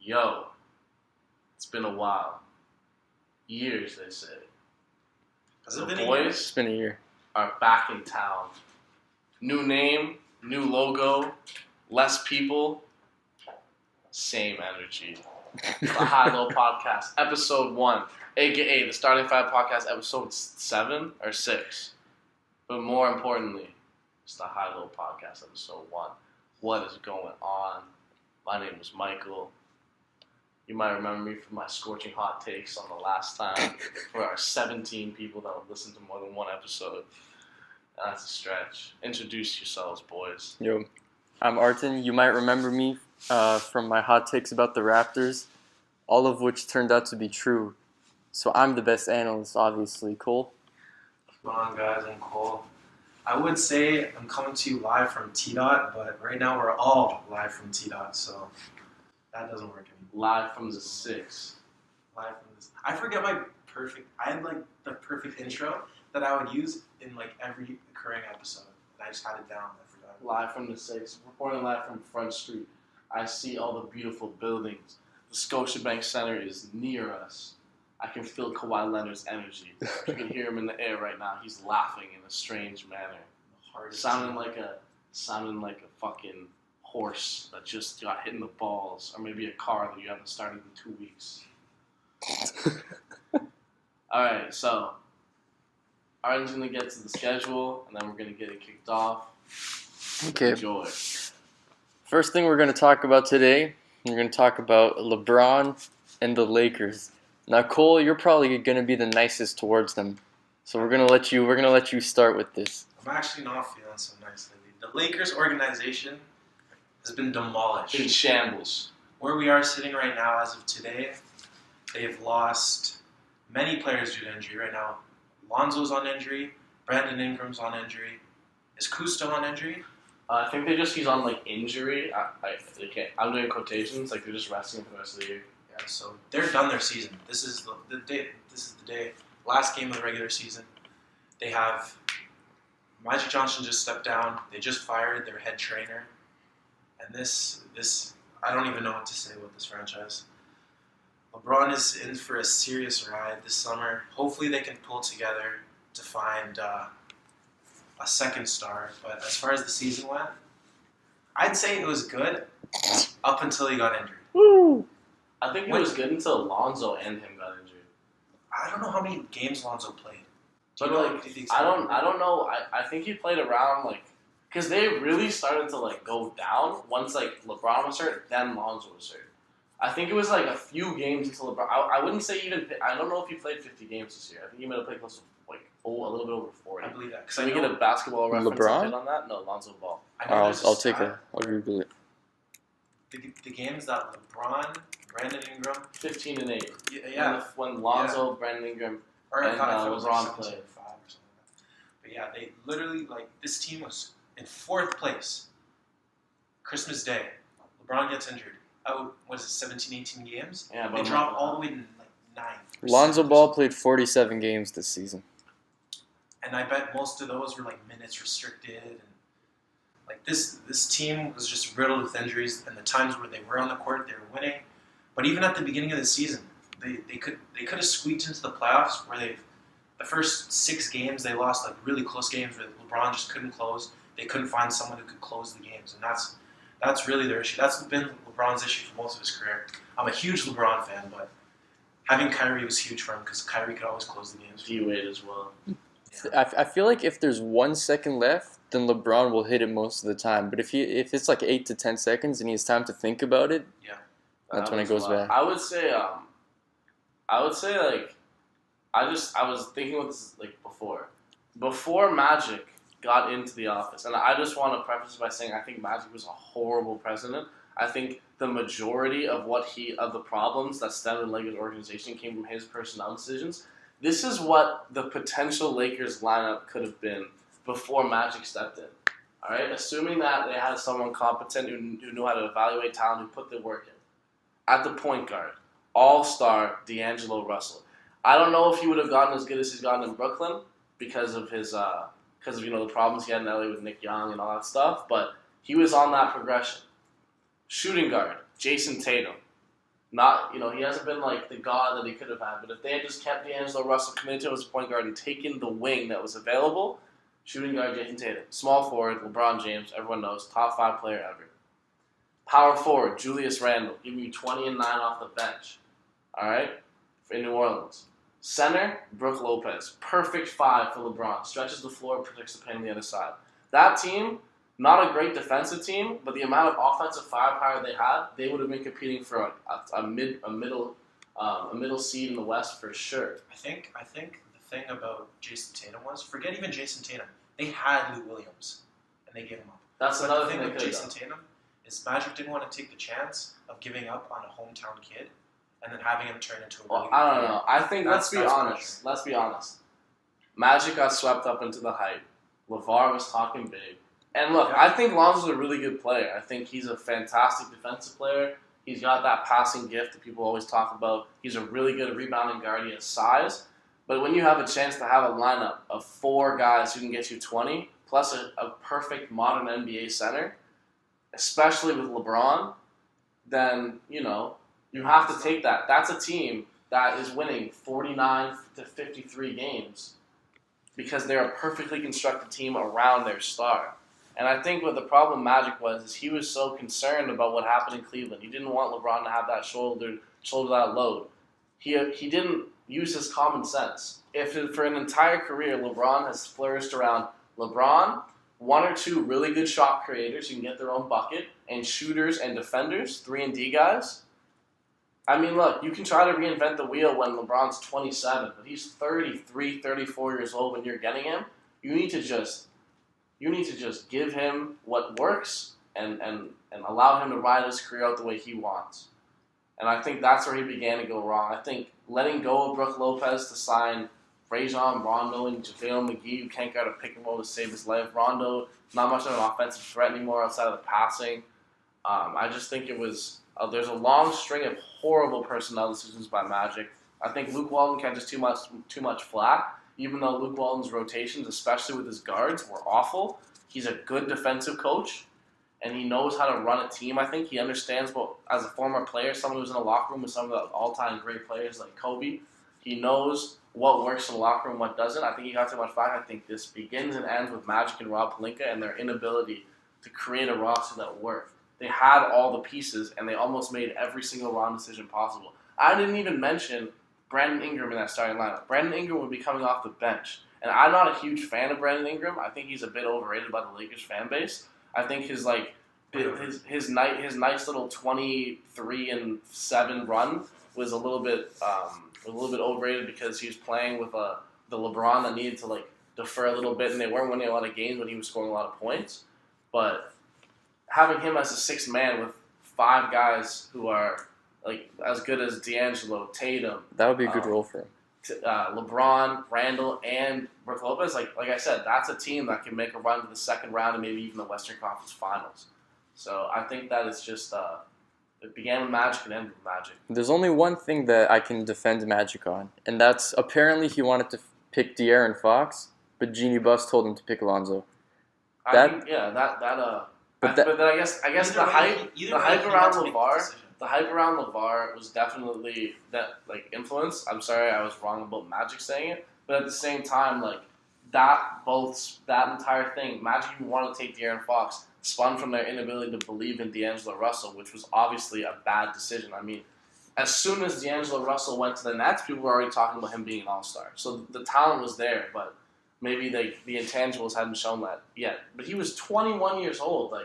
Yo, it's been a while. Years, they say. Has it The been a year? boys It's been a year. are back in town. New name, new logo, less people, same energy. The High Low Podcast, episode 1, aka the Starting Five Podcast, episode 7 or 6. But more importantly, it's the High Low Podcast, episode 1. What is going on? My name is Michael. You might remember me from my scorching hot takes on the last time for our 17 people that would listen to more than one episode. That's a stretch. Introduce yourselves, boys. Yo, I'm Artin. You might remember me from my hot takes about the Raptors, all of which turned out to be true. So I'm the best analyst, obviously. Cole? What's going on, guys? I'm Cole. I would say I'm coming to you live from T-Dot, but right now we're all live from T-Dot, so that doesn't work anymore. Live from the 6. Live from this. I forget my perfect. I had like the perfect intro that I would use in like every occurring episode, and I just had it down. I forgot. Live from the 6. Reporting live from Front Street. I see all the beautiful buildings. The Scotiabank Center is near us. I can feel Kawhi Leonard's energy. You can hear him in the air right now. He's laughing in a strange manner. Sounding like a fucking horse that just got hit in the balls, or maybe a car that you haven't started in 2 weeks. Alright, so Arden's gonna get to the schedule, and then we're gonna get it kicked off. Okay. Enjoy. First thing we're going to talk about today, we're going to talk about LeBron and the Lakers. Now, Cole, you're probably going to be the nicest towards them, so we're going to let you start with this. I'm actually not feeling so nice lately. The Lakers organization has been demolished. In shambles. Where we are sitting right now, as of today, they've lost many players due to injury. Right now, Lonzo's on injury, Brandon Ingram's on injury. Is Kuz still on injury? I think he's on like injury. They can't. I'm doing quotations, like they're just resting for the rest of the year. Yeah, so they're done their season. This is the day. This is the day. Last game of the regular season. They have Magic Johnson just stepped down. They just fired their head trainer, and this I don't even know what to say about this franchise. LeBron is in for a serious ride this summer. Hopefully, they can pull together to find a second star. But as far as the season went, I'd say it was good up until he got injured. Woo! I think it was good until Lonzo and him got injured. I don't know how many games Lonzo played. But I don't know. I think he played around because they really started to go down once LeBron was hurt, then Lonzo was hurt. I think it was a few games until LeBron. I wouldn't say even. I don't know if he played 50 games this year. I think he might have played close to a little bit over 40. I believe that. Can we get a basketball reference LeBron? on that? No, Lonzo Ball. I'll Google it. The games that LeBron, Brandon Ingram, 15 and 8. Yeah. When Lonzo, Brandon Ingram, or I and thought it was LeBron 17 played. and 5 or something like that. But yeah, they literally this team was in 4th place. Christmas Day, LeBron gets injured. Oh, what is it, 17, 18 games? Yeah, but They drop all the way to 9th. Lonzo Ball played 47 games this season. And I bet most of those were minutes restricted, and this team was just riddled with injuries. And the times where they were on the court, they were winning. But even at the beginning of the season, they could have squeaked into the playoffs. Where the first 6 games they lost really close games where LeBron just couldn't close. They couldn't find someone who could close the games, and that's really their issue. That's been LeBron's issue for most of his career. I'm a huge LeBron fan, but having Kyrie was huge for him because Kyrie could always close the games. D-Wade as well. I feel like if there's 1 second left, then LeBron will hit it most of the time. But if it's 8 to 10 seconds and he has time to think about it, that's when it goes back. I would say I was thinking about this before Magic got into the office, and I just want to preface by saying I think Magic was a horrible president. I think the majority of the problems that stemmed in the Lakers organization came from his personnel decisions. This is what the potential Lakers lineup could have been before Magic stepped in. All right, assuming that they had someone competent who knew how to evaluate talent, who put the work in. At the point guard, all-star D'Angelo Russell. I don't know if he would have gotten as good as he's gotten in Brooklyn because of the problems he had in LA with Nick Young and all that stuff, but he was on that progression. Shooting guard, Jason Tatum. Not, he hasn't been like the god that he could have had. But if they had just kept D'Angelo Russell committed to him as a point guard and taken the wing that was available, shooting guard Jason Tatum, small forward LeBron James, everyone knows, top 5 player ever. Power forward Julius Randle, giving you 20 and 9 off the bench. All right, in New Orleans. Center Brook Lopez, perfect 5 for LeBron, stretches the floor, protects the paint on the other side. That team. Not a great defensive team, but the amount of offensive firepower they had, they would have been competing for a middle seed in the West for sure. I think the thing about Jason Tatum was, forget even Jason Tatum, they had Lou Williams, and they gave him up. That's but another the thing thing with with Jason Tatum is Magic didn't want to take the chance of giving up on a hometown kid and then having him turn into a really good I don't player. know. I think let's be honest. Pressure. Let's be honest. Magic got swept up into the hype. LeVar was talking big. And look, I think Lonzo's a really good player. I think he's a fantastic defensive player. He's got that passing gift that people always talk about. He's a really good rebounding guard. He has size. But when you have a chance to have a lineup of 4 guys who can get you 20, plus a perfect modern NBA center, especially with LeBron, then, you have to take that. That's a team that is winning 49 to 53 games because they're a perfectly constructed team around their star. And I think what the problem Magic was is he was so concerned about what happened in Cleveland. He didn't want LeBron to have that shoulder that load. He didn't use his common sense. If for an entire career LeBron has flourished around LeBron, 1 or 2 really good shot creators who can get their own bucket, and shooters and defenders, 3-and-D guys. I mean, look, you can try to reinvent the wheel when LeBron's 27, but he's 33, 34 years old when you're getting him. You need to just give him what works and allow him to ride his career out the way he wants. And I think that's where he began to go wrong. I think letting go of Brook Lopez to sign Rajon Rondo and JaVale McGee, who can't get a pick and roll to save his life. Rondo, not much of an offensive threat anymore outside of the passing. I just think it was there's a long string of horrible personnel decisions by Magic. I think Luke Walton catches too much flack. Even though Luke Walton's rotations, especially with his guards, were awful, he's a good defensive coach, and he knows how to run a team. I think he understands as a former player, someone who's in a locker room with some of the all-time great players like Kobe, he knows what works in the locker room, what doesn't. I think he got too much flack. I think this begins and ends with Magic and Rob Pelinka and their inability to create a roster that worked. They had all the pieces, and they almost made every single wrong decision possible. I didn't even mention Brandon Ingram in that starting lineup. Brandon Ingram would be coming off the bench. And I'm not a huge fan of Brandon Ingram. I think he's a bit overrated by the Lakers fan base. I think his nice little 23-7 run was a little bit overrated because he was playing with the LeBron that needed to defer a little bit, and they weren't winning a lot of games when he was scoring a lot of points. But having him as a 6th man with 5 guys who are as good as D'Angelo, Tatum. That would be a good role for him. LeBron, Randall, and Brook Lopez. Like I said, that's a team that can make a run to the second round and maybe even the Western Conference Finals. So I think that it's just it began with Magic and ended with Magic. There's only one thing that I can defend Magic on, and that's apparently he wanted to pick De'Aaron Fox, but Jeannie Buss told him to pick Lonzo. But then I guess the hype around LeVar. The hype around LeVar was definitely influence. I'm sorry I was wrong about Magic saying it, but at the same time, that entire thing, Magic even wanted to take De'Aaron Fox, spun from their inability to believe in D'Angelo Russell, which was obviously a bad decision. I mean, as soon as D'Angelo Russell went to the Nets, people were already talking about him being an all-star. So the talent was there, but maybe the intangibles hadn't shown that yet. But he was 21 years old.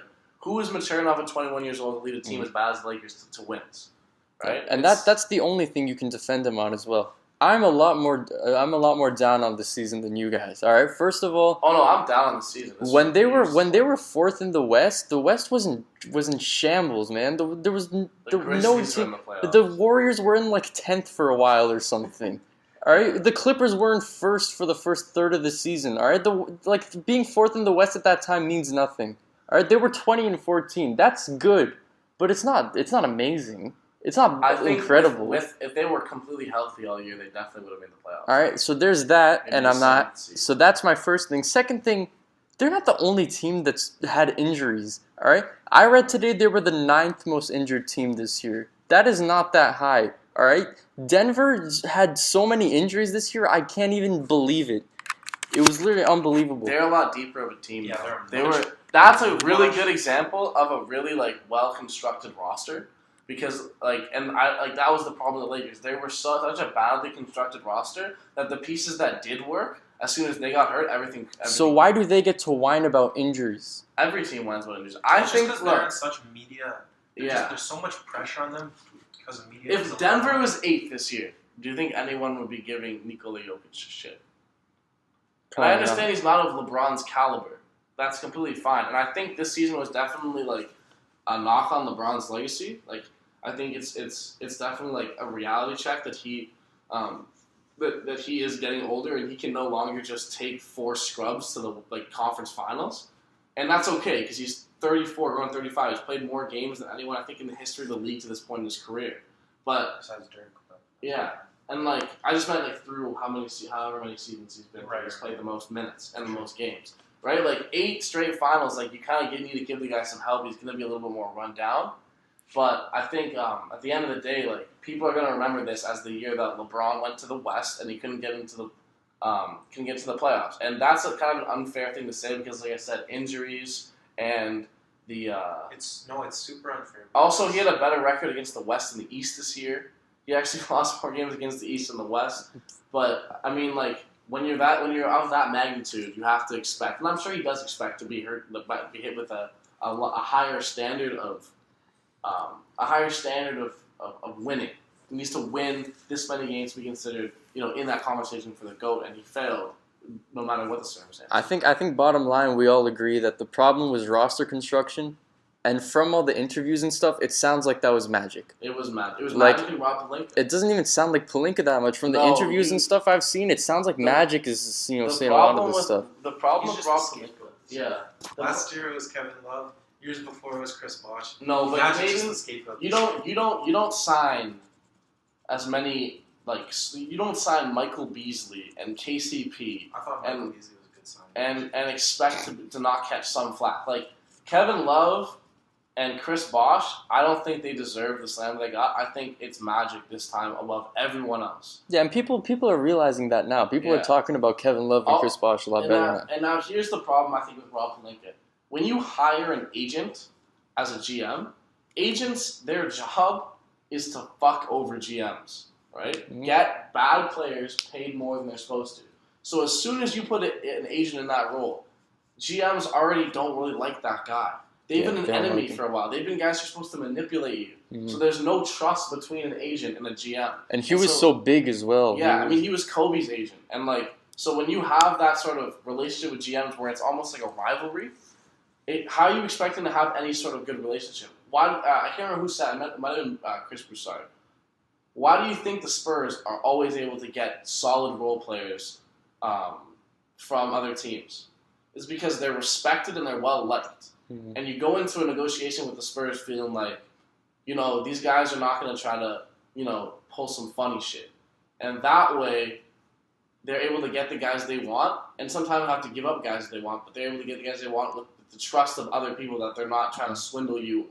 Who is mature enough at 21 years old to lead a team as bad as the Lakers to wins, right? And that's the only thing you can defend him on as well. I'm a lot more down on the season than you guys. All right, first of all, oh no, I'm down on the season. When they were 4th in the West was in shambles, man. There was no team. The Warriors were in 10th for a while or something. All right, the Clippers were in 1st for the first third of the season. All right, being 4th in the West at that time means nothing. All right, they were 20-14. That's good, but it's not amazing. It's not incredible. If they were completely healthy all year, they definitely would have made the playoffs. All right, so there's that, and I'm not. So that's my first thing. Second thing, they're not the only team that's had injuries. All right, I read today they were the 9th most injured team this year. That is not that high. All right, Denver had so many injuries this year. I can't even believe it. It was literally unbelievable. They're a lot deeper of a team. Yeah, though. That's a really good example of a really well constructed roster. Because that was the problem with the Lakers. They were such a badly constructed roster that the pieces that did work, as soon as they got hurt, everything. So why do they get to whine about injuries? Every team whines about injuries. I think because they're in such media. There's so much pressure on them because of media. If Denver was 8th this year, do you think anyone would be giving Nikola Jokic shit? I understand he's not of LeBron's caliber. That's completely fine, and I think this season was definitely a knock on LeBron's legacy. I think it's definitely a reality check that he that he is getting older and he can no longer just take 4 scrubs to the conference finals, and that's okay because he's 34 going 35. He's played more games than anyone I think in the history of the league to this point in his career. But besides Dirk, yeah, and I just meant through however many seasons he's been. Right. He's played the most minutes and the most games. Right, 8 straight finals. You kind of need to give the guy some help. He's going to be a little bit more run down. But I think at the end of the day, people are going to remember this as the year that LeBron went to the West and he couldn't get into the playoffs. And that's a kind of an unfair thing to say because, like I said, injuries and the it's super unfair. Also, he had a better record against the West and the East this year. He actually lost more games against the East than the West. But I mean, when you're of that magnitude, you have to expect, and I'm sure he does expect to be hit with a higher standard of winning. He needs to win this many games to be considered, in that conversation for the GOAT, and he failed, no matter what the circumstances. I think bottom line, we all agree that the problem was roster construction, and from all the interviews and stuff, it sounds like that was Magic. It was Magic. It was Magic and Rob Pelinka. It doesn't even sound like Pelinka that much. From the interviews and stuff I've seen, it sounds like Magic is saying a lot of this stuff. The problem with Rob Pelinka. Yeah. Last year it was Kevin Love. Years before it was Chris Bosh. No, but Magic's just the scapegoat. You don't sign as many you don't sign Michael Beasley and KCP. I thought Michael Beasley was a good sign. And expect to not catch some flack. Kevin Love and Chris Bosh, I don't think they deserve the slam they got. I think it's Magic this time above everyone else. Yeah, and people are realizing that now. People are talking about Kevin Love and Chris Bosh a lot better now. And now here's the problem I think with Rob Pelinka. When you hire an agent as a GM, agents, their job is to fuck over GMs, right? Mm-hmm. Get bad players paid more than they're supposed to. So as soon as you put an agent in that role, GMs already don't really like that guy. They've been an enemy for a while. They've been guys who are supposed to manipulate you. Mm-hmm. So there's no trust between an agent and a GM. And he was so big as well. Yeah, he was Kobe's agent. And so when you have that sort of relationship with GMs where it's almost like a rivalry, how are you expecting to have any sort of good relationship? Why? I can't remember who said it. It might have been Chris Broussard. Why do you think the Spurs are always able to get solid role players from other teams? It's because they're respected and they're well liked. Mm-hmm. And you go into a negotiation with the Spurs feeling these guys are not going to try to, pull some funny shit. And that way, they're able to get the guys they want, and sometimes have to give up guys they want, but they're able to get the guys they want with the trust of other people that they're not trying to swindle you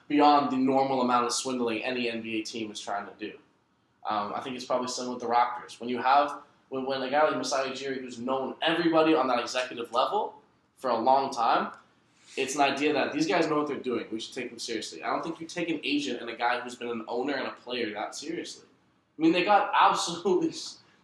beyond the normal amount of swindling any NBA team is trying to do. I think it's probably similar with the Raptors. When a guy like Masai Ujiri, who's known everybody on that executive level for a long time, it's an idea that these guys know what they're doing. We should take them seriously. I don't think you take an agent and a guy who's been an owner and a player that seriously. They got absolutely...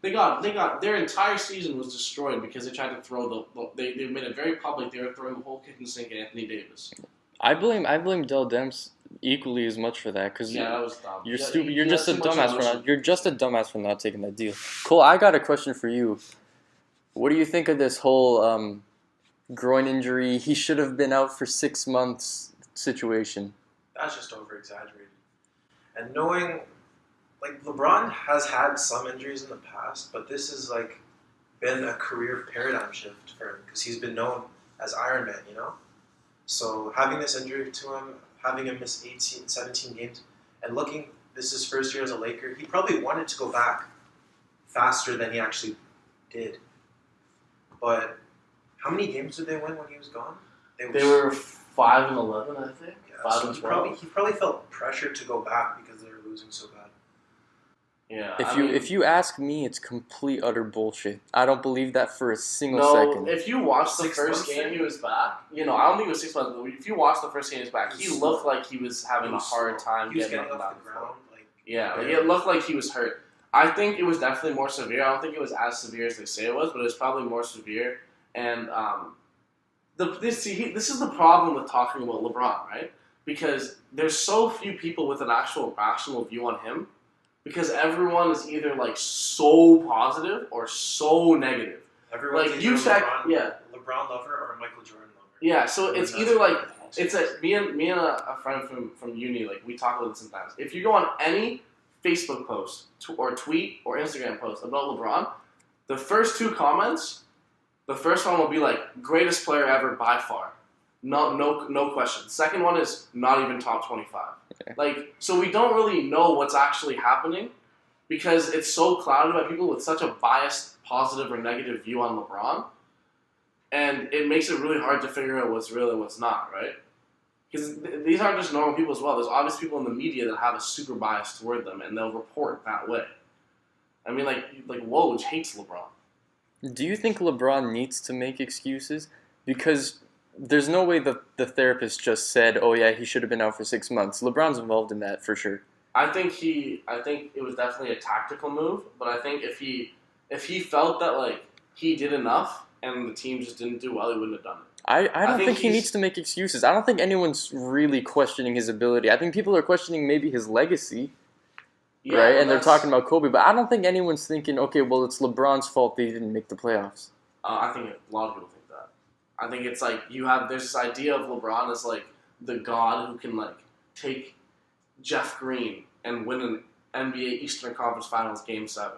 They got their entire season was destroyed because they tried to throw they made it very public they were throwing the whole kitchen sink at Anthony Davis. I blame Dell Demps equally as much for that because that was dumb. You're stupid. You're just a dumbass for not taking that deal. Cole, I got a question for you. What do you think of this whole groin injury? He should have been out for 6 months situation. That's just over exaggerated. And knowing. LeBron has had some injuries in the past, but this has, been a career paradigm shift for him because he's been known as Iron Man, So having this injury to him, having him miss 17 games, and this is his first year as a Laker, he probably wanted to go back faster than he actually did. But how many games did they win when he was gone? They were 5-11, I think. Yeah, 5 So and he 12. probably felt pressure to go back because they were losing so bad. Yeah. If you ask me, it's complete utter bullshit. I don't believe that for a single no, second. if you watch the 6 first months game in? he was back, I don't think it was 6 months. But if you watch the first game he was back, He he was looked slow. like he was having He was a hard slow. time He was getting getting up and off down the the floor. ground. Yeah, barely. it looked like he was hurt. I think it was definitely more severe. I don't think it was as severe as they say it was, but it was probably more severe. And this is the problem with talking about LeBron, right? Because there's so few people with an actual rational view on him, because everyone is either like so positive or so negative. Everyone's Like either you a check, LeBron lover or a Michael Jordan lover. yeah. So it's That's either what like it is. me and a friend from uni, like we talk about it sometimes. If you go on any Facebook post or tweet or Instagram post about LeBron, the first 2 comments, the first one will be like greatest player ever by far, no question. The second one is not even top 25. Okay. Like, so we don't really know what's actually happening because it's so clouded by people with such a biased, positive or negative view on LeBron, and it makes it really hard to figure out what's real and what's not, right? Because these aren't just normal people as well. There's obvious people in the media that have a super bias toward them, and they'll report that way. I mean, like Woj hates LeBron. Do you think LeBron needs to make excuses? Because there's no way the therapist just said, "Oh yeah, he should have been out for 6 months." LeBron's involved in that for sure. I think it was definitely a tactical move, but I think if he felt that like he did enough and the team just didn't do well, he wouldn't have done it. I don't think he needs to make excuses. I don't think anyone's really questioning his ability. I think people are questioning maybe his legacy, Yeah, right? well, And they're that's- talking about Kobe, but I don't think anyone's thinking, okay, well, it's LeBron's fault that he didn't make the playoffs. I think a lot of people think that. I think it's like there's this idea of LeBron as like the god who can like take Jeff Green and win an NBA Eastern Conference Finals Game 7.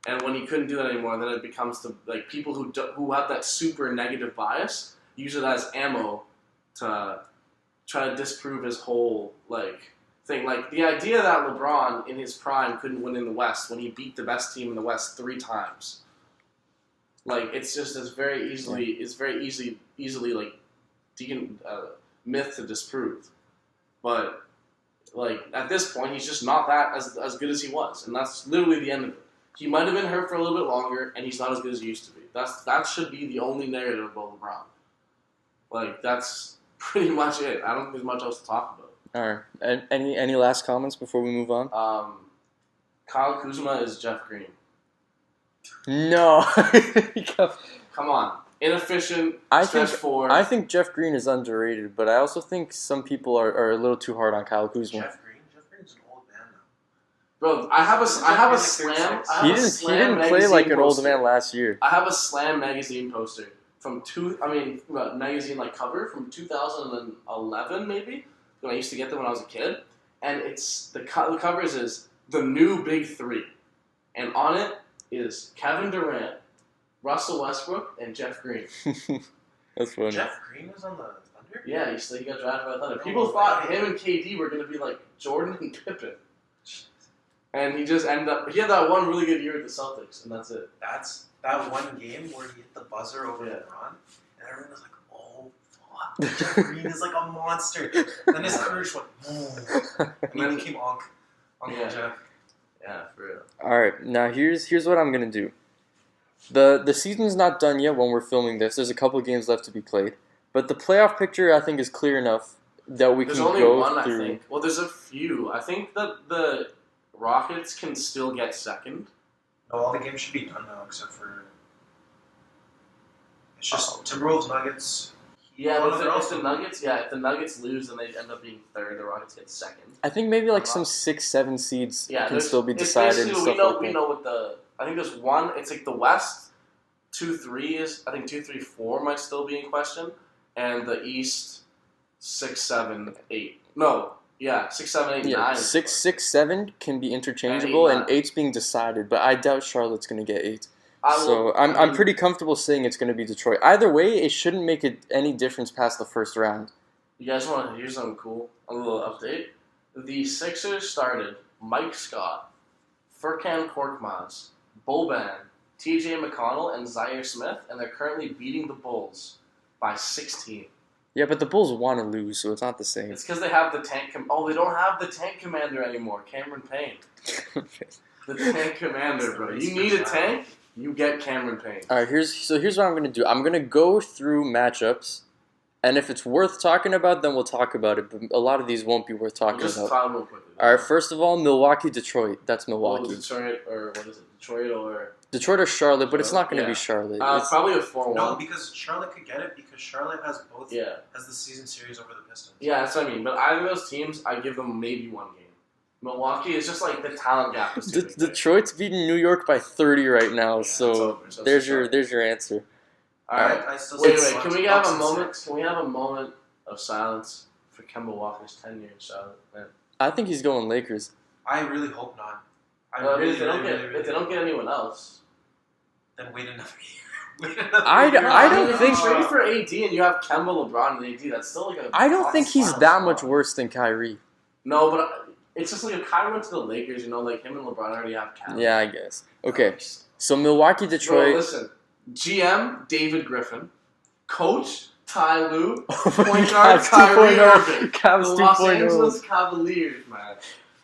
And when he couldn't do that anymore, then it becomes to like people who have that super negative bias use it as ammo to try to disprove his whole like thing. Like the idea that LeBron in his prime couldn't win in the West when he beat the best team in the West 3 times. Like it's very easily like myth to disprove. But like at this point, he's just not that as good as he was, and that's literally the end of it. He might have been hurt for a little bit longer, and he's not as good as he used to be. That should be the only narrative about LeBron. Like that's pretty much it. I don't think there's much else to talk about. All right. And any last comments before we move on? Kyle Kuzma is Jeff Green. No. Come on, inefficient. I stretch think 4. I think Jeff Green is underrated, but I also think some people are a little too hard on Kyle Kuzma. Jeff Green's an old man now. Bro, I have a slam. I He have a didn't Slam play like magazine an old poster. man last year. I have a Slam magazine poster from magazine like cover from 2011 maybe, when I used to get them when I was a kid, and it's the cover is the new big 3, and on it is Kevin Durant, Russell Westbrook, and Jeff Green. That's funny. Jeff Green was on the Thunder? Yeah, he got drafted by the Thunder. No People thought way. him and KD were going to be like Jordan and Pippen. And he just ended up... He had that one really good year with the Celtics, and that's it. That's that one game where he hit the buzzer over LeBron, and everyone was like, "Oh fuck, Jeff Green is like a monster." Then his career just went, and then became Uncle Jeff. Yeah, for real. All right, now here's what I'm gonna do. The season's not done yet when we're filming this. There's a couple of games left to be played, but the playoff picture I think is clear enough that we There's can only go one, through. I think. Well, there's a few. I think that the Rockets can still get second. No, all the games should be done now except for it's just Timberwolves, Nuggets. Yeah, Oh, but they're if also- the Nuggets lose, then they end up being third. The Rockets get second. I think maybe like some 6-7 seeds Yeah, can still be it's decided and basically- stuff like we that. know what the. I think there's one. It's like the West. 2-3 is. I think 2-3-4 might still be in question, and the East 6-7-8. No, yeah, 6-7-8-9. Yeah, is 6, the 6, 7 can be interchangeable, And and 8, 8's being decided. But I doubt Charlotte's gonna get 8. I So will- I'm pretty comfortable saying it's gonna be Detroit. Either way, it shouldn't make it any difference past the first round. You guys want to hear something cool? A little update. The Sixers started Mike Scott, Furkan Korkmaz, Boban, TJ McConnell, and Zaire Smith, and they're currently beating the Bulls by 16. Yeah, but the Bulls want to lose, so it's not the same. It's because they have the tank. They don't have the tank commander anymore, Cameron Payne. The tank commander, bro. You need a tank, you get Cameron Payne. All right, here's what I'm gonna do. I'm gonna go through matchups, and if it's worth talking about, then we'll talk about it. But a lot of these won't be worth talking Just about. talk real quickly. All right, first of all, Milwaukee, Detroit. That's Milwaukee. Well, Detroit, or what is it? Detroit or Detroit or Charlotte, but it's not going to Yeah. be Charlotte. probably a 4-1. No, because Charlotte could get it because Charlotte has both. Yeah. Has the season series over the Pistons. Yeah, that's what I mean. But either of those teams, I give them maybe one game. Milwaukee is just like the talent gap is too big. Detroit's beating New York by 30 right now, Yeah, it's so over. So there's it's your answer. All right. I still Wait. say Can we have a moment? Can we have a moment of silence for Kemba Walker's tenure in Charlotte? Man. I think he's going Lakers. I really hope not. If they don't get anyone else, then wait another year. Wait another I year. don't if think- you trade for AD and you have Kemba, LeBron, and AD. That's still like a. I don't think he's final that spot. much worse than Kyrie. No, but it's just like if Kyrie went to the Lakers, like him and LeBron already have Kemba. Yeah, I guess. Okay, so Milwaukee, Bro, Detroit. listen. GM David Griffin, Coach Ty Lue, Oh my Point God, guard Kyrie 2.0. Irving. Cavs The Los 2.0. Angeles Cavaliers, man.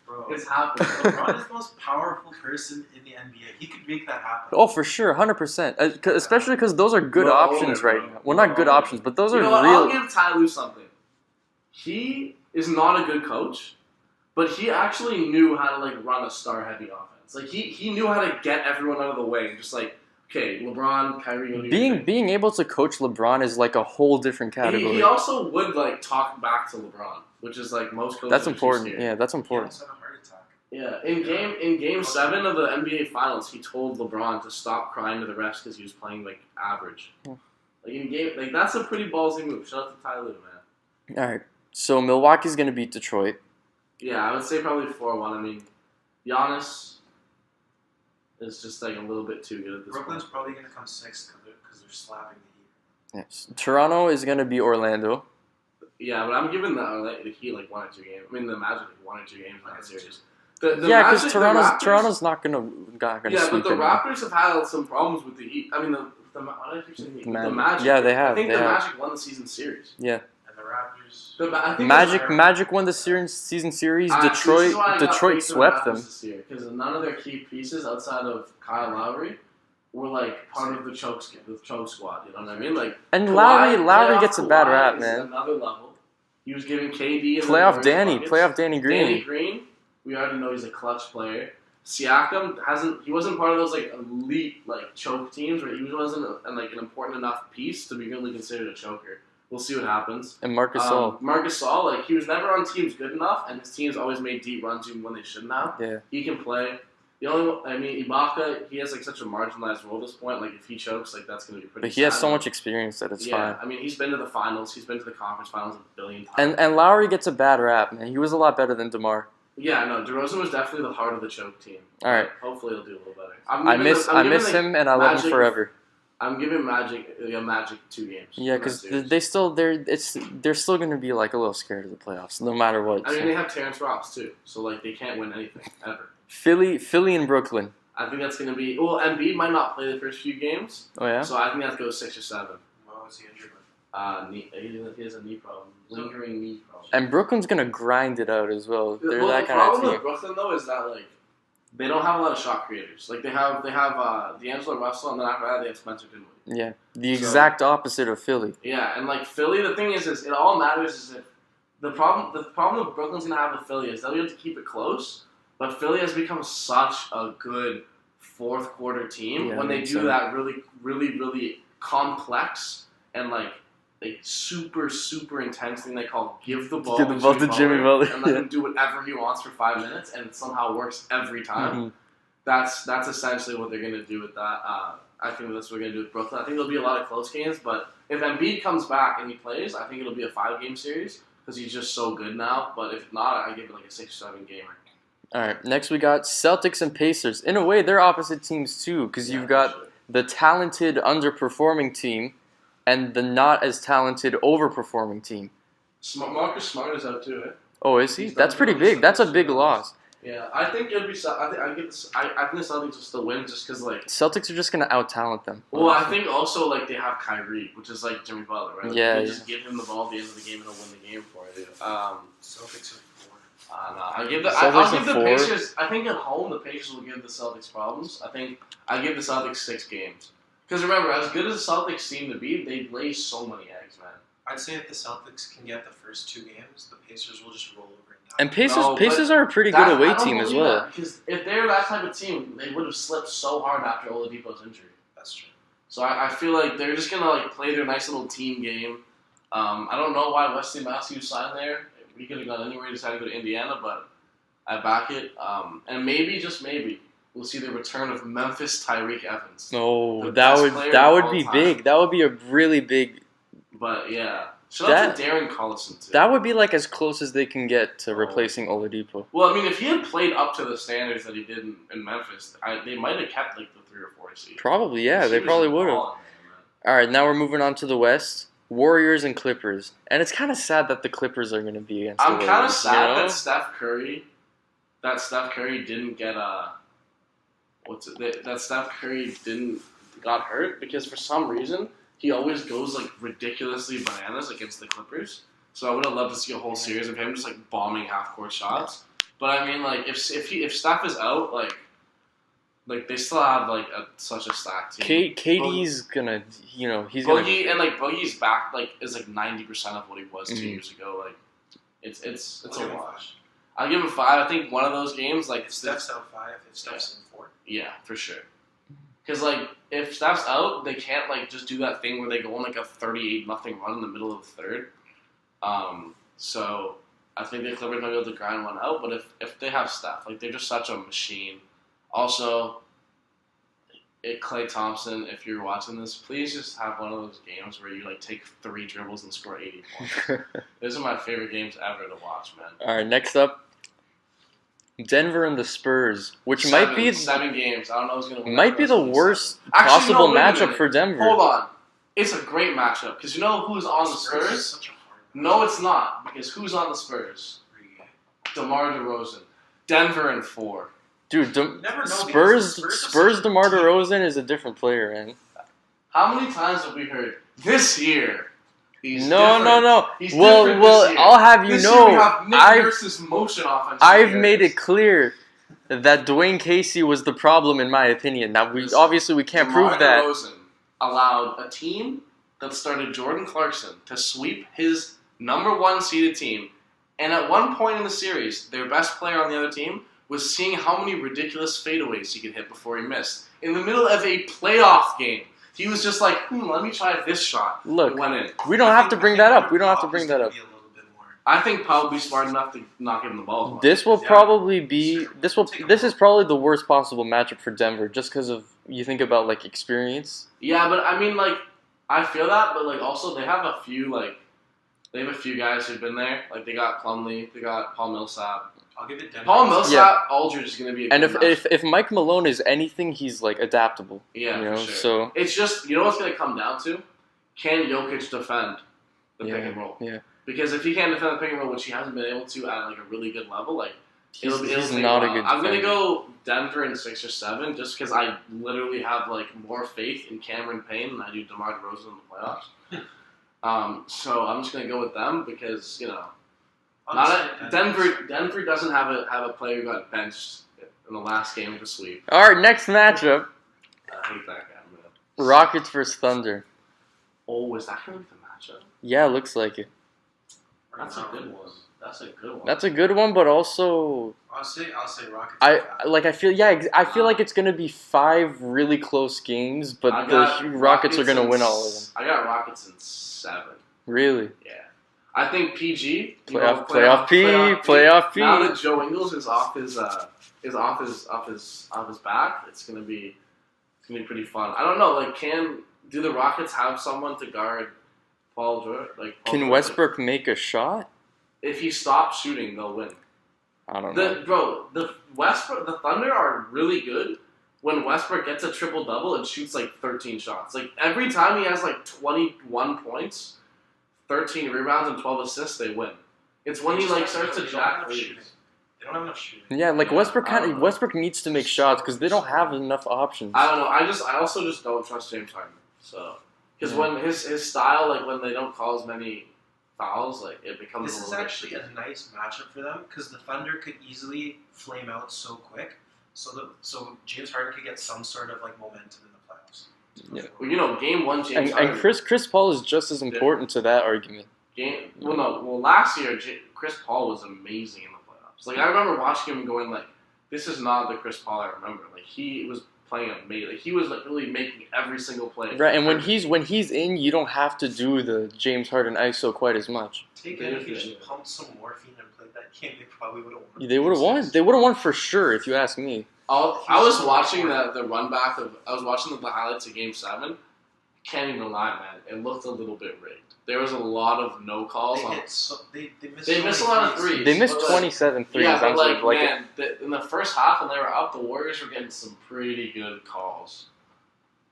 Bro, It's happening. LeBron is the most powerful person in the NBA. He could make that happen. Oh, for sure, 100%. Especially because those are good We're options older, right bro. now. Well, not We're good older. options, but those are You know what? I'll real. give Ty Lue something. He is not a good coach, but he actually knew how to run a star-heavy offense. Like he knew how to get everyone out of the way and just okay, LeBron, Kyrie, go do your thing. Being able to coach LeBron is like a whole different category. He also would talk back to LeBron, which is most coaches. That's are too important. scared. Yeah, that's He important. almost had a heart attack. Yeah, in game 7 of the NBA Finals, he told LeBron to stop crying to the refs because he was playing average. Yeah. That's a pretty ballsy move. Shout out to Ty Lue, man. All right. So Milwaukee's gonna beat Detroit. Yeah, I would say probably 4-1. I mean, Giannis is just a little bit too good at this Brooklyn's point. probably going to come 6th because they're slapping the Heat. Yes. Toronto is gonna be Orlando. Yeah, but I'm giving the Heat 1 or 2 games. I mean, the Magic 1 or 2 games in that series. Yeah, Magic- because the Raptors- Toronto's not gonna Yeah, sweep but the anyone. Raptors have had some problems with the Heat. I mean, why did I keep saying Heat? Magic. The Magic. Yeah, they have. I think they the have. Magic won the season series. Yeah. And the Raptors. I think Magic won the season series. Detroit swept them. Because none of their key pieces outside of Kyle Lowry were part of the choke squad. You know what I mean? And Kawhi- Lowry playoff gets a bad Kawhi rap, is man. Another level. He was giving KD and Playoff Playoff Danny Danny Green. Green. We already know he's a clutch player. Siakam he wasn't part of those elite choke teams where he wasn't an important enough piece to be really considered a choker. We'll see what happens. And Marcus Gasol. Marcus Gasol, he was never on teams good enough, and his teams always made deep runs even when they shouldn't have. Yeah. He can play. Ibaka, he has such a marginalized role at this point. If he chokes, that's going to be pretty. But he has sad. so much experience that it's fine. I mean, he's been to the finals. He's been to the conference finals a billion times. And Lowry gets a bad rap, man. He was a lot better than DeMar. Yeah, no, DeRozan was definitely the heart of the choke team. All right. Hopefully he'll do a little better. I miss him, and I love him Magic- forever. I'm giving Magic 2 games. Yeah, because they're still going to be a little scared of the playoffs, no matter what. I mean, they have Terrence Ross too, so they can't win anything ever. Philly and Brooklyn. I think that's going to be. Well, Embiid might not play the first few games, Oh yeah. so I think that goes 6 or 7. What was he injured with? He has a knee problem, lingering knee problem. And Brooklyn's gonna grind it out as well. They're Well, that the kind of problem team. with Brooklyn though is that they don't have a lot of shot creators. They have D'Angelo Russell, and then after that they have Spencer Dinwiddie. Yeah, the exact opposite of Philly. Yeah, and Philly, the thing is it all matters is if the problem that Brooklyn's gonna have with Philly is they'll be able to keep it close, but Philly has become such a good fourth quarter team Yeah, when they do 100%. that really, really, really complex and super, super intense thing they call give the ball Give the ball to Jimmy Butler. and let Yeah. him do whatever he wants for 5 minutes, and it somehow works every time. Mhm. That's essentially what they're going to do with that. I think that's what they're going to do with Brooklyn. I think there'll be a lot of close games, but if Embiid comes back and he plays, I think it'll be a 5-game series because he's just so good now. But if not, I give it a 6 or 7 gamer. All right, next we got Celtics and Pacers. In a way, they're opposite teams too, because you've got the talented underperforming team and the not as talented overperforming team. Marcus Smart is out too, eh? Oh, is he? He's That's done pretty really big. That's a good. big loss. Yeah, I think it'd be. I think the Celtics will still win just because like. Celtics are just gonna out-talent them. Well, I think also like they have Kyrie, which is like Jimmy Butler, right? Like, Yeah, you just give him the ball at the end of the game and he'll win the game for you. Celtics are 4. No, I'll give the Celtics are 4. Pacers. I think at home the Pacers will give the Celtics problems. I give the Celtics 6 games. Because remember, as good as the Celtics seem to be, they lay so many eggs, man. I'd say if the Celtics can get the first 2 games, the Pacers will just roll over and die. And Pacers, No, Pacers are a pretty good away team as well. That, because if they're that type of team, they would have slipped so hard after Oladipo's injury. That's true. So I feel like they're just gonna like play their nice little team game. I don't know why Wesley Matthews signed there. He could have gone anywhere. He decided to go to Indiana, but I back it. And maybe, just maybe, we'll see the return of Memphis Tyreek Evans. No, that would be big. That would be a really big. But yeah, shout out to Darren Collison too. That would be like as close as they can get to replacing Oladipo. Well, I mean, if he had played up to the standards that he did in Memphis, they might have kept like the 3 or 4 seed. Probably, yeah, they probably would have. All right, now we're moving on to the West. Warriors and Clippers, and it's kind of sad that the Clippers are going to be against. I'm the kind of Warriors, sad you know? that Steph Curry didn't get that Steph Curry didn't got hurt, because for some reason he always goes like ridiculously bananas against the Clippers. So I would have loved to see a whole series of him just like bombing half court shots. But I mean, like if Steph is out, like they still have like such a stacked team. KD's gonna, he's gonna. Boogie's back is like 90% of what he was 2 years ago. Like it's a wash. I'll give him 5. I think one of those games, like if Steph's out 5, if Steph's in 4. Yeah, for sure. Because like if Steph's out, they can't like just do that thing where they go on like a 38-0 run in the middle of the third. So I think the Clippers might be able to grind one out. But if they have Steph, like they're just such a machine. Also, Klay Thompson, if you're watching this, please just have one of those games where you like take 3 dribbles and score 80 points. These are my favorite games ever to watch, man. All right, next up, Denver and the Spurs, which might be 7 games. I don't know who's gonna win. Might be the worst possible matchup for Denver. Hold on, it's a great matchup because you know who's on the Spurs. No, it's not, because who's on the Spurs? DeMar DeRozan. Denver in 4. Dude, Spurs DeMar DeRozan is a different player, man. How many times have we heard this year? He's no. He's well, I'll have you this know, year we have Nick Nurse's motion offense. I've made it clear that Dwayne Casey was the problem, in my opinion. Now, we can't prove that. DeMar DeRozan allowed a team that started Jordan Clarkson to sweep his number 1 seeded team, and at one point in the series, their best player on the other team was seeing how many ridiculous fadeaways he could hit before he missed. In the middle of a playoff game, he was just like, let me try this shot. Look, it went in. We don't have to bring that up. I think Pau will be smart enough to not give him the ball. This will probably be this is probably the worst possible matchup for Denver, just because of, you think about like experience. Yeah, but I mean, like, I feel that, but like also they have a few guys who've been there. Like they got Plumlee, they got Paul Millsap. I'll give it Denver. Paul Millsap, Aldridge is going to be a good match. if Mike Malone is anything, he's like adaptable. Yeah, for sure. So it's just, you know what's going to come down to? Can Jokic defend the pick and roll? Yeah. Because if he can't defend the pick and roll, which he hasn't been able to at like a really good level, like he's not a good defender. I'm going to go Denver in 6 or 7, just because I literally have like more faith in Cameron Payne than I do DeMar DeRozan in the playoffs. So I'm just going to go with them because Denver doesn't have a player who got benched in the last game of the sweep. All right, next matchup. I hate that guy, man. Rockets versus Thunder. Oh, is that going to be the matchup? Yeah, looks like it. That's a good one. That's a good one, but also I'll say Rockets. I feel like it's gonna be 5 really close games, but the Rockets are gonna win all of them. I got Rockets in 7. Really? Yeah. I think PG playoff P. Now that Joe Ingles is off his back, it's gonna be pretty fun. I don't know. Like, do the Rockets have someone to guard Paul George? Can Westbrook make a shot? If he stops shooting, they'll win. I don't know. The Thunder are really good when Westbrook gets a triple-double and shoots like 13 shots. Like every time he has like 21 points, 13 rebounds, and 12 assists, they win. It's when he like starts to jack threes. They don't have enough shooting. Yeah, like Yeah, I don't know. Westbrook needs to make shots because they don't have enough options. I don't know. I also just don't trust James Harden. So because Yeah. when his style, like when they don't call as many fouls, like it becomes This a is little actually bit a nice matchup for them because the Thunder could easily flame out so quick. So James Harden could get some sort of like momentum in the playoffs. Yeah. Well, game one, James Harden. And Chris Paul is just as important to that argument. Last year, Chris Paul was amazing in the playoffs. Like I remember watching him going like, "This is not the Chris Paul I remember." Like he was playing amazing. Like, he was like really making every single play. Right, and when he's in, you don't have to do the James Harden ISO quite as much. Take it if he just pumped some morphine and played that game, they probably would have won. They would have won. They would have won for sure, if you ask me. I was watching the run back of. I was watching the highlights of Game 7. Can't even lie, man. It looked a little bit rigged. There was a lot of no calls. They They missed a lot of threes. They missed but, 27 threes. Yeah, but I'm in the first half when they were up, the Warriors were getting some pretty good calls.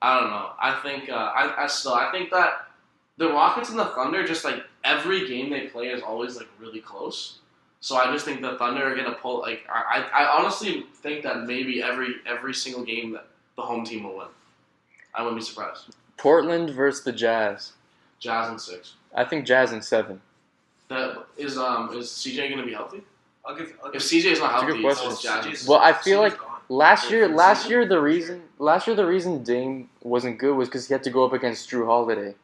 I don't know. I think I think that the Rockets and the Thunder just like every game they play is always like really close. So I just think the Thunder are gonna pull. Like I honestly think that maybe every single game that the home team will win. I wouldn't be surprised. Portland versus the Jazz. Jazz in 6. I think Jazz in 7. That is CJ gonna be healthy? I'll give If CJ is not That's a good healthy, question. it's Jazz. Well, I feel like gone. last year the reason Dame wasn't good was because he had to go up against Drew Holiday.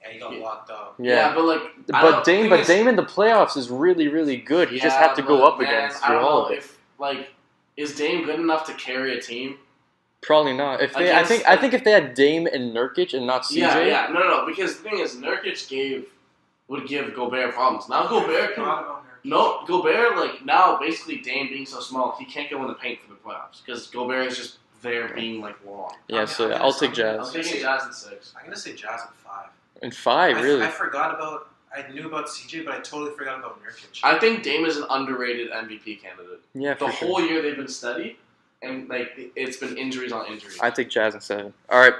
Yeah, he got locked up. Yeah, but like, Dame in the playoffs is really, really good. He just had to go up against Drew Holiday. Is Dame good enough to carry a team? Probably not. I think if they had Dame and Nurkic and not CJ. Yeah, no. Because the thing is, Nurkic would give Gobert problems. Now Gobert like now basically Dame being so small, he can't go in the paint for the playoffs because Gobert is just there being like long. Yeah, so I'll take Jazz. I'm taking Jazz in 6. I'm gonna say Jazz in 5. In 5, really? I knew about CJ, but I totally forgot about Nurkic. I think Dame is an underrated MVP candidate. Yeah, the for sure. whole year they've been steady, and like it's been injuries on injuries. I take Jazz in 7. All right,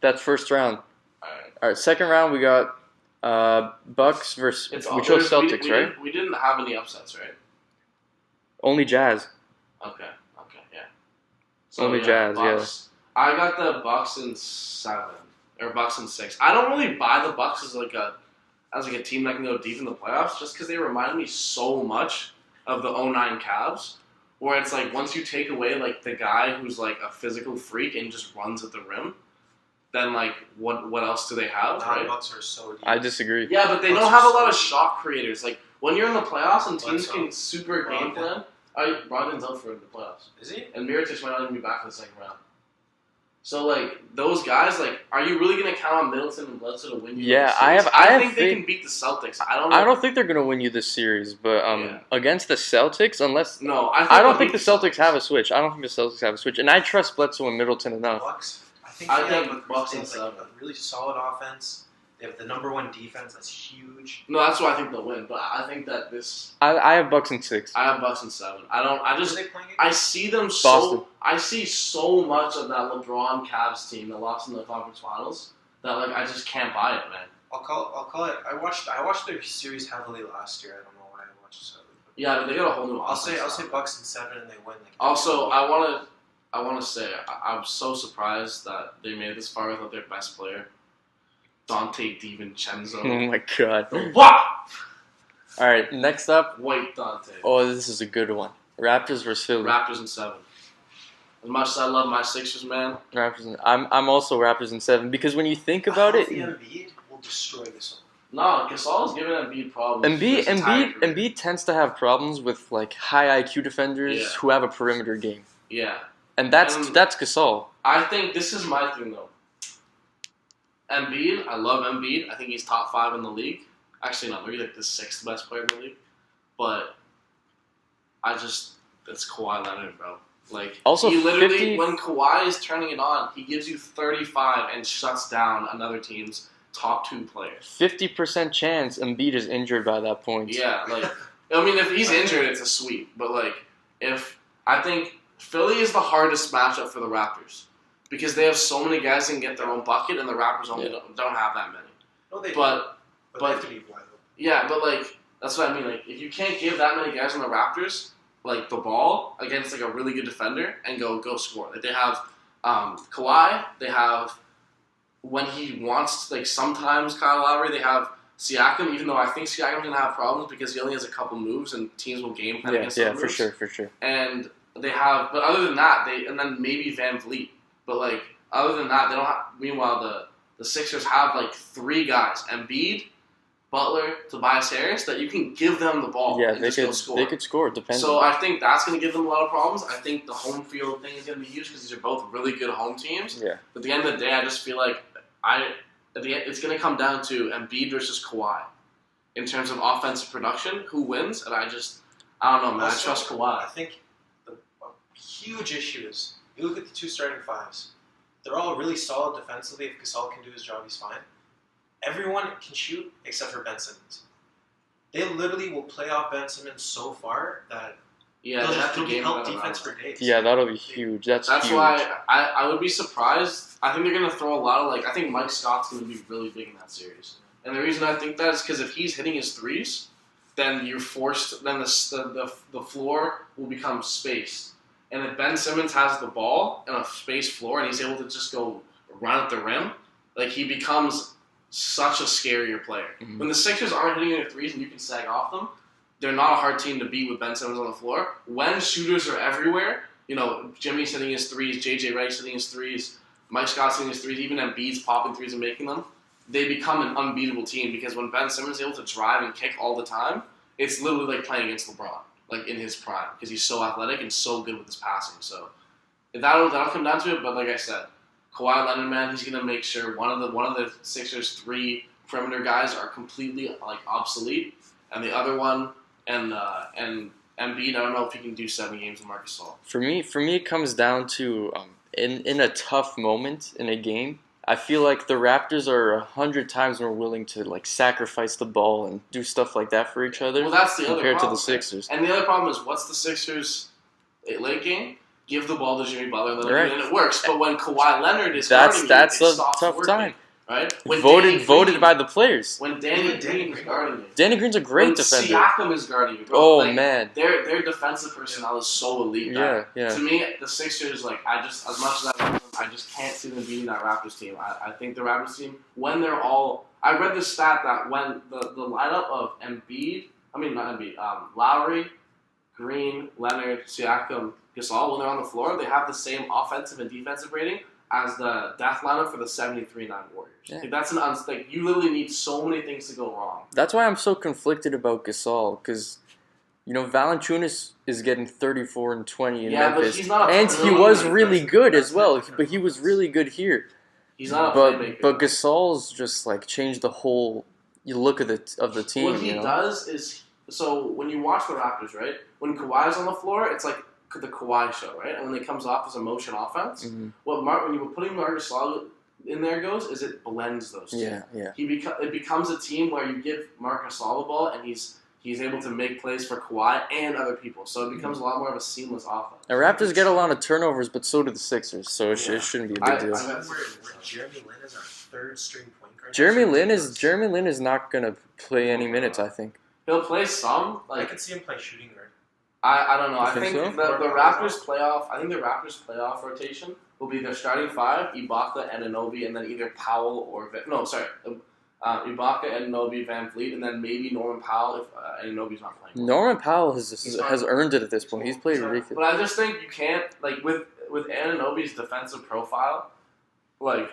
that's first round. All right, second round we got Bucks versus. We chose Celtics, right? We didn't have any upsets, right? Only Jazz. Okay, yeah. Only Jazz, Bucks. Yeah. I got the Bucks in 7 or Bucks in 6. I don't really buy the Bucks as like a team that can go deep in the playoffs, just because they remind me so much of the 09 Cavs, where it's like once you take away like the guy who's like a physical freak and just runs at the rim, then like what else do they have? The Right? Bucks are so deep. I disagree. Yeah, but they Bucks don't are have a so lot of deep. shot creators. Like when you're in the playoffs and teams Brogdon. can super game plan. Brogdon's out for the playoffs, Is he? and Mirotic might not even be back in the second round. So like those guys, like, are you really gonna count on Middleton and Bledsoe to win you? Yeah, this I series? have- I have think they faith- can beat the Celtics. I don't know. I don't think they're gonna win you this series, but Yeah. against the Celtics, unless No, I they'll don't think beat the Celtics have a switch. I don't think the Celtics have a switch, and I trust Bledsoe and Middleton enough. Bucks. I think Bucks they in have 7. a really solid offense. They have the number 1 defense. That's huge. No, that's why I think they'll win. But I think that I have Bucks in 6. I have Bucks in 7. I Who just are they playing against? I see them Boston. I see so much of that LeBron Cavs team that lost in the conference finals that like I just can't buy it, man. I'll call it. I watched their series heavily last year. I don't know why I watched it so. Yeah, but they got a whole new. I'll say offense. Bucks in 7 and they win. Also, I want to say I'm so surprised that they made it this far without their best player, Dante DiVincenzo. Oh my god! What? All right, next up. White Dante. Oh, this is a good one. Raptors versus Philly. Raptors in 7. As much as I love my Sixers, man. I'm also Raptors in 7 because when you think about it, Embiid will destroy this one. No, Gasol's giving Embiid problems. Embiid tends to have problems with like high IQ defenders Yeah. who have a perimeter game, Yeah. and that's Gasol. I think this is my thing though. Embiid, I love Embiid. I think he's top 5 in the league. Actually, no, maybe like the 6th best player in the league. But it's Kawhi Leonard, bro. Like, Also, he literally, 50 when Kawhi is turning it on, he gives you 35 and shuts down another team's top 2 players. 50% chance Embiid is injured by that point. Yeah, like, I mean, if he's injured, it's a sweep. But like, I think Philly is the hardest matchup for the Raptors. Because they have so many guys that can get their own bucket, and the Raptors only don't have that many. No, they But they have to be wide open. yeah, but like that's what I mean. Like if you can't give that many guys on the Raptors, like the ball against like a really good defender and go score. Like they have Kawhi. They have when he wants like sometimes Kyle Lowry. They have Siakam. Even though I think Siakam's gonna have problems because he only has a couple moves and teams will game plan against those moves. For sure. And they have, but other than that, and then maybe Van Vliet. But like other than that, they don't have. Meanwhile, the Sixers have like 3 guys: Embiid, Butler, Tobias Harris, that you can give them the ball. Yeah, and just go score. They could score, depending. So I think that's going to give them a lot of problems. I think the home field thing is going to be huge because these are both really good home teams. Yeah. But at the end of the day, I just feel like it's going to come down to Embiid versus Kawhi in terms of offensive production. Who wins? And I don't know, man. Also, I trust Kawhi. I think a huge issue is you look at the 2 starting fives. They're all really solid defensively. If Gasol can do his job, he's fine. Everyone can shoot except for Ben Simmons. They literally will play off Ben Simmons so far that they'll be help defense for days. Yeah, that'll be huge. That's huge. Why I would be surprised. I think they're going to throw a lot of I think Mike Scott's going to be really big in that series. And the reason I think that is because if he's hitting his threes, then you're forced. Then the floor will become spaced. And if Ben Simmons has the ball and a spaced floor and he's able to just go run at the rim, like he becomes such a scarier player. Mm-hmm. When the Sixers aren't hitting their threes and you can sag off them, they're not a hard team to beat with Ben Simmons on the floor. When shooters are everywhere, Jimmy's hitting his threes, JJ Redick's hitting his threes, Mike Scott's hitting his threes, even Embiid's popping threes and making them, they become an unbeatable team because when Ben Simmons is able to drive and kick all the time, it's literally like playing against LeBron. Like in his prime, because he's so athletic and so good with his passing. So that'll come down to it. But like I said, Kawhi Leonard, man, he's gonna make sure one of the Sixers' 3 perimeter guys are completely obsolete, and the other one and Embiid, I don't know if he can do 7 games with Marc Gasol. For me, it comes down to in a tough moment in a game. I feel like the Raptors are 100 times more willing to sacrifice the ball and do stuff like that for each other. Well, that's the other compared problem, to the Sixers. And the other problem is, what's the Sixers' late game? Give the ball to Jimmy Butler, right. And it works. But when Kawhi Leonard is guarding that's you, a it stops tough working, time. Right? Voted by the players. When Danny Green is guarding you. Danny Green's a great defender. Siakam is guarding you, bro. Man. Their defensive personnel is so elite. Yeah. To me, the Sixers, as much as I love them, I just can't see them beating that Raptors team. I think the Raptors team, when they're all... I read this stat that when the lineup of Lowry, Green, Leonard, Siakam, Gasol, when they're on the floor, they have the same offensive and defensive rating as the death lineup for the 73-9 Warriors. Yeah. That's you literally need so many things to go wrong. That's why I'm so conflicted about Gasol, because Valanciunas is getting 34 and 20 in Memphis, but he's not and he was really good as well. But he was really good here. He's not a playmaker. But Gasol's just changed the whole look of the team. What he does is, so when you watch the Raptors, right? When Kawhi's on the floor, it's like the Kawhi show, right? And when it comes off as a motion offense, mm-hmm. When you were putting Marc Gasol in there is it blends those two. Yeah. It becomes a team where you give Marc Gasol the ball and he's able to make plays for Kawhi and other people. So it becomes a lot more of a seamless offense. The Raptors get a lot of turnovers, but so do the Sixers. So it shouldn't be a big deal. Where Jeremy Lin is our 3rd string point guard. Jeremy Lin is not gonna play any minutes. I think he'll play some. I could see him play shooting guard. I don't know. You I think so? the Raptors playoff. I think the Raptors playoff rotation will be their starting 5: Ibaka, Anunoby, and then either Powell or Ibaka, Anunoby, Van Vliet, and then maybe Norman Powell if Anunoby's not playing. Norman Powell has earned it at this point. He's played ridiculous. But I just think you can't with Anunoby's defensive profile, they're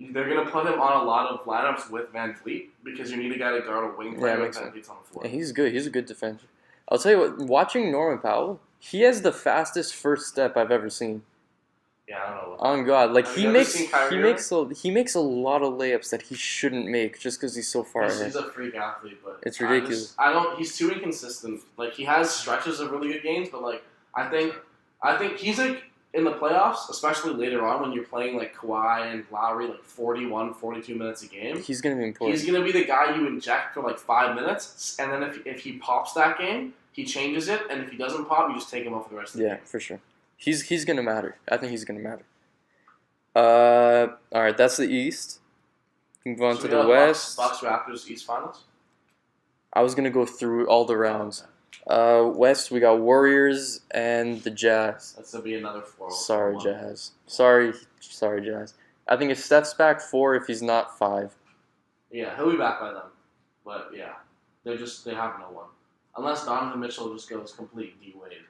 gonna put him on a lot of lineups with Van Vliet because you need a guy to guard a wing player with Van Vliet's on the floor. Yeah, he's good. He's a good defender. I'll tell you what, watching Norman Powell, he has the fastest first step I've ever seen. Yeah, I don't know. On God, he makes a lot of layups that he shouldn't make just because he's so far ahead. He's a freak athlete, but it's ridiculous. He's too inconsistent. He has stretches of really good games, but I think he's in the playoffs, especially later on when you're playing Kawhi and Lowry 41, 42 minutes a game. He's gonna be important. He's gonna be the guy you inject for 5 minutes, and then if he pops that game, he changes it, and if he doesn't pop, you just take him off for the rest of the game. Yeah, for sure. He's gonna matter. I think he's gonna matter. All right, that's the East. Move on to the West. Bucks Raptors East Finals. I was gonna go through all the rounds. West, we got Warriors and the Jazz. That's gonna be another 4. Sorry, Jazz. Sorry, Jazz. I think if Steph's back 4, if he's not 5. Yeah, he'll be back by then. But yeah, they have no one. Unless Donovan Mitchell just goes complete D-Wade.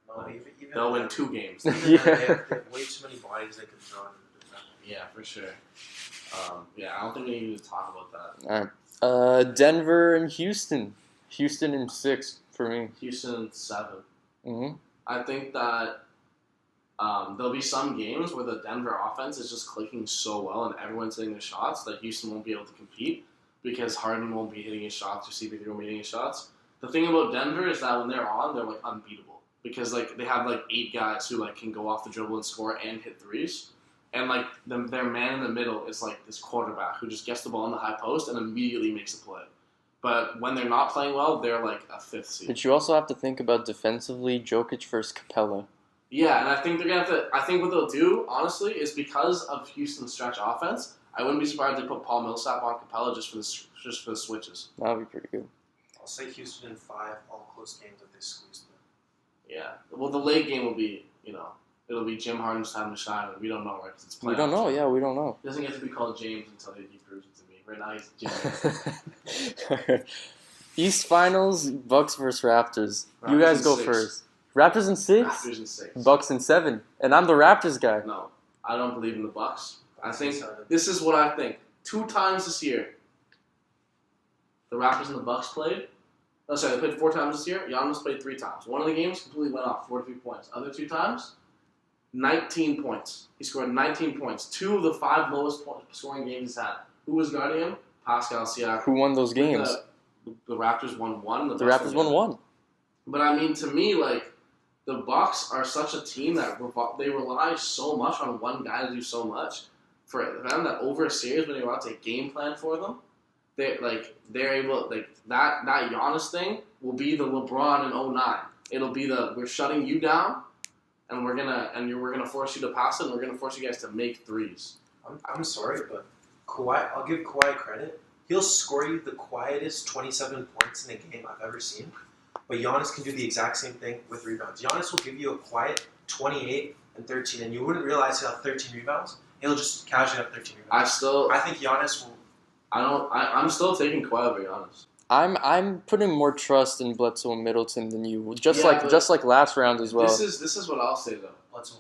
No, even They'll win 2 games. Even Yeah. they have way too many bodies they can throw in. Yeah, for sure. Yeah, I don't think we need to talk about that. All right. Denver and Houston. Houston in 6 for me. Houston 7. Mm-hmm. I think that there'll be some games where the Denver offense is just clicking so well and everyone's hitting their shots that Houston won't be able to compete because Harden won't be hitting his shots or CP3 won't be hitting his shots. The thing about Denver is that when they're on, they're like unbeatable because like they have like 8 guys who like can go off the dribble and score and hit threes. And like their man in the middle is like this quarterback who just gets the ball in the high post and immediately makes a play. But when they're not playing well, they're like a 5th seed. But you also have to think about defensively, Jokic versus Capella. Yeah, and I think they're gonna have to. I think what they'll do, honestly, is because of Houston's stretch offense. I wouldn't be surprised if they put Paul Millsap on Capella just for the switches. That would be pretty good. I'll say Houston in 5, all close games if they squeeze them. Yeah. Well, the late game will be, it'll be Jim Harden's time to shine. And we don't know, right? 'Cause it's We don't playoffs. know. Yeah, we don't know. He doesn't get to be called James until he proves it to me. Right now, he's Jim. East Finals, Bucks versus Raptors. You Raptors guys in go 6. first. Raptors in 6? Raptors in 6. Bucks in 7. And I'm the Raptors guy. No, I don't believe in the Bucks. I think 7. this is what I think. 2 times this year, the Raptors and the Bucks played. Oh, sorry, they played 4 times this year. Giannis played 3 times. One of the games completely went off, 43 points. Other 2 times, 19 points. He scored 19 points. 2 of the 5 lowest scoring games he's had. Who was guarding him? Pascal Siakam. Who won those games? The Raptors won 1. The Raptors won 1. But I mean, to me, like, the Bucks are such a team that they rely so much on one guy to do so much for them that over a series when you're about to game plan for them, they're able that Giannis thing will be the LeBron in 09. It'll be we're shutting you down, and we're gonna force you to pass it, and we're gonna force you guys to make threes. I'm sorry, but Kawhi, I'll give Kawhi credit. He'll score you the quietest 27 points in a game I've ever seen. But Giannis can do the exact same thing with rebounds. Giannis will give you a quiet 28 and 13, and you wouldn't realize he'll have 13 rebounds. He'll just casually have 13 rebounds. I think Giannis will. I'm still taking Kawhi over Giannis. I'm putting more trust in Bledsoe and Middleton than you. Just Yeah, like last round as well. This is what I'll say though.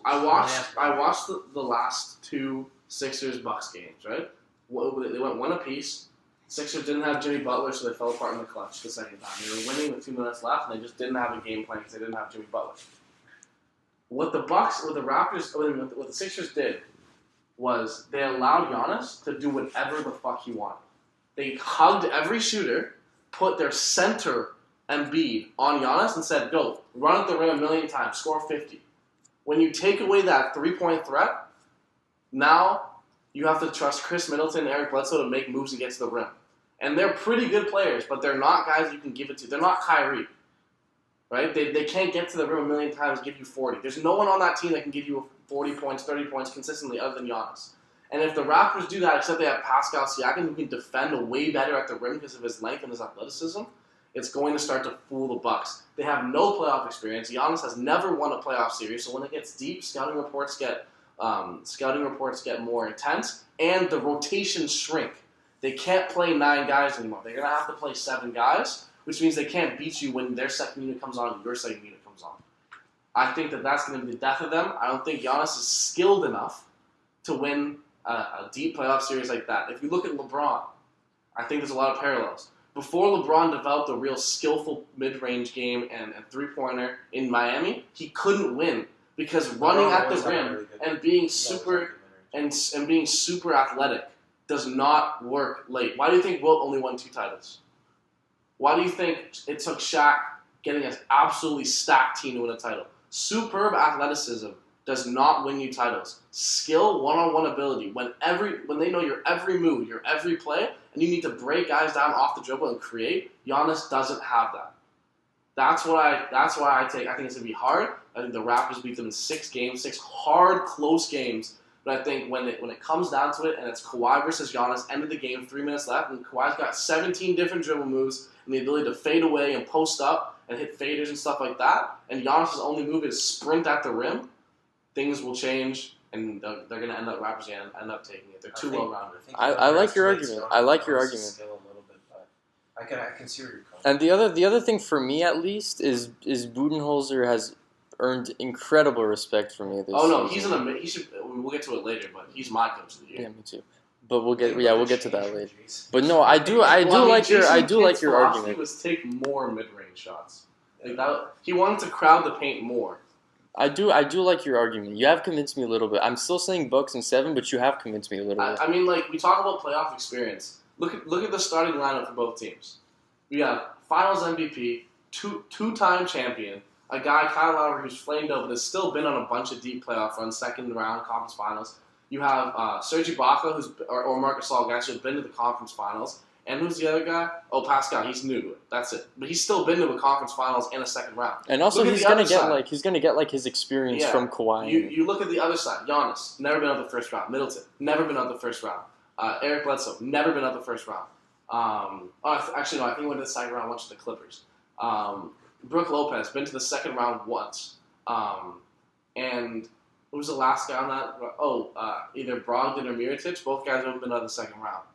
I watched the last 2 Sixers Bucks games. Right, they went 1 apiece. Sixers didn't have Jimmy Butler, so they fell apart in the clutch the second time. They were winning with 2 minutes left, and they just didn't have a game plan because they didn't have Jimmy Butler. What the Sixers did was they allowed Giannis to do whatever the fuck he wanted. They hugged every shooter, put their center Embiid on Giannis, and said, "Go, run at the rim a million times, score 50." When you take away that 3-point threat, now you have to trust Chris Middleton and Eric Bledsoe to make moves and get to the rim. And they're pretty good players, but they're not guys you can give it to. They're not Kyrie, right? They can't get to the rim a million times and give you 40. There's no one on that team that can give you 40 points, 30 points consistently other than Giannis. And if the Raptors do that, except they have Pascal Siakam who can defend way better at the rim because of his length and his athleticism, it's going to start to fool the Bucks. They have no playoff experience. Giannis has never won a playoff series, so when it gets deep, scouting reports get more intense, and the rotations shrink. They can't play 9 guys anymore. They're going to have to play 7 guys, which means they can't beat you when their second unit comes on and your second unit comes on. I think that's going to be the death of them. I don't think Giannis is skilled enough to win a deep playoff series like that. If you look at LeBron, I think there's a lot of parallels. Before LeBron developed a real skillful mid-range game and three-pointer in Miami, he couldn't win because running at the rim and being super athletic does not work late. Why do you think Wilt only won 2 titles? Why do you think it took Shaq getting an absolutely stacked team to win a title? Superb athleticism does not win you titles. Skill, one-on-one ability, when they know your every move, your every play, and you need to break guys down off the dribble and create, Giannis doesn't have that. That's why I think it's gonna be hard. I think the Raptors beat them in 6 games, 6 hard, close games. But I think when it comes down to it, and it's Kawhi versus Giannis, end of the game, 3 minutes left, and Kawhi's got 17 different dribble moves and the ability to fade away and post up, and hit faders and stuff like that, and Giannis's only move is sprint at the rim, things will change, and they're going to end up, Raptors end up taking it. They're too well-rounded. I like your argument. I like your argument. I can see where you're coming. And the other thing for me, at least, is Budenholzer has earned incredible respect for me this season. He should. We'll get to it later, but he's my coach of the year. Yeah, me too. But we'll get to that later. But no, I do like your argument. He was take more mid-range shots. Like that, he wanted to crowd the paint more. I do like your argument. You have convinced me a little bit. I'm still saying Bucks in 7, but you have convinced me a little bit. I mean, like, we talk about playoff experience. Look at the starting lineup for both teams. We have Finals MVP, two-time champion, a guy, Kyle Lowry, who's flamed out but has still been on a bunch of deep playoff runs, second round conference finals. You have Serge Ibaka, or Marcus Gasol, guys who have been to the conference finals. And who's the other guy? Oh, Pascal. He's new. That's it. But he's still been to a conference finals and a second round. And also, he's gonna get his experience from Kawhi. You look at the other side. Giannis, never been out the first round. Middleton, never been out the first round. Eric Bledsoe, never been out the first round. I think he went to the second round. Went to the Clippers. Brook Lopez, been to the second round once. And who was the last guy on that? Either Brogdon or Mirotic. Both guys haven't been out of the second round.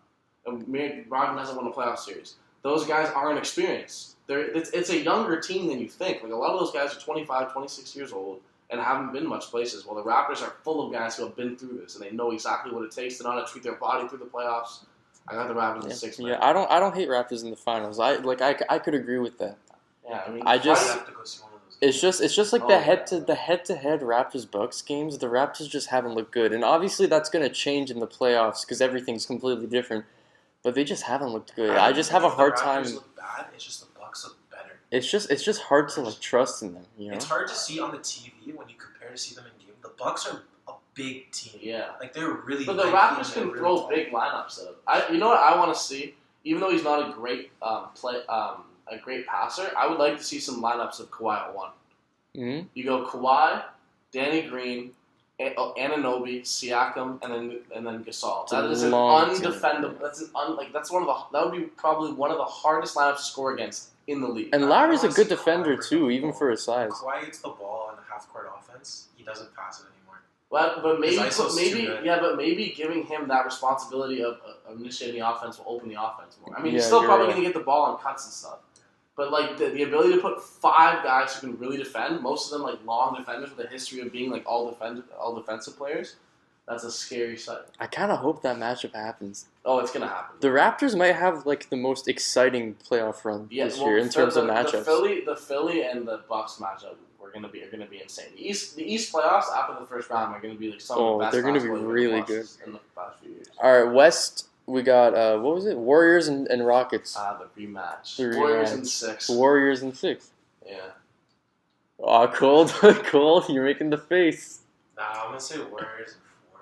Brogdon hasn't won a playoff series. Those guys aren't experienced. It's a younger team than you think. Like, a lot of those guys are 25, 26 years old and haven't been much places. Well, the Raptors are full of guys who have been through this, and they know exactly what it takes to know how to treat their body through the playoffs. I got the Raptors in 6. Yeah, I don't hate Raptors in the finals. I could agree with that. Yeah, I mean, I just have to go see one of those games. it's just like the head to head Raptors Bucks games. The Raptors just haven't looked good, and obviously that's going to change in the playoffs because everything's completely different. But they just haven't looked good. I just have a hard time. The Raptors look bad. It's just the Bucks look better. It's just hard to trust in them. You know? It's hard to see on the TV when you compare to see them in game. The Bucks are a big team. Yeah, like they're really. But the Raptors can throw big lineups though. You know what I want to see? Even though he's not a great a great passer, I would like to see some lineups of Kawhi at 1. Mm-hmm. You go Kawhi, Danny Green, Anunoby, Siakam, and then Gasol. That is an undefendable. That would be probably one of the hardest lineups to score against in the league. And Lowry's a good defender too, even for his size. Kawhi gets the ball on the half-court offense. He doesn't pass it anymore. But maybe giving him that responsibility of initiating the offense will open the offense more. I mean, he's still probably going to get the ball on cuts and stuff. But, like, the ability to put 5 guys who can really defend, most of them, like, long defenders with a history of being, like, all defensive players, that's a scary sight. I kind of hope that matchup happens. Oh, it's going to happen. The Raptors might have, like, the most exciting playoff run this year in terms of matchups. The Philly and the Bucks matchup are going to be insane. The East playoffs after the first round are going to be, like, some of the best. They're going to be really good in the past few years. All right, West. We got, what was it? Warriors and Rockets. The rematch. Warriors in 6. Warriors in 6. Yeah. Oh, Cole, you're making the face. Nah, I'm going to say Warriors in 4.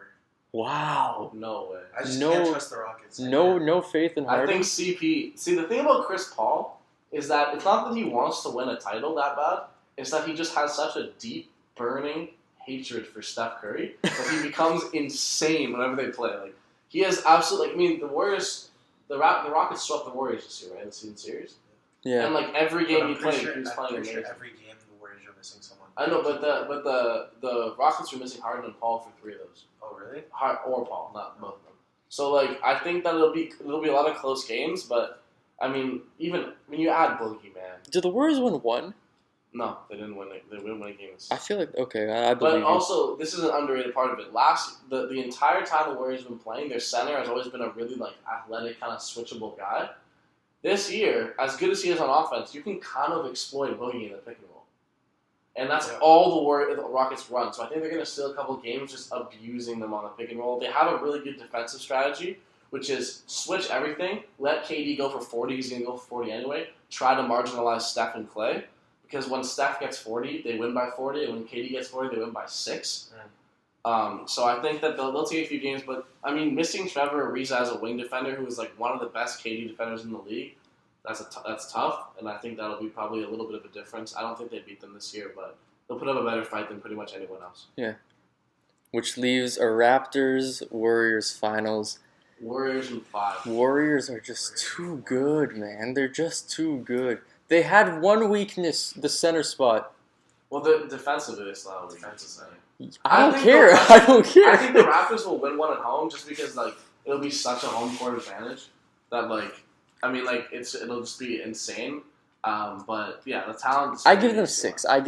Wow. No way. I just can't trust the Rockets. No faith in Harden. I think CP... See, the thing about Chris Paul is that it's not that he wants to win a title that bad. It's that he just has such a deep, burning hatred for Steph Curry that he becomes insane whenever they play. Like, he has absolutely. I mean, the Warriors, the Rockets swept the Warriors this year, right? In the season series. Yeah. And like every game he played, he was playing amazing. Every game the Warriors are missing someone. I know, but the Rockets were missing Harden and Paul for 3 of those. Oh really? Or Paul, not both of them. So like, I think that it'll be a lot of close games, but I mean, even when you add Boogie, man. Did the Warriors win 1? No, they didn't win it. They didn't win a game. I feel like, okay, I believe. But also, this is an underrated part of it. The entire time the Warriors have been playing, their center has always been a really like athletic, kind of switchable guy. This year, as good as he is on offense, you can kind of exploit Boogie in the pick and roll. And that's all the Rockets run. So I think they're going to steal a couple games just abusing them on the pick and roll. They have a really good defensive strategy, which is switch everything, let KD go for 40, he's going to go for 40 anyway, try to marginalize Steph and Clay. Because when Steph gets 40, they win by 40, and when KD gets 40, they win by 6. So I think that they'll take a few games, but I mean, missing Trevor Ariza as a wing defender, who is like one of the best KD defenders in the league, that's tough, and I think that'll be probably a little bit of a difference. I don't think they beat them this year, but they'll put up a better fight than pretty much anyone else. Yeah, which leaves a Raptors-Warriors finals. Warriors in 5. Warriors are just too good, man. They're just too good. They had one weakness, the center spot. Well, defensively, they still have a defensive center. I don't care. I don't care. I think the Raptors will win one at home just because like it'll be such a home court advantage that it'll just be insane. But yeah, the talent. I give them 6. I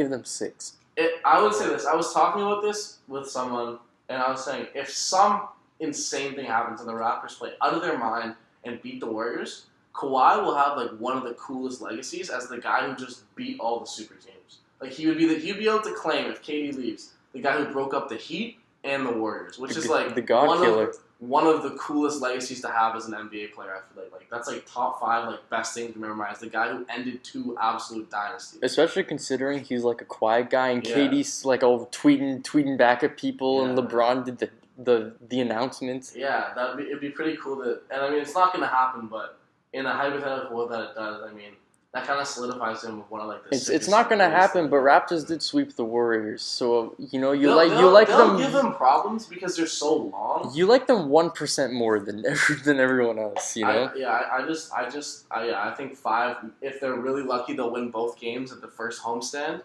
would say this. I was talking about this with someone, and I was saying if some insane thing happens and the Raptors play out of their mind and beat the Warriors, Kawhi will have like one of the coolest legacies as the guy who just beat all the super teams. Like he'd be able to claim if KD leaves, the guy who broke up the Heat and the Warriors, which is like the God Killer. One of the coolest legacies to have as an NBA player. I feel like that's like top 5 like best things to memorize. The guy who ended 2 absolute dynasties. Especially considering he's like a quiet guy and KD's like all tweeting back at people and LeBron did the announcements. Yeah, it'd be pretty cool and I mean it's not gonna happen, but in a hypothetical world that it does, I mean that kind of solidifies him with one of like the. It's not gonna happen, but Raptors did sweep the Warriors, so they'll give them problems because they're so long. You like them 1% more than everyone else, you know. I think 5. If they're really lucky, they'll win both games at the first homestand.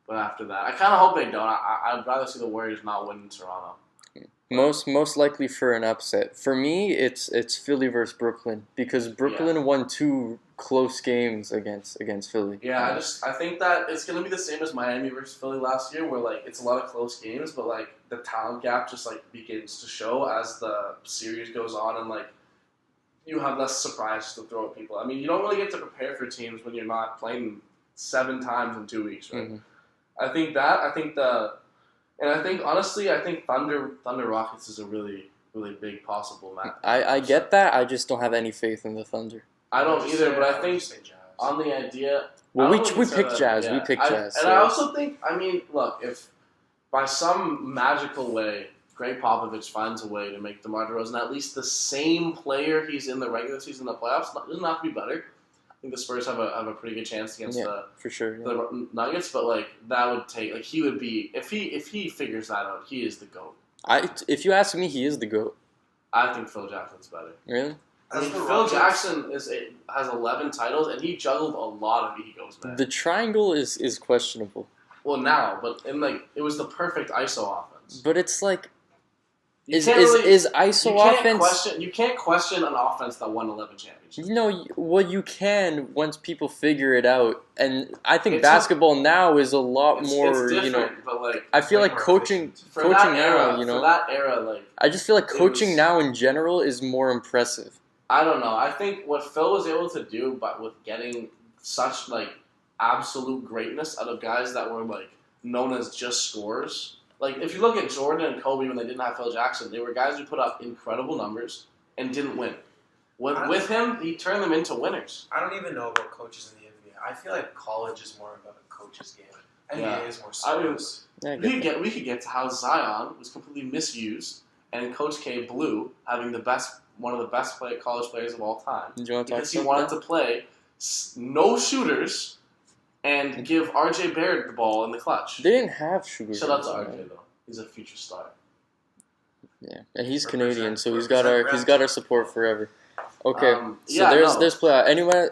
But after that, I kind of hope they don't. I'd rather see the Warriors not win in Toronto. Most likely for an upset. For me, it's Philly versus Brooklyn because Brooklyn won 2 close games against Philly. Yeah, I think that it's gonna be the same as Miami versus Philly last year, where like it's a lot of close games, but like the talent gap just like begins to show as the series goes on, and like you have less surprises to throw at people. I mean, you don't really get to prepare for teams when you're not playing 7 times in 2 weeks, right? Mm-hmm. Honestly, I think Thunder Rockets is a really, really big possible match. I get that. I just don't have any faith in the Thunder. I don't either, but I think on the idea... Well, we picked Jazz. Yeah. We picked Jazz. And I also think, I mean, look, if by some magical way Greg Popovich finds a way to make DeMar DeRozan at least the same player he's in the regular season, the playoffs, it doesn't have to be better. I think the Spurs have a pretty good chance against the Nuggets, but like that would take like he would be if he figures that out, he is the GOAT. If you ask me, he is the GOAT. I think Phil Jackson's better. Really? I mean, Phil Jackson has 11 titles, and he juggled a lot of egos, man. The triangle is questionable. Well, now, but it was the perfect ISO offense. But it's like, is ISO offense? You can't question an offense that won 11 championships. You know, you can once people figure it out, and I think basketball now is a lot more. It's different, but like I feel like coaching now. You know, for that era, like I just feel like coaching now in general is more impressive. I don't know. I think what Phil was able to do, but with getting such like absolute greatness out of guys that were like known as just scorers. Like if you look at Jordan and Kobe when they didn't have Phil Jackson, they were guys who put up incredible numbers and didn't win. With him, he turned them into winners. I don't even know about coaches in the NBA. I feel like college is more about a coach's game. NBA is more serious. We could get to how Zion was completely misused and Coach K blew having one of the best college players of all time because he wanted to play no shooters and give R.J. Barrett the ball in the clutch. They didn't have shooters. Shout out to R.J. though; he's a future star. Yeah, and he's Canadian, so he's got our support forever. Okay, there's play. Anyone?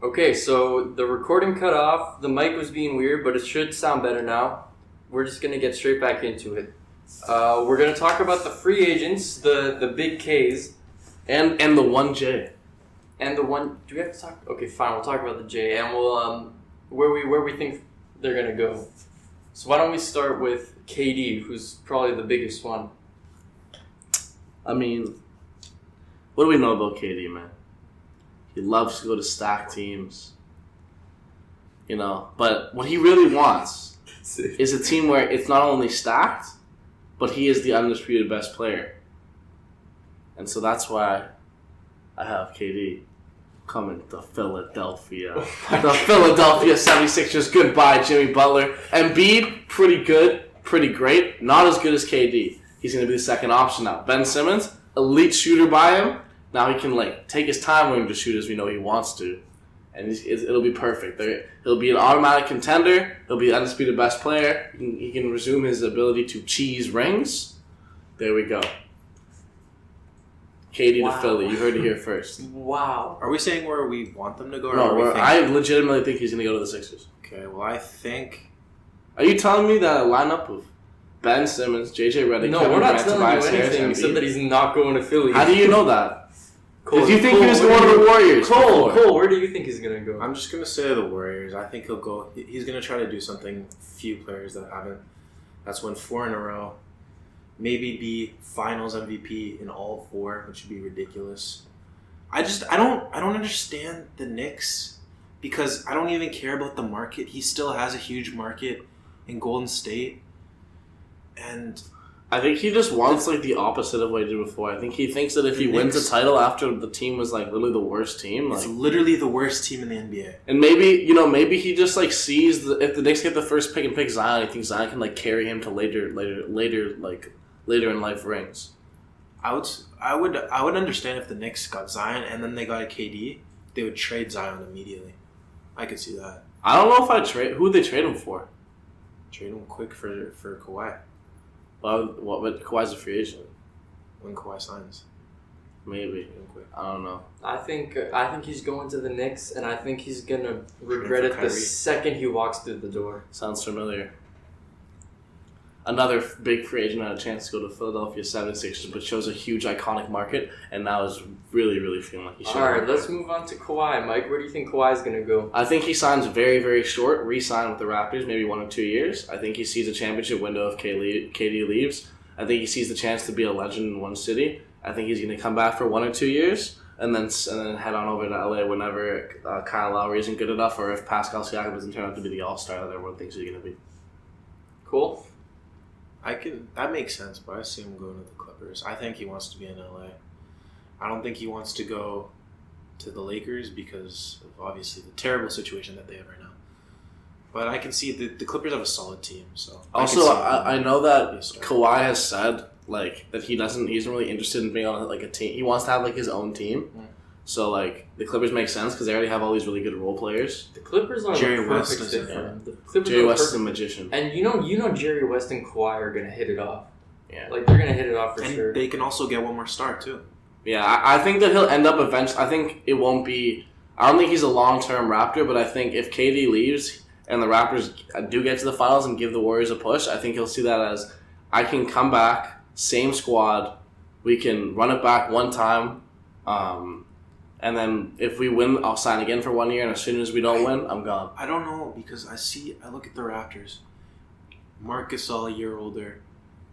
Okay, so the recording cut off. The mic was being weird, but it should sound better now. We're just gonna get straight back into it. We're gonna talk about the free agents, the big Ks, and the 1J, and the one. Do we have to talk? Okay, fine. We'll talk about the J, and we'll where we think they're gonna go. So why don't we start with KD, who's probably the biggest one. I mean, what do we know about KD, man? He loves to go to stacked teams, you know. But what he really wants is a team where it's not only stacked, but he is the undisputed best player. And so that's why I have KD coming to Philadelphia. The Philadelphia 76ers, goodbye, Jimmy Butler. Embiid, pretty good, pretty great. Not as good as KD. He's going to be the second option now. Ben Simmons, elite shooter by him. Now he can take his time with him to shoot as we know he wants to. And it'll be perfect. He'll be an automatic contender. He'll be the undisputed best player. He can resume his ability to cheese rings. There we go. KD to Philly. You heard it here first. Wow. Are we saying where we want them to go? Or No, are we thinking... I legitimately think he's going to go to the Sixers. Okay, well, I think... Are you telling me that a lineup of Ben Simmons, JJ Redick, No, Kevin we're not Durant, telling Tobias you Harris, anything and except Embiid? that he's not going to Philly. How do you know that? Cole, If you think he was going to the Warriors, Cole, where do you think he's going to go? I'm just going to say the Warriors. I think he'll go... He's going to try to do something few players that haven't. That's win 4 in a row. Maybe be Finals MVP in all 4, which would be ridiculous. I don't understand the Knicks because I don't even care about the market. He still has a huge market in Golden State, and I think he just wants like the opposite of what he did before. I think he thinks that if he wins a title after the team was like literally the worst team, it's like literally the worst team in the NBA. and maybe he just like sees if the Knicks get the first pick and pick Zion, I think Zion can like carry him to later in life rings. I would understand if the Knicks got Zion and then they got a KD, they would trade Zion immediately. I could see that. I don't know if I'd trade. Who would they trade him for? Trade him quick for Kawhi But Kawhi's a free agent. when Kawhi signs. Maybe. I don't know. I think he's going to the Knicks, and I think he's going to regret it the second he walks through the door. Sounds familiar. Another big free agent had a chance to go to Philadelphia 76ers, but chose a huge iconic market, and now is really, really feeling like he should. Alright, let's move on to Kawhi. Mike, where do you think Kawhi's going to go? I think he signs very, very short, re-sign with the Raptors, maybe 1 or 2 years. I think he sees a championship window if KD leaves. I think he sees the chance to be a legend in one city. I think he's going to come back for 1 or 2 years, and then head on over to LA whenever Kyle Lowry isn't good enough, or if Pascal Siakam doesn't turn out to be the all-star that everyone thinks he's going to be. Cool. That makes sense, but I see him going to the Clippers. I think he wants to be in LA. I don't think he wants to go to the Lakers because of obviously the terrible situation that they have right now. But I can see the Clippers have a solid team. So also, I know that Kawhi has said like that he isn't really interested in being on like a team. He wants to have like his own team. Mm. So like the Clippers make sense because they already have all these really good role players. The Clippers are Jerry the West perfect fit for him. Jerry West is a magician, and you know Jerry West and Kawhi are gonna hit it off. Yeah, like they're gonna hit it off for and sure. They can also get one more star too. Yeah, I think that he'll end up eventually. I think it won't be. I don't think he's a long-term Raptor, but I think if KD leaves and the Raptors do get to the finals and give the Warriors a push, I think he'll see that as I can come back, same squad, we can run it back one time. And then if we win, I'll sign again for 1 year, and as soon as we don't win, I'm gone. I don't know because I look at the Raptors. Marc Gasol a year older,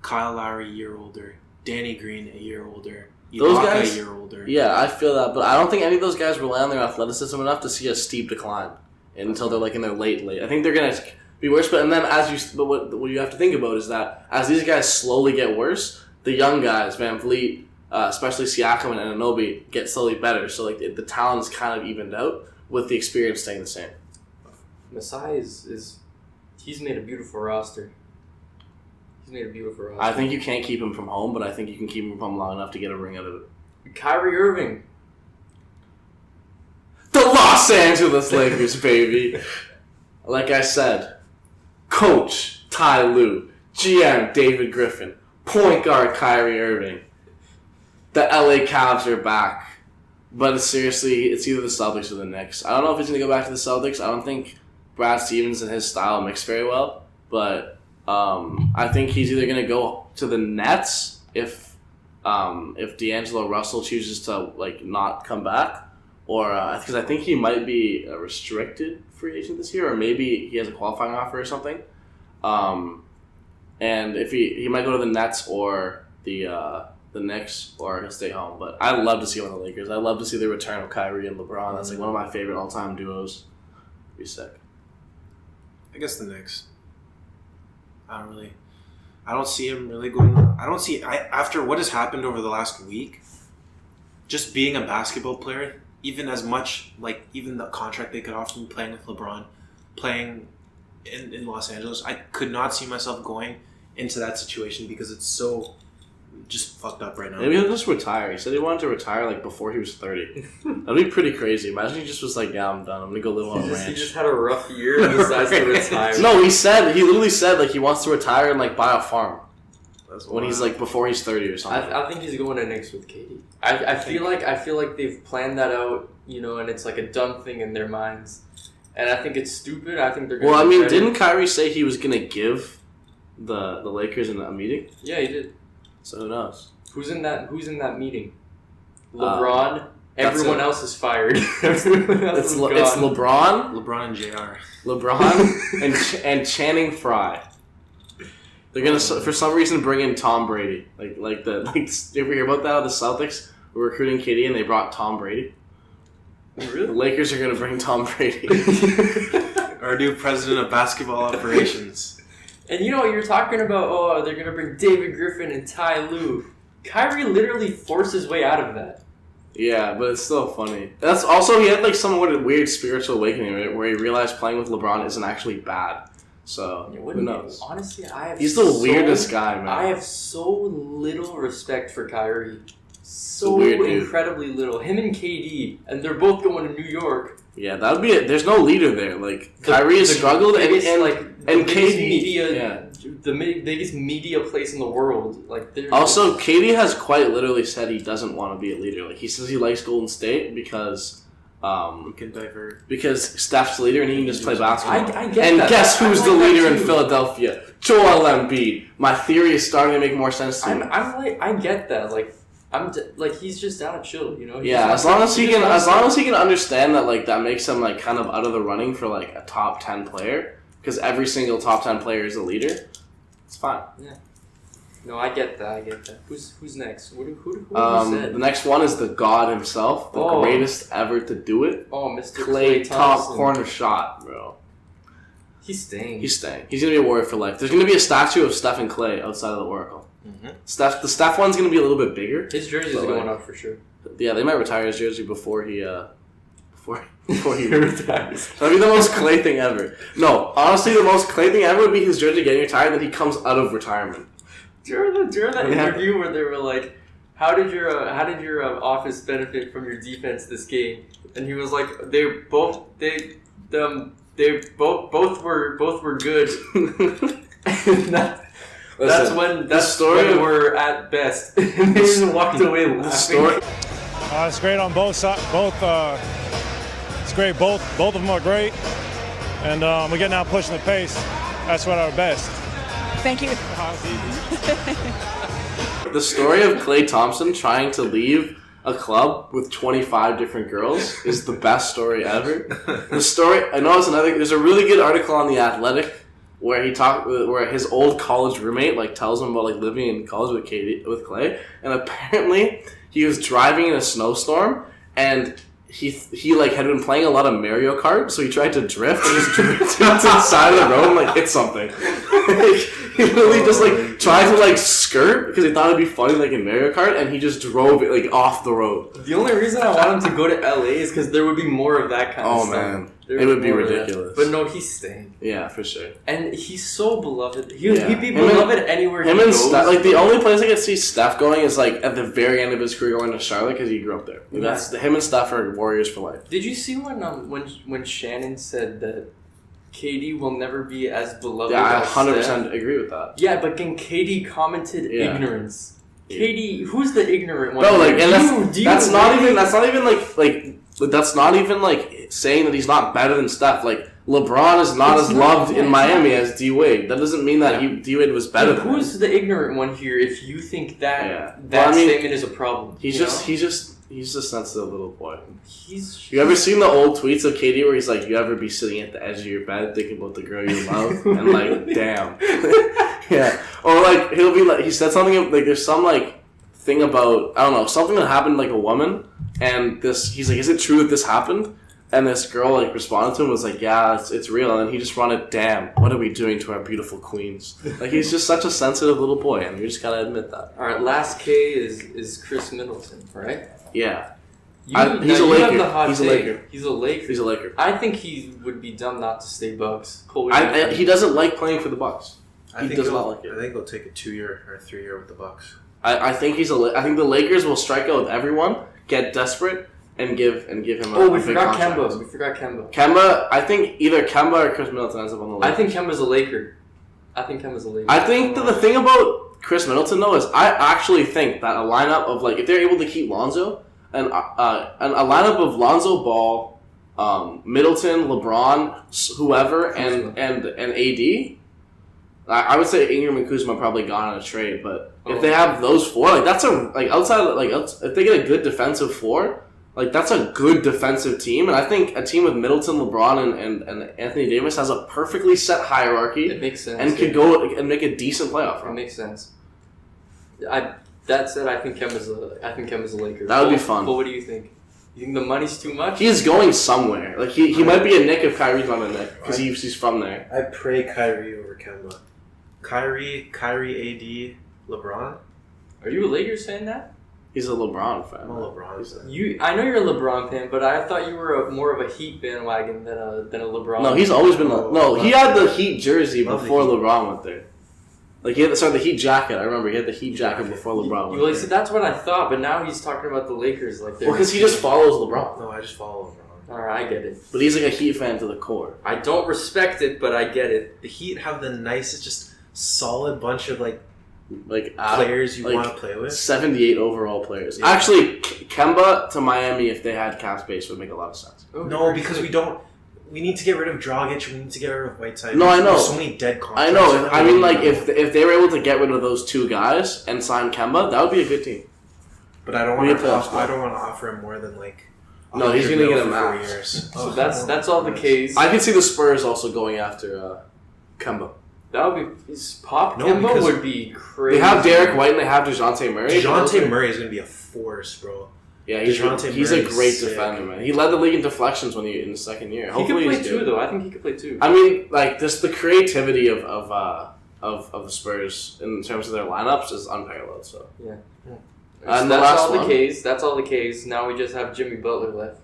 Kyle Lowry a year older, Danny Green a year older, Those guys, a year older. Yeah, I feel that, but I don't think any of those guys rely on their athleticism enough to see a steep decline until they're like in their late. I think they're gonna be worse, but what you have to think about is that as these guys slowly get worse, the young guys, Van Vliet, especially Siakam and Anunoby, get slowly better. So like the talent is kind of evened out with the experience staying the same. Masai he's made a beautiful roster. I think you can't keep him from home, but I think you can keep him from home long enough to get a ring out of it. Kyrie Irving. The Los Angeles Lakers, baby. Like I said, Coach Ty Lue, GM David Griffin, point guard Kyrie Irving. The LA Cavs are back. But seriously, it's either the Celtics or the Knicks. I don't know if he's going to go back to the Celtics. I don't think Brad Stevens and his style mix very well. But I think he's either going to go to the Nets if D'Angelo Russell chooses to like not come back, or because I think he might be a restricted free agent this year, or maybe he has a qualifying offer or something. And if he might go to the Nets or the Knicks, or he'll stay home. But I'd love to see him on the Lakers. I'd love to see the return of Kyrie and LeBron. That's like one of my favorite all-time duos. It'd be sick. I guess the Knicks. I don't see him really going. After what has happened over the last week, just being a basketball player, even as much like even the contract they could offer me playing with LeBron, playing in Los Angeles, I could not see myself going into that situation because it's so just fucked up right now. Maybe he'll just retire. He said he wanted to retire like before he was 30. That'd be pretty crazy. Imagine he just was like, yeah, I'm done. I'm gonna go live on a ranch. He just had a rough year and decides to retire. No, he literally said like he wants to retire and like buy a farm. when he's like before he's 30 or something. I think he's going to Knicks with KD. I feel like they've planned that out, and it's like a done thing in their minds. And I think it's stupid. I think they're going to... Well, I mean, didn't Kyrie say he was going to give the Lakers in a meeting? Yeah, he did. So who knows? Who's in that meeting? LeBron. Everyone else is fired. It's LeBron. LeBron and JR. LeBron and Channing Frye. They're gonna for some reason bring in Tom Brady. Did you ever hear about that? The Celtics were recruiting KD and they brought Tom Brady. Really? The Lakers are gonna bring Tom Brady. Our new president of basketball operations. And you're talking about, they're gonna bring David Griffin and Ty Lue. Kyrie literally forced his way out of that. Yeah, but it's still funny. That's also, he had like some weird spiritual awakening, right, where he realized playing with LeBron isn't actually bad. So, who knows? Honestly, he's the weirdest guy, man. I have so little respect for Kyrie. So weird dude. Incredibly little. Him and KD, and they're both going to New York. Yeah, that would be it. There's no leader there. Kyrie has struggled, and KD... The biggest media place in the world. Also, KD has quite literally said he doesn't want to be a leader. He says he likes Golden State because he can divert. Because Steph's the leader and he can just play basketball. I get and that. Guess who's the leader in Philadelphia? Joel Embiid. My theory is starting to make more sense to me. I get that. He's just down to chill, Yeah, as long as he can understand that that makes him kind of out of the running for a top 10 player. Because every single top 10 player is a leader. It's fine. Yeah. No, I get that. Who's next? Who said? The next one is the God himself, the greatest ever to do it. Oh, Mr. Klay top corner shot, bro. He's staying. He's gonna be a Warrior for life. There's gonna be a statue of Steph and Klay outside of the Oracle. Mm-hmm. The Steph one's gonna be a little bit bigger. His jersey's going up for sure. Yeah, they might retire his jersey before he retires. That'd be the most Klay thing ever. No, honestly, the most Klay thing ever would be his jersey getting retired, then he comes out of retirement. During that interview where they were like, "How did your office benefit from your defense this game?" And he was like, "They both were good." That's when we're at best. And they just walked away laughing. It's great on both sides. It's great. Both of them are great, and we're getting out pushing the pace. That's what our best. Thank you. The story of Klay Thompson trying to leave a club with 25 different girls is the best story ever. The story, I know there's a really good article on The Athletic where where his old college roommate tells him about living in college with Klay, and apparently he was driving in a snowstorm and he had been playing a lot of Mario Kart, so he tried to drift and just drifted to the side of the road and hit something. He literally just tried to skirt because he thought it'd be funny in Mario Kart, and he just drove it off the road. The only reason I want him to go to LA is because there would be more of that kind of stuff. Oh man, it would be ridiculous. But no, he's staying. Yeah, for sure. And he's so beloved. He'd be beloved anywhere he goes. Steph, the only place I could see Steph going is at the very end of his career going to Charlotte because he grew up there. Him and Steph are Warriors for life. Did you see when Shannon said that KD will never be as beloved? Yeah, I as 100% Steph? Agree with that. Yeah, but then KD commented ignorance. KD, who's the ignorant one? No, that's not even saying that he's not better than Steph. LeBron is not as loved in Miami as D Wade. That doesn't mean that D Wade was better than him. Who's the ignorant one here? If you think that statement is a problem, he's a sensitive little boy. You ever seen the old tweets of KD where he's you ever be sitting at the edge of your bed thinking about the girl you love and damn. Yeah. Or he'll be he said something there's some thing about, I don't know, something that happened a woman, and he's is it true that this happened? And this girl responded to him was yeah, it's real, and then he just wanted, damn, what are we doing to our beautiful queens? He's just such a sensitive little boy, and we just gotta admit that. Alright, last K is Chris Middleton, right? Yeah. He's a Laker. He's a Laker. He's a Laker. I think he would be dumb not to stay Bucks. He doesn't like playing for the Bucks. He does not like it. I think he'll take a 2-year or 3-year with the Bucks. I think I think the Lakers will strike out with everyone, get desperate, and give him we forgot Kemba. Kemba, I think either Kemba or Chris Middleton ends up on the Lakers. I think Kemba's a Laker. I think that the thing about Chris Middleton though is I actually think that a lineup of like if they're able to keep Lonzo and a lineup of Lonzo Ball, Middleton, LeBron, whoever, and AD. I would say Ingram and Kuzma probably gone on a trade, but if they have those four, like that's outside if they get a good defensive four, like that's a good defensive team, and I think a team with Middleton, LeBron, and Anthony Davis has a perfectly set hierarchy. It makes sense, and could go and make a decent playoff run. It makes sense. That said, I think Kemba's a Laker. That would be fun. But what do you think? You think the money's too much? He's going somewhere. Like he might be a Knick if Kyrie's not a Knick because he's from there. I pray Kyrie over Kemba. Kyrie, AD, LeBron. Are you a Lakers fan now? He's a LeBron fan. I'm a LeBron fan. I know you're a LeBron fan, but I thought you were more of a Heat bandwagon than a LeBron. No, he's always been. He had the Heat jersey before LeBron went there. Like he had the Heat jacket. I remember he had the Heat jacket before LeBron went there. So that's what I thought, but now he's talking about the Lakers like they're. Well, because he just follows LeBron. No, I just follow LeBron. Alright, I get it. But he's like a Heat fan to the core. I don't respect it, but I get it. The Heat have the nicest, just solid bunch of players you want to play with. 78 overall players. Yeah. Actually, Kemba to Miami, if they had cap space, would make a lot of sense. No, because we don't. We need to get rid of Dragic. We need to get rid of Whiteside. No, I know. There's so many dead contracts. I know. I mean, if they were able to get rid of those two guys and sign Kemba, that would be a good team. But I don't want to. I don't want to offer him more than No, he's going to get a for max. 4 years. So that's all the case. I can see the Spurs also going after Kemba. That would be Pop No, Kemba because would be crazy. They have Derek White and they have DeJounte Murray. DeJounte Murray is going to be a force, bro. Yeah, he's a great sick. defender, man. He led the league in deflections in the second year. He could play too, though. I think he could play too. I mean, like just the creativity of the Spurs in terms of their lineups is unparalleled. So yeah. And that's all the case. That's all the case. Now we just have Jimmy Butler left.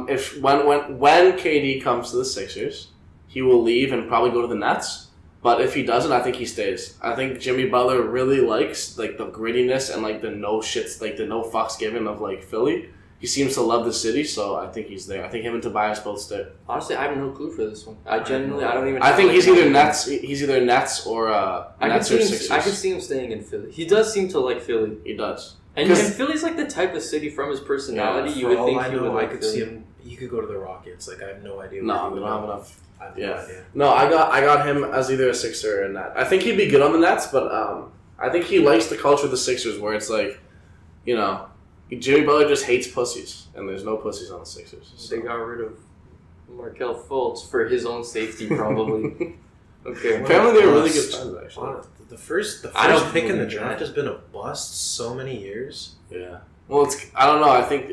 If when KD comes to the Sixers, he will leave and probably go to the Nets. But if he doesn't, I think he stays. I think Jimmy Butler really likes the grittiness and the no shits, the no fucks given of Philly. He seems to love the city, so I think he's there. I think him and Tobias both stay. Honestly, I have no clue for this one. I don't even. I think he's either Nets. He's either Nets or Nets or Sixers. I could see him staying in Philly. He does seem to like Philly. He does. And Philly's the type of city from his personality you would think he would like. I could see him. He could go to the Rockets. I have no idea. No, we don't have enough. I have no idea. No, I got him as either a Sixer or a Net. I think he'd be good on the Nets, but I think he likes the culture of the Sixers, where it's Jimmy Butler just hates pussies, and there's no pussies on the Sixers. So. They got rid of Markelle Fultz for his own safety, probably. Okay. Apparently, they were really good friends, actually. The first pick in the draft has been a bust so many years. Yeah. Well, I don't know. I think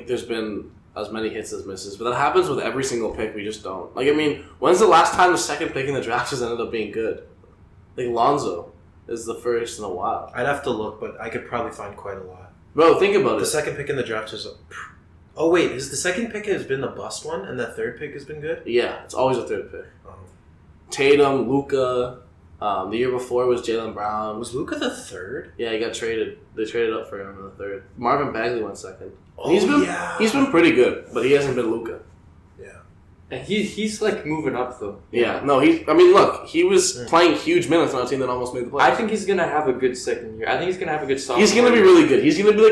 there's been as many hits as misses, but that happens with every single pick. We just don't. When's the last time the second pick in the draft has ended up being good? Lonzo is the first in a while. I'd have to look, but I could probably find quite a lot. Bro, think about it. The second pick in the draft is oh wait, is the second pick has been the bust one, and the third pick has been good? Yeah, it's always a third pick. Tatum, Luka. The year before was Jaylen Brown. Was Luka the third? Yeah, he got traded. They traded up for him in the third. Marvin Bagley went second. Oh, he's been pretty good, but he hasn't been Luka. Yeah. And he's moving up though. Yeah. No, look, he was playing huge minutes on a team that almost made the playoffs. I think he's gonna have a good second year. I think he's gonna have a good sophomore. He's gonna be really good. He's gonna be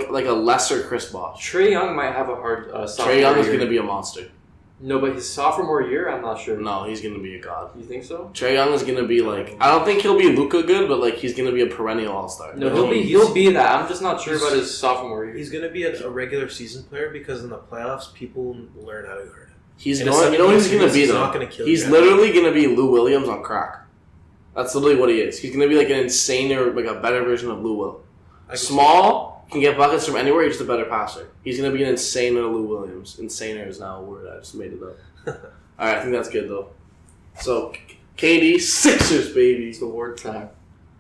like a lesser Chris Bosh. Trae Young might have a hard sophomore Trae Young year. is gonna be a monster. No, but his sophomore year, I'm not sure. No, he's gonna be a god. You think so? Trae Young is gonna be I don't think he'll be Luka good, but he's gonna be a perennial all-star. No, he'll be that. I'm just not sure about his sophomore year. He's gonna be a regular season player because in the playoffs people learn how to guard him. He's going. You know what he's gonna be though? He's literally gonna be Lou Williams on crack. That's literally what he is. He's gonna be an insane or a better version of Lou Will. Small. Can get buckets from anywhere, he's just a better passer. He's going to be an insaner Lou Williams. Insaner is now a word, I just made it up. Alright, I think that's good though. So, KD, Sixers, baby. It's award time.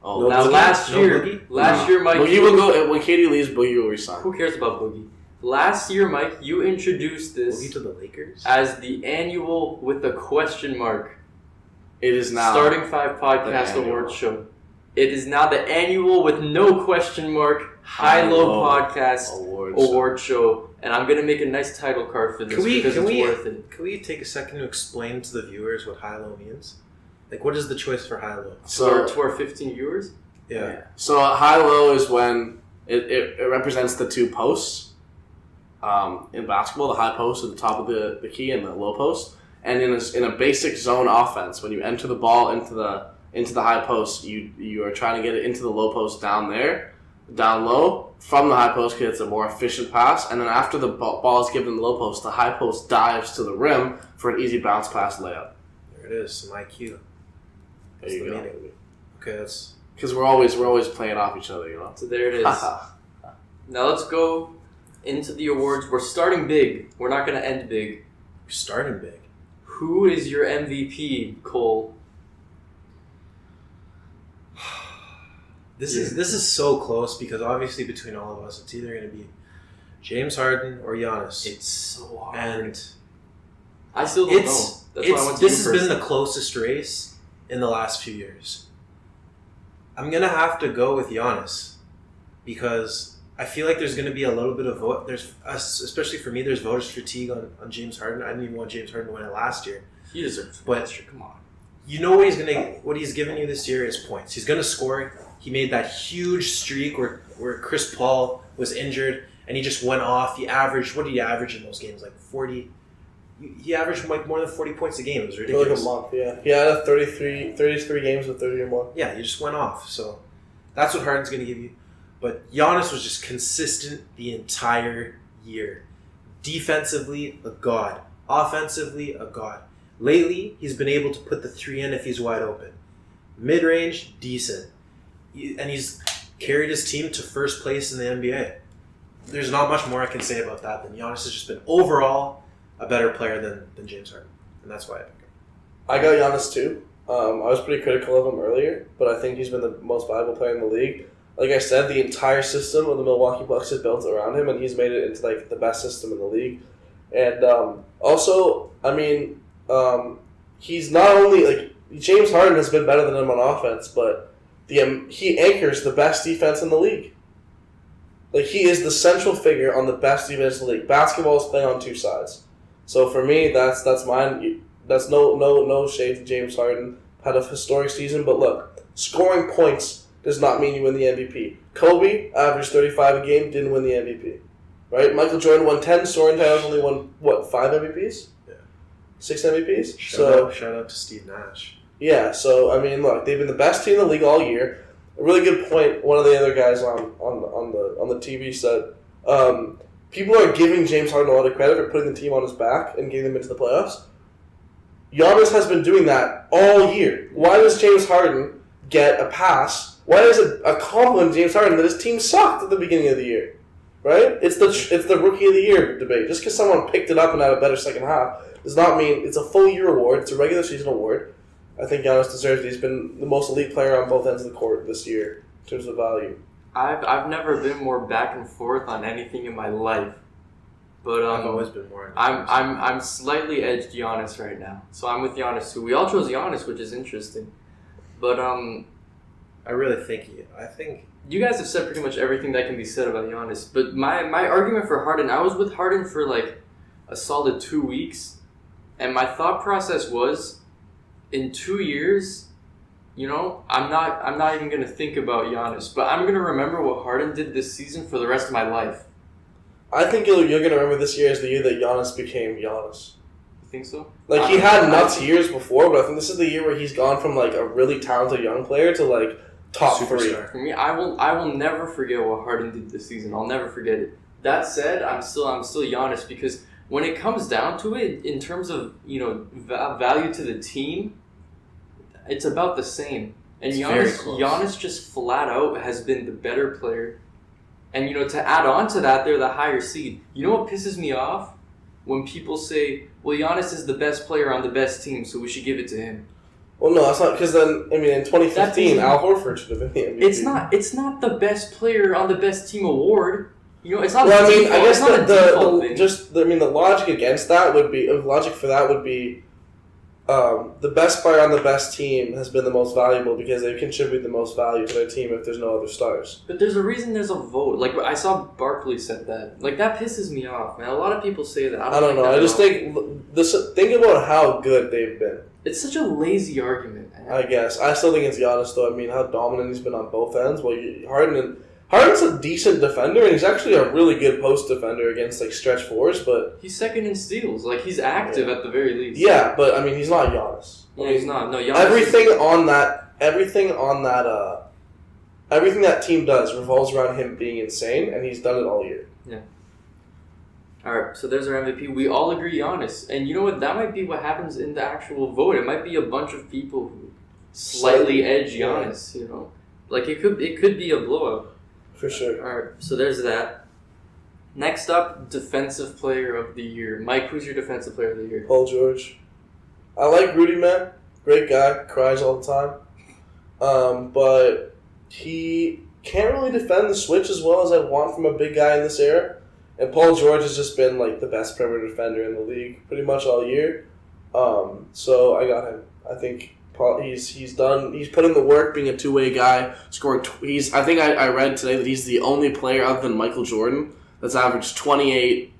Oh, now last year, Mike... Boogie will go, when KD leaves, Boogie will resign. Who cares about Boogie? Last year, Mike, you introduced this... Boogie to the Lakers? ...as the annual with a question mark. It is now... Starting 5 Podcast Awards show. It is now the annual with no question mark High-Low Podcast Award show. And I'm going to make a nice title card for this because it's worth it. Can we take a second to explain to the viewers what high-low means? Like, what is the choice for high-low? So to our 15 viewers? Yeah. So high-low is when it represents the two posts in basketball, the high post at the top of the key and the low post. And in a basic zone offense, when you enter the ball into the high post, you are trying to get it into the low post down low from the high post because it's a more efficient pass. And then after the ball is given in the low post, the high post dives to the rim for an easy bounce pass layup. There it is, some IQ. There you go. Okay, that's... Because we're always playing off each other, you know? So there it is. Now let's go into the awards. We're starting big. We're not going to end big. We're starting big. Who is your MVP, Cole? This is so close because obviously between all of us, it's either going to be James Harden or Giannis. It's so hard. And I still don't know. That's why I went to this you has first. been the closest race in the last few years. I'm going to have to go with Giannis because I feel like there's going to be a little bit of vote. There's, especially for me, there's voters fatigue on James Harden. I didn't even want James Harden to win it last year. He deserves But last year. Come on. You know what he's given you this year is points. He's going to score. He made that huge streak where Chris Paul was injured and he just went off. He averaged, what did he average in those games? Like 40. He averaged like more than 40 points a game. It was For ridiculous. like a month, yeah. He had 33 games with 30 or more. Yeah, he just went off. So that's what Harden's going to give you. But Giannis was just consistent the entire year. Defensively, a god. Offensively, a god. Lately, he's been able to put the three in if he's wide open. Mid-range, decent. And he's carried his team to first place in the NBA. There's not much more I can say about that than Giannis has just been overall a better player than James Harden. And that's why I pick him. I got Giannis too. I was pretty critical of him earlier, but I think he's been the most valuable player in the league. Like I said, the entire system of the Milwaukee Bucks is built around him, and he's made it into like the best system in the league. And also, I mean, he's not only like James Harden has been better than him on offense, but he anchors the best defense in the league. Like he is the central figure on the best defense in the league. Basketball is playing on two sides, so for me, that's mine. That's no shade to James Harden. Had a historic season, but look, scoring points does not mean you win the MVP. Kobe averaged 35 a game, didn't win the MVP. Right? Michael Jordan won 10 scoring titles, only won, 5 MVPs? Yeah. 6 MVPs? Shout out to Steve Nash. Yeah, so, I mean, look, they've been the best team in the league all year. A really good point, one of the other guys on the TV said, people are giving James Harden a lot of credit for putting the team on his back and getting them into the playoffs. Giannis has been doing that all year. Why does James Harden get a pass? Why is it a compliment to James Harden that his team sucked at the beginning of the year? Right? It's the Rookie of the Year debate. Just because someone picked it up and had a better second half does not mean it's a full year award. It's a regular season award. I think Giannis deserves it. He's been the most elite player on both ends of the court this year in terms of value. I've never been more back and forth on anything in my life, but I've always been more. I'm slightly edged Giannis right now, so I'm with Giannis too. We all chose Giannis, which is interesting, but I really think you guys have said pretty much everything that can be said about Giannis. But my argument for Harden, I was with Harden for like a solid 2 weeks, and my thought process was, in 2 years, you know, I'm not even gonna think about Giannis, but I'm gonna remember what Harden did this season for the rest of my life. I think you're going to remember this year as the year that Giannis became Giannis. You think so? Like, he had nuts years before, but I think this is the year where he's gone from, like, a really talented young player to, like, top Superstar. 3. For me, I will never forget what Harden did this season. I'll never forget it. That said, I'm still Giannis because when it comes down to it, in terms of, you know, value to the team, it's about the same. And It's very Giannis, close. Giannis just flat out has been the better player. And, you know, to add on to that, they're the higher seed. You know what pisses me off? When people say, well, Giannis is the best player on the best team, so we should give it to him. Well, no, that's not, because then, I mean, in 2015, Al Horford should have been the MVP. It's not the best player on the best team award. You know, it's not. Well, a I mean, default. I guess it's not a default thing. the logic against that would be, logic for that would be, the best player on the best team has been the most valuable because they contribute the most value to their team if there's no other stars. But there's a reason there's a vote. Like, I saw Barkley said that. Like, that pisses me off, man. A lot of people say that. I don't know. I just think about how good they've been. It's such a lazy argument. I guess. I still think it's Giannis, though. I mean, how dominant he's been on both ends. Well, Harden's a decent defender, and he's actually a really good post defender against like stretch fours. But he's second in steals. Like he's active at the very least. Yeah, but I mean, he's not Giannis. Yeah, he's not. No, Giannis. Everything that team does revolves around him being insane, and he's done it all year. Yeah. All right, so there's our MVP. We all agree Giannis. And you know what? That might be what happens in the actual vote. It might be a bunch of people who slightly edge Giannis, you know. Like, it could be a blowout. For sure. All right, so there's that. Next up, Defensive Player of the Year. Mike, who's your Defensive Player of the Year? Paul George. I like Rudy, man. Great guy. Cries all the time. But he can't really defend the switch as well as I want from a big guy in this era. And Paul George has just been like the best perimeter defender in the league pretty much all year. So I got him. I think he's put in the work being a two-way guy, scoring. I think I read today that he's the only player other than Michael Jordan that's averaged 28,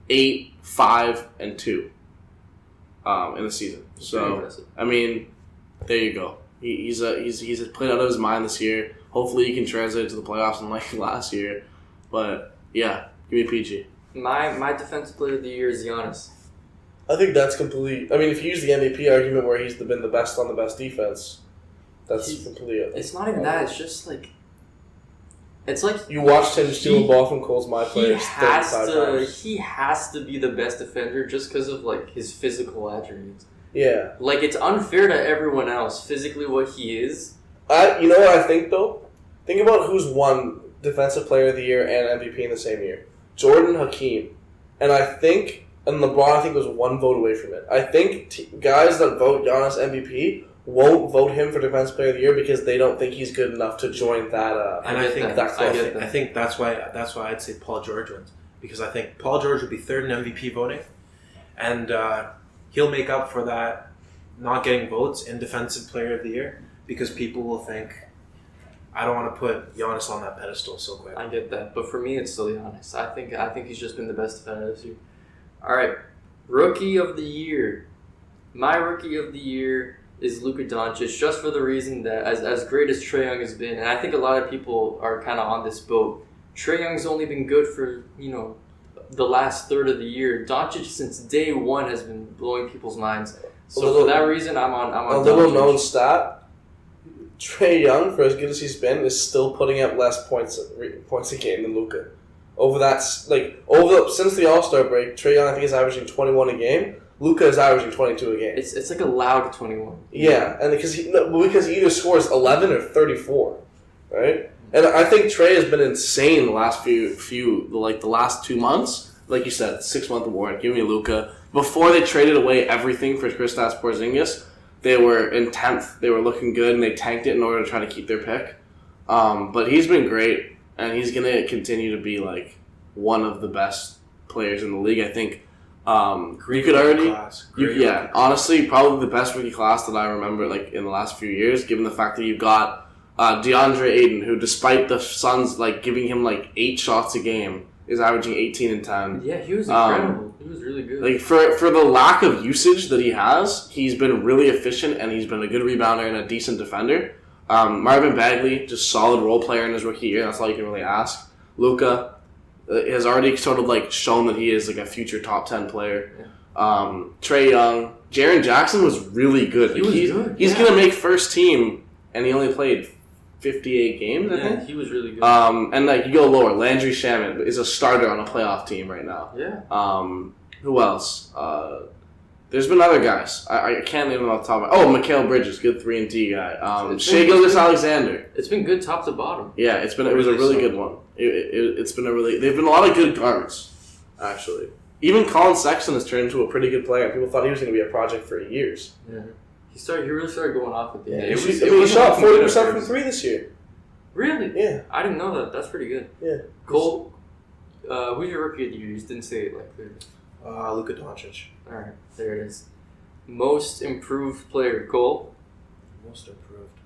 8, 5, and 2 in the season. So I mean, there you go. He's played out of his mind this year. Hopefully, he can translate it to the playoffs like last year. But yeah, give me PG. My Defensive Player of the Year is Giannis. I think that's complete. I mean, if you use the MVP argument where he's been the best on the best defense, that's completely it. It's not even that. It's just like you watched him steal a ball from Cole's my players 35 times. He has to be the best defender just because of like his physical attributes. Yeah. Like it's unfair to everyone else physically what he is. You know what I think though? Think about who's won Defensive Player of the Year and MVP in the same year. Jordan, Hakeem. And LeBron, I think, was one vote away from it. I think guys that vote Giannis MVP won't vote him for Defensive Player of the Year because they don't think he's good enough to join that. I think that's why I'd say Paul George wins, because I think Paul George would be third in MVP voting, and he'll make up for that not getting votes in Defensive Player of the Year because people will think, I don't want to put Giannis on that pedestal so quick. I get that, but for me, it's still Giannis. I think he's just been the best defender this year. All right, Rookie of the Year. My Rookie of the Year is Luka Doncic, just for the reason that as great as Trae Young has been, and I think a lot of people are kind of on this boat. Trae Young's only been good for the last third of the year. Doncic since day one has been blowing people's minds. So for that reason, I'm on. A little known stat. Trae Young, for as good as he's been, is still putting up less points a game than Luka. Since the All-Star break, Trae Young I think is averaging 21 a game. Luka is averaging 22 a game. It's like a loud 21. Yeah, and because he either scores 11 or 34, right? And I think Trae has been insane the last the last 2 months. Like you said, 6-month award. Give me Luka. Before they traded away everything for Kristaps Porzingis, they were in 10th. They were looking good, and they tanked it in order to try to keep their pick. But he's been great, and he's going to continue to be like one of the best players in the league. I think honestly, probably the best rookie class that I remember like in the last few years, given the fact that you've got DeAndre Ayton, who despite the Suns like giving him like 8 shots a game, is averaging 18 and 10. Yeah, he was incredible. He was really good. Like for the lack of usage that he has, he's been really efficient and he's been a good rebounder and a decent defender. Marvin Bagley, just solid role player in his rookie year. That's all you can really ask. Luka has already sort of like shown that he is like a future top 10 player. Yeah. Trae Young, Jaren Jackson was really good. He's gonna make first team, and he only played 58 games. I think he was really good. And like you go lower, Landry Shamet is a starter on a playoff team right now. Yeah. Who else? There's been other guys. I can't name them off the top of my... Oh, Mikal Bridges, good 3-and-D guy. Shai Gilgeous-Alexander. It's been good top to bottom. Yeah, it was a really good one. It's been they've been a lot of good guards, actually. Even Colin Sexton has turned into a pretty good player. People thought he was going to be a project for years. Yeah. He really started going off at the end. He shot 40% from 3 this year. Really? Yeah. I didn't know that. That's pretty good. Yeah. Cole, who's your rookie of the year? You just didn't say it like clearly. Luka Doncic. All right, there it is. Most improved player, Cole. Most improved.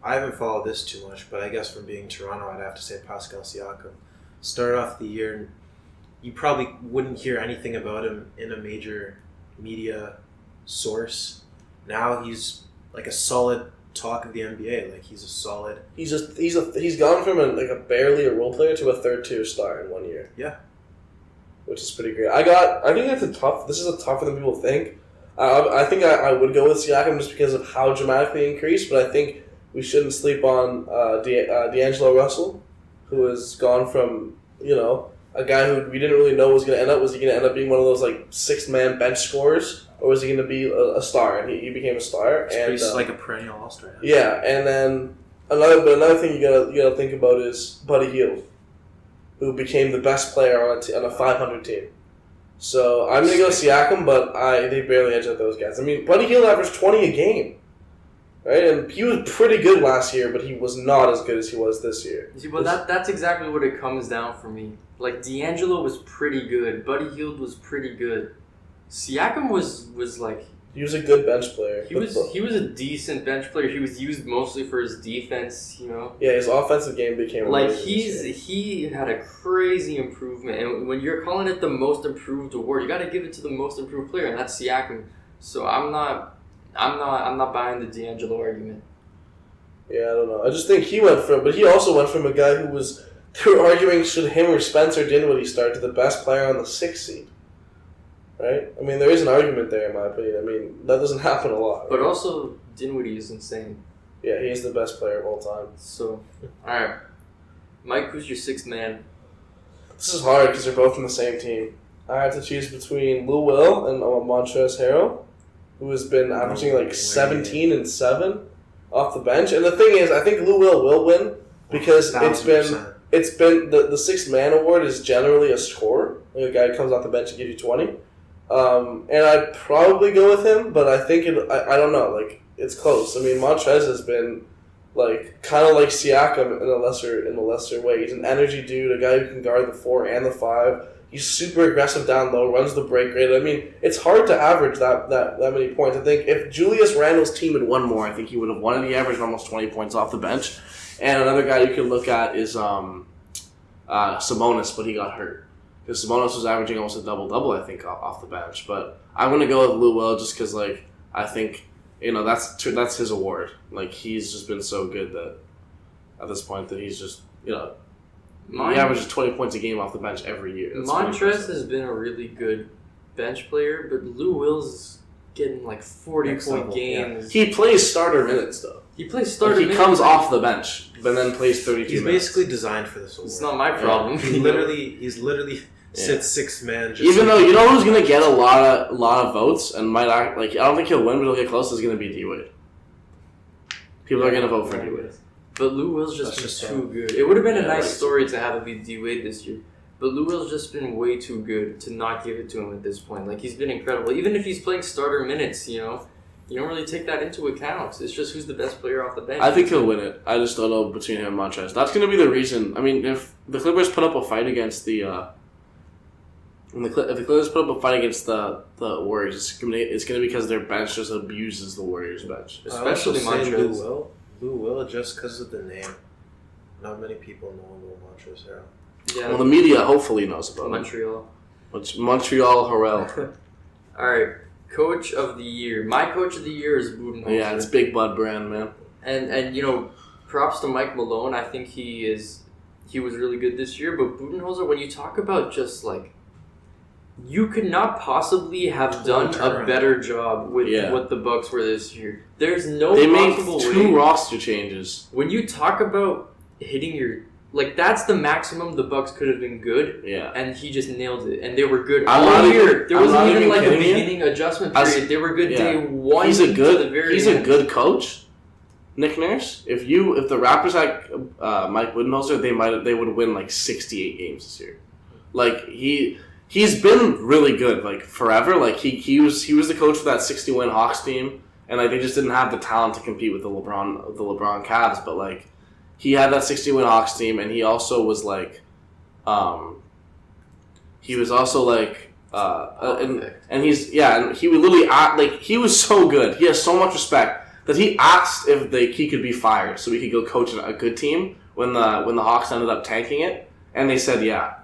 I haven't followed this too much, but I guess from being Toronto, I'd have to say Pascal Siakam. Started off the year, and you probably wouldn't hear anything about him in a major media source. Now he's like a solid talk of the NBA. Like he's a solid. He's gone from a barely a role player to a third-tier star in 1 year. Yeah. Which is pretty great. I think this is a tougher than people think. I think I would go with Siakam just because of how dramatically increased, but I think we shouldn't sleep on D'Angelo Russell, who has gone from, a guy who we didn't really know was going to end up. Was he going to end up being one of those like 6-man bench scorers, or was he going to be a star? And he became a star. He's like a perennial all-star. Yeah, and then another thing you gotta think about is Buddy Hield, who became the best player on a 500 team. So I'm gonna go Siakam, but they barely edge out those guys. I mean, Buddy Hield averaged 20 a game, right? And he was pretty good last year, but he was not as good as he was this year. See, well, that's exactly what it comes down for me. Like, D'Angelo was pretty good. Buddy Hield was pretty good. Siakam was like... He was a good bench player. He was a decent bench player. He was used mostly for his defense, Yeah, his offensive game became he had a crazy improvement. And when you're calling it the most improved award, you got to give it to the most improved player, and that's Siakam. So I'm not buying the D'Angelo argument. Yeah, I don't know. I just think he also went from a guy who was, they were arguing should him or Spencer Dinwiddie start, to the best player on the 6th seed. Right? I mean, there is an argument there, in my opinion. I mean, that doesn't happen a lot. Right? But also, Dinwiddie is insane. Yeah, he is the best player of all time. So, alright. Mike, who's your 6th man? This is hard because they're both on the same team. I have to choose between Lou Will and Montrezl Harrell, who has been averaging like 17 and 7 off the bench. And the thing is, I think Lou will win because it's been the 6th man award is generally a scorer. Like a guy who comes off the bench and gives you 20. And I'd probably go with him, but I think I don't know. Like, it's close. I mean, Montrez has been like kind of like Siakam in a lesser way. He's an energy dude, a guy who can guard the 4 and the 5. He's super aggressive down low, runs the break rate. I mean, it's hard to average that many points. I think if Julius Randle's team had won more, I think he would have won, and he averaged almost 20 points off the bench. And another guy you can look at is Sabonis, but he got hurt. Because Sabonis was averaging almost a double-double, I think, off the bench. But I'm going to go with Lou Will just because, like, I think, that's his award. Like, he's just been so good that at this point that he's just, he averages 20 points a game off the bench every year. Montrez has been a really good bench player, but Lou Will's getting, like, 40-point games. Yeah. He plays starter minutes, though. He plays starter minutes. He comes off the bench, but then plays 32 He's minutes. basically designed for this award. It's not my problem. He's literally sits 6th man. Even though you know who's gonna get a lot of votes and might act like, I don't think he'll win, but he'll get close. Is gonna be D-Wade. People are gonna vote for D-Wade. But Lou Will's just too good. It would have been a nice story to have it be D-Wade this year. But Lou Will's just been way too good to not give it to him at this point. Like, he's been incredible. Even if he's playing starter minutes, you don't really take that into account. It's just who's the best player off the bench. I think he'll win it. I just don't know between him and Montrez. That's going to be the reason. I mean, if the Clippers put up a fight against the Warriors, it's going to be because their bench just abuses the Warriors' bench. Especially Montrez. Lou Will, just because of the name. Not many people know Lou Montrez Harrell. Yeah. Well, the media hopefully knows about Montreal. It's Montreal Harrell. All right. Coach of the year. My coach of the year is Budenholzer. Yeah, it's Big Bud brand, man. And props to Mike Malone. I think he was really good this year. But Budenholzer, when you talk about just like, you could not possibly have done a better job with what the Bucks were this year. There's no possible way. They made 2 roster changes. When you talk about hitting your... Like, that's the maximum the Bucks could have been good. Yeah. And he just nailed it. And they were good all year. There wasn't even like a beginning adjustment period. They were good day one. He's a good coach, Nick Nurse. If the Raptors had Mike Budenholzer, they would win like 68 games this year. Like, he's been really good, like, forever. Like, he was the coach for that 60-win Hawks team, and like they just didn't have the talent to compete with the LeBron Cavs, but like, he had that 60-win Hawks team, and he also was like, and he was literally he was so good. He has so much respect that he asked if he could be fired so he could go coach a good team when the Hawks ended up tanking it, and they said yeah.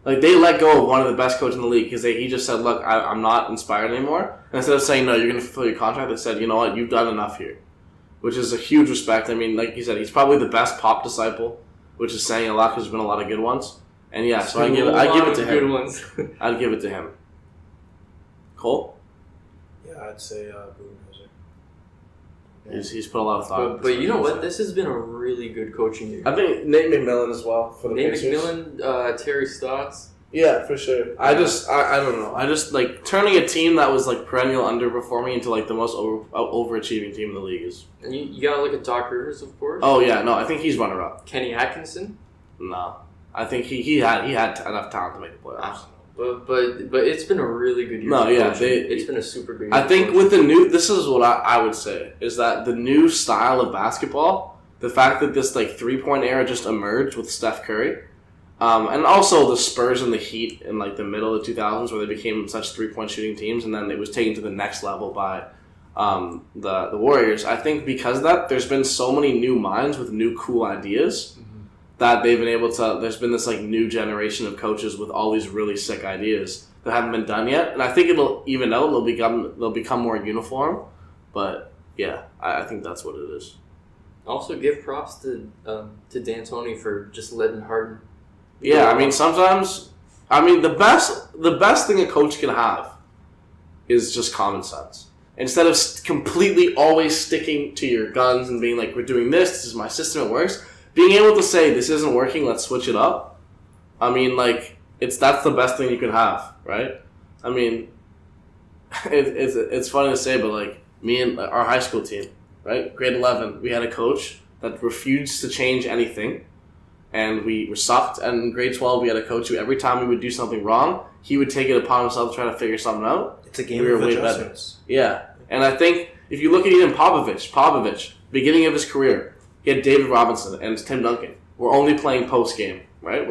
Like, they let go of one of the best coaches in the league because he just said, look, I'm not inspired anymore. And instead of saying, no, you're going to fulfill your contract, they said, you know what, you've done enough here. Which is a huge respect. I mean, like you said, he's probably the best Pop disciple, which is saying a lot because there's been a lot of good ones. And yeah, so I give it to him. Good ones. I'd give it to him. Cole? Yeah, I'd say Budenholzer. He's put a lot of thought. But you know what? This has been a really good coaching year. I think Nate McMillan as well for the Nate Pacers. McMillan, Terry Stotts. Yeah, for sure. I don't know. I just like turning a team that was like perennial underperforming into like the most overachieving team in the league is. And you gotta look at Doc Rivers, of course. Oh yeah, no, I think he's runner up. Kenny Atkinson. No, I think he had enough talent to make the playoffs. But it's been a really good year. No, yeah, it's been a super good year. I think with the new, this is what I would say is that the new style of basketball, the fact that this like 3-point era just emerged with Steph Curry. And also the Spurs and the Heat in like the middle of the 2000s where they became such 3-point shooting teams, and then it was taken to the next level by the Warriors. I think because of that, there's been so many new minds with new cool ideas that they've been able to. There's been this like new generation of coaches with all these really sick ideas that haven't been done yet, and I think it'll even out. They'll become more uniform. But yeah, I think that's what it is. Also, give props to D'Antoni for just letting Harden. Yeah, I mean, sometimes, the best thing a coach can have is just common sense. Instead of completely always sticking to your guns and being like, we're doing this is my system, it works, being able to say, this isn't working, let's switch it up. I mean, like, that's the best thing you can have, right? I mean, it's funny to say, but like, me and our high school team, right? Grade 11, we had a coach that refused to change anything. And we were sucked. And in grade 12, we had a coach who every time we would do something wrong, he would take it upon himself to try to figure something out. It's a game of adjustments. Yeah. And I think if you look at even Popovich, beginning of his career, he had David Robinson and Tim Duncan. We're only playing post-game, right?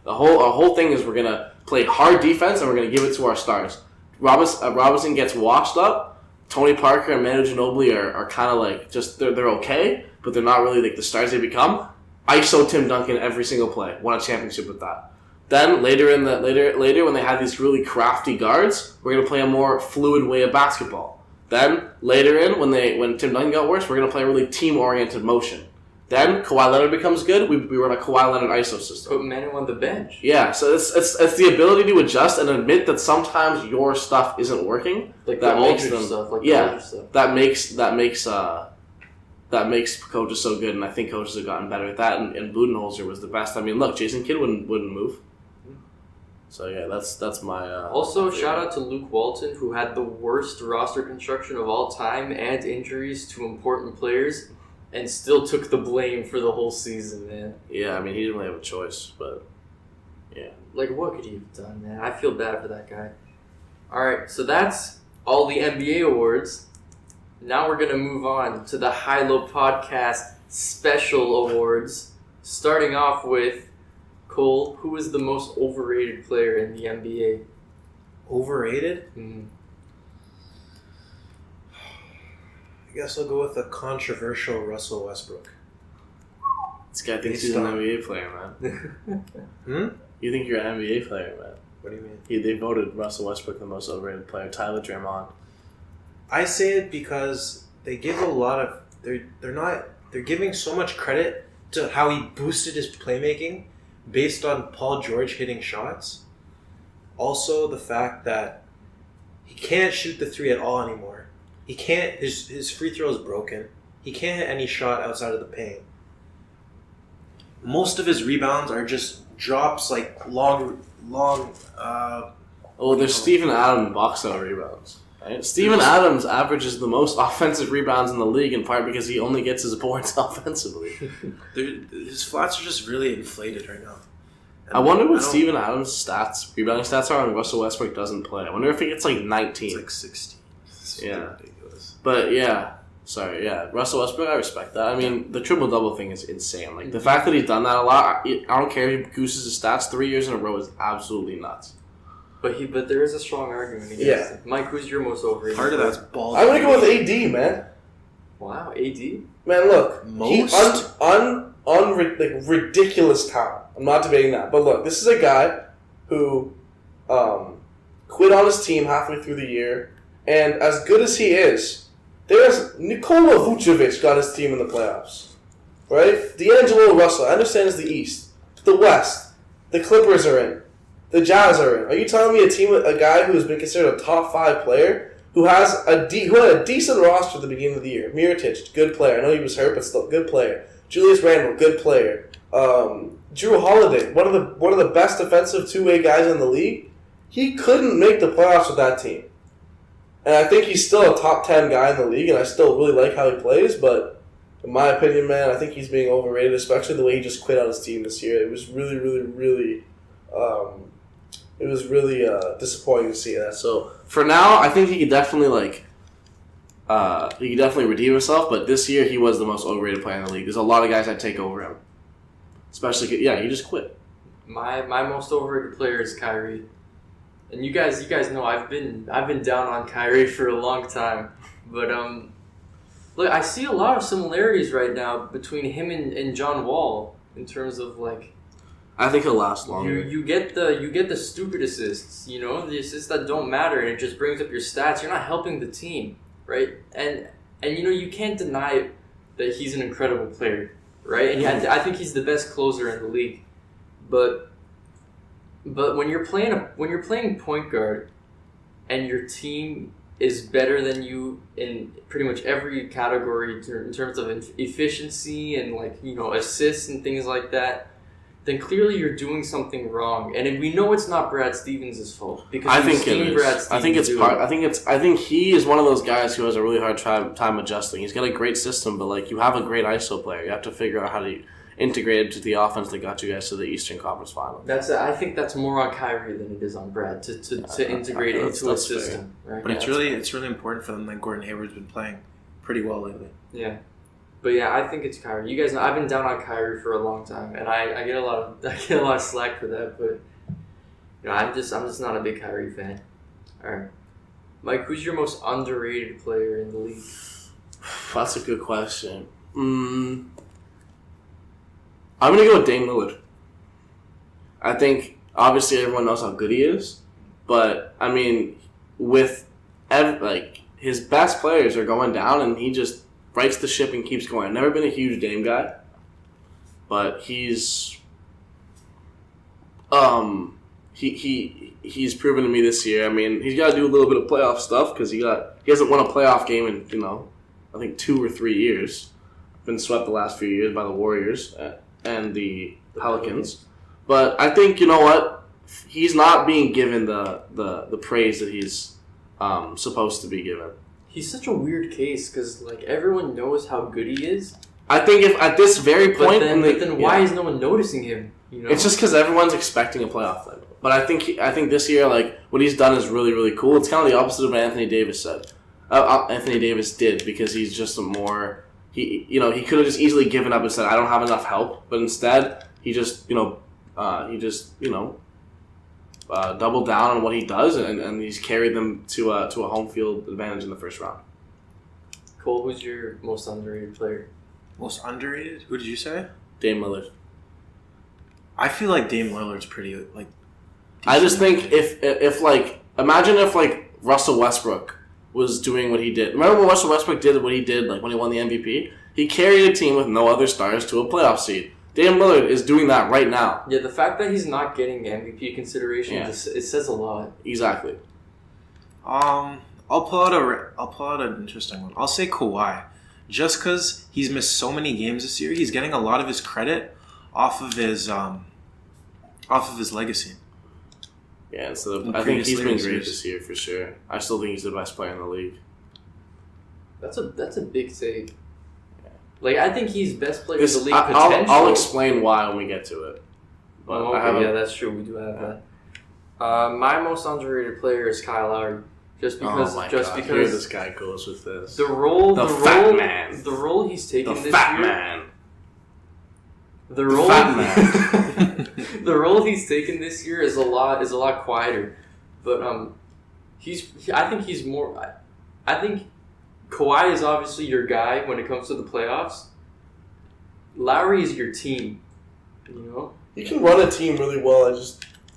Our whole thing is we're going to play hard defense and we're going to give it to our stars. Robinson gets washed up. Tony Parker and Manu Ginobili are kind of like just, they're okay, but they're not really like the stars they become. ISO Tim Duncan every single play. Won a championship with that. Then later when they had these really crafty guards, we're gonna play a more fluid way of basketball. Then later when Tim Duncan got worse, we're gonna play a really team oriented motion. Then Kawhi Leonard becomes good. We run a Kawhi Leonard ISO system. Put Manu on the bench. Yeah, so it's the ability to adjust and admit that sometimes your stuff isn't working. Like that the makes Aldridge them stuff. Like yeah. the Aldridge stuff. That makes coaches so good, and I think coaches have gotten better at that. And Budenholzer was the best. I mean, look, Jason Kidd wouldn't move. So yeah, that's my. Also, shout out to Luke Walton, who had the worst roster construction of all time and injuries to important players, and still took the blame for the whole season, man. Yeah, I mean, he didn't really have a choice, but yeah. Like, what could he have done, man? I feel bad for that guy. All right, so that's all the NBA awards. Now we're going to move on to the High Low Podcast Special Awards. Starting off with, Cole, who is the most overrated player in the NBA? Overrated? Mm. I guess I'll go with the controversial Russell Westbrook. This guy thinks he's an NBA player, man. You think you're an NBA player, man. What do you mean? They voted Russell Westbrook the most overrated player. Tyler Draymond. I say it because they give a lot of they're giving so much credit to how he boosted his playmaking based on Paul George hitting shots. Also the fact that he can't shoot the three at all anymore. He can't his free throw is broken. He can't hit any shot outside of the paint. Most of his rebounds are just drops like long there's Steven Adams box out rebounds. Right? Steven Adams averages the most offensive rebounds in the league in part because he only gets his boards offensively. His flats are just really inflated right now. And I wonder what Steven Adams' rebounding stats are when Russell Westbrook doesn't play. I wonder if he gets like 19. It's like 16. It's ridiculous. But yeah. Sorry, yeah. Russell Westbrook, I respect that. I mean, the triple-double thing is insane. Like, the fact that he's done that a lot, I don't care if he gooses his stats 3 years in a row is absolutely nuts. But there is a strong argument against it. Mike, who's your most overrated? Part of that's ball. I'm gonna go with AD, man. Wow, AD? Man, look, Most? ridiculous talent. I'm not debating that, but look, this is a guy who quit on his team halfway through the year. And as good as he is, Nikola Vucevic got his team in the playoffs. Right? D'Angelo Russell, I understand it's the East. The West. The Clippers are in. The Jazz are in. Are you telling me a guy who has been considered a top 5 player, who had a decent roster at the beginning of the year? Mirotic, good player. I know he was hurt, but still good player. Julius Randle, good player. Drew Holiday, one of the best defensive two-way guys in the league. He couldn't make the playoffs with that team. And I think he's still a top 10 guy in the league, and I still really like how he plays, but in my opinion, man, I think he's being overrated, especially the way he just quit on his team this year. It was really, really, really disappointing to see that. So for now, I think he could definitely redeem himself. But this year, he was the most overrated player in the league. There's a lot of guys I'd take over him, especially he just quit. My most overrated player is Kyrie, and you guys know I've been down on Kyrie for a long time, but look, I see a lot of similarities right now between him and John Wall in terms of like. I think he'll last longer. You get the stupid assists, the assists that don't matter, and it just brings up your stats. You're not helping the team, right? And you can't deny that he's an incredible player, right? And I think he's the best closer in the league. But when you're playing point guard, and your team is better than you in pretty much every category in terms of efficiency and assists and things like that, then clearly you're doing something wrong, and we know it's not Brad Stevens' fault because I think it is. I think it's part. I think he is one of those guys who has a really hard time adjusting. He's got a great system, but you have a great ISO player. You have to figure out how to integrate it to the offense that got you guys to the Eastern Conference Final. I think that's more on Kyrie than it is on Brad to integrate it into a system. Right? But it's really important for them. Like Gordon Hayward's been playing pretty well lately. Yeah. But yeah, I think it's Kyrie. You guys know I've been down on Kyrie for a long time, and I get a lot of slack for that. But I'm just not a big Kyrie fan. All right, Mike, who's your most underrated player in the league? That's a good question. I'm gonna go with Dame Lillard. I think obviously everyone knows how good he is, but I mean, his best players are going down, and he just rights the ship and keeps going. I've never been a huge Dame guy, but he's proven to me this year. I mean, he's got to do a little bit of playoff stuff because he hasn't won a playoff game in I think 2 or 3 years. Been swept the last few years by the Warriors and the Pelicans. But I think he's not being given the praise that he's supposed to be given. He's such a weird case because everyone knows how good he is. I think if at this very point, but then why is no one noticing him? It's just because everyone's expecting a playoff win. But I think this year, what he's done is really, really cool. It's kind of the opposite of what Anthony Davis said. Anthony Davis did because he's just he could have just easily given up and said I don't have enough help, but instead he just doubled down on what he does, and he's carried them to a home field advantage in the first round. Cole, who's your most underrated player? Most underrated? Who did you say? Dame Lillard. I feel like Dame Lillard's pretty I just think imagine if Russell Westbrook was doing what he did. Remember when Russell Westbrook did what he did when he won the MVP? He carried a team with no other stars to a playoff seed. Dame Lillard is doing that right now. Yeah, the fact that he's not getting MVP consideration, it says a lot. Exactly. I'll pull out an interesting one. I'll say Kawhi, just because he's missed so many games this year. He's getting a lot of his credit off of his legacy. Yeah, so I think he's been great this year for sure. I still think he's the best player in the league. That's a big take. I think he's best player in the league potentially. I'll explain why when we get to it. But that's true. We do have that. My most underrated player is Kyle Lowry. Just because here this guy goes with this. The role he's taken this year. The role he's taken this year is a lot quieter, but I think Kawhi is obviously your guy when it comes to the playoffs. Lowry is your team, You can run a team really well.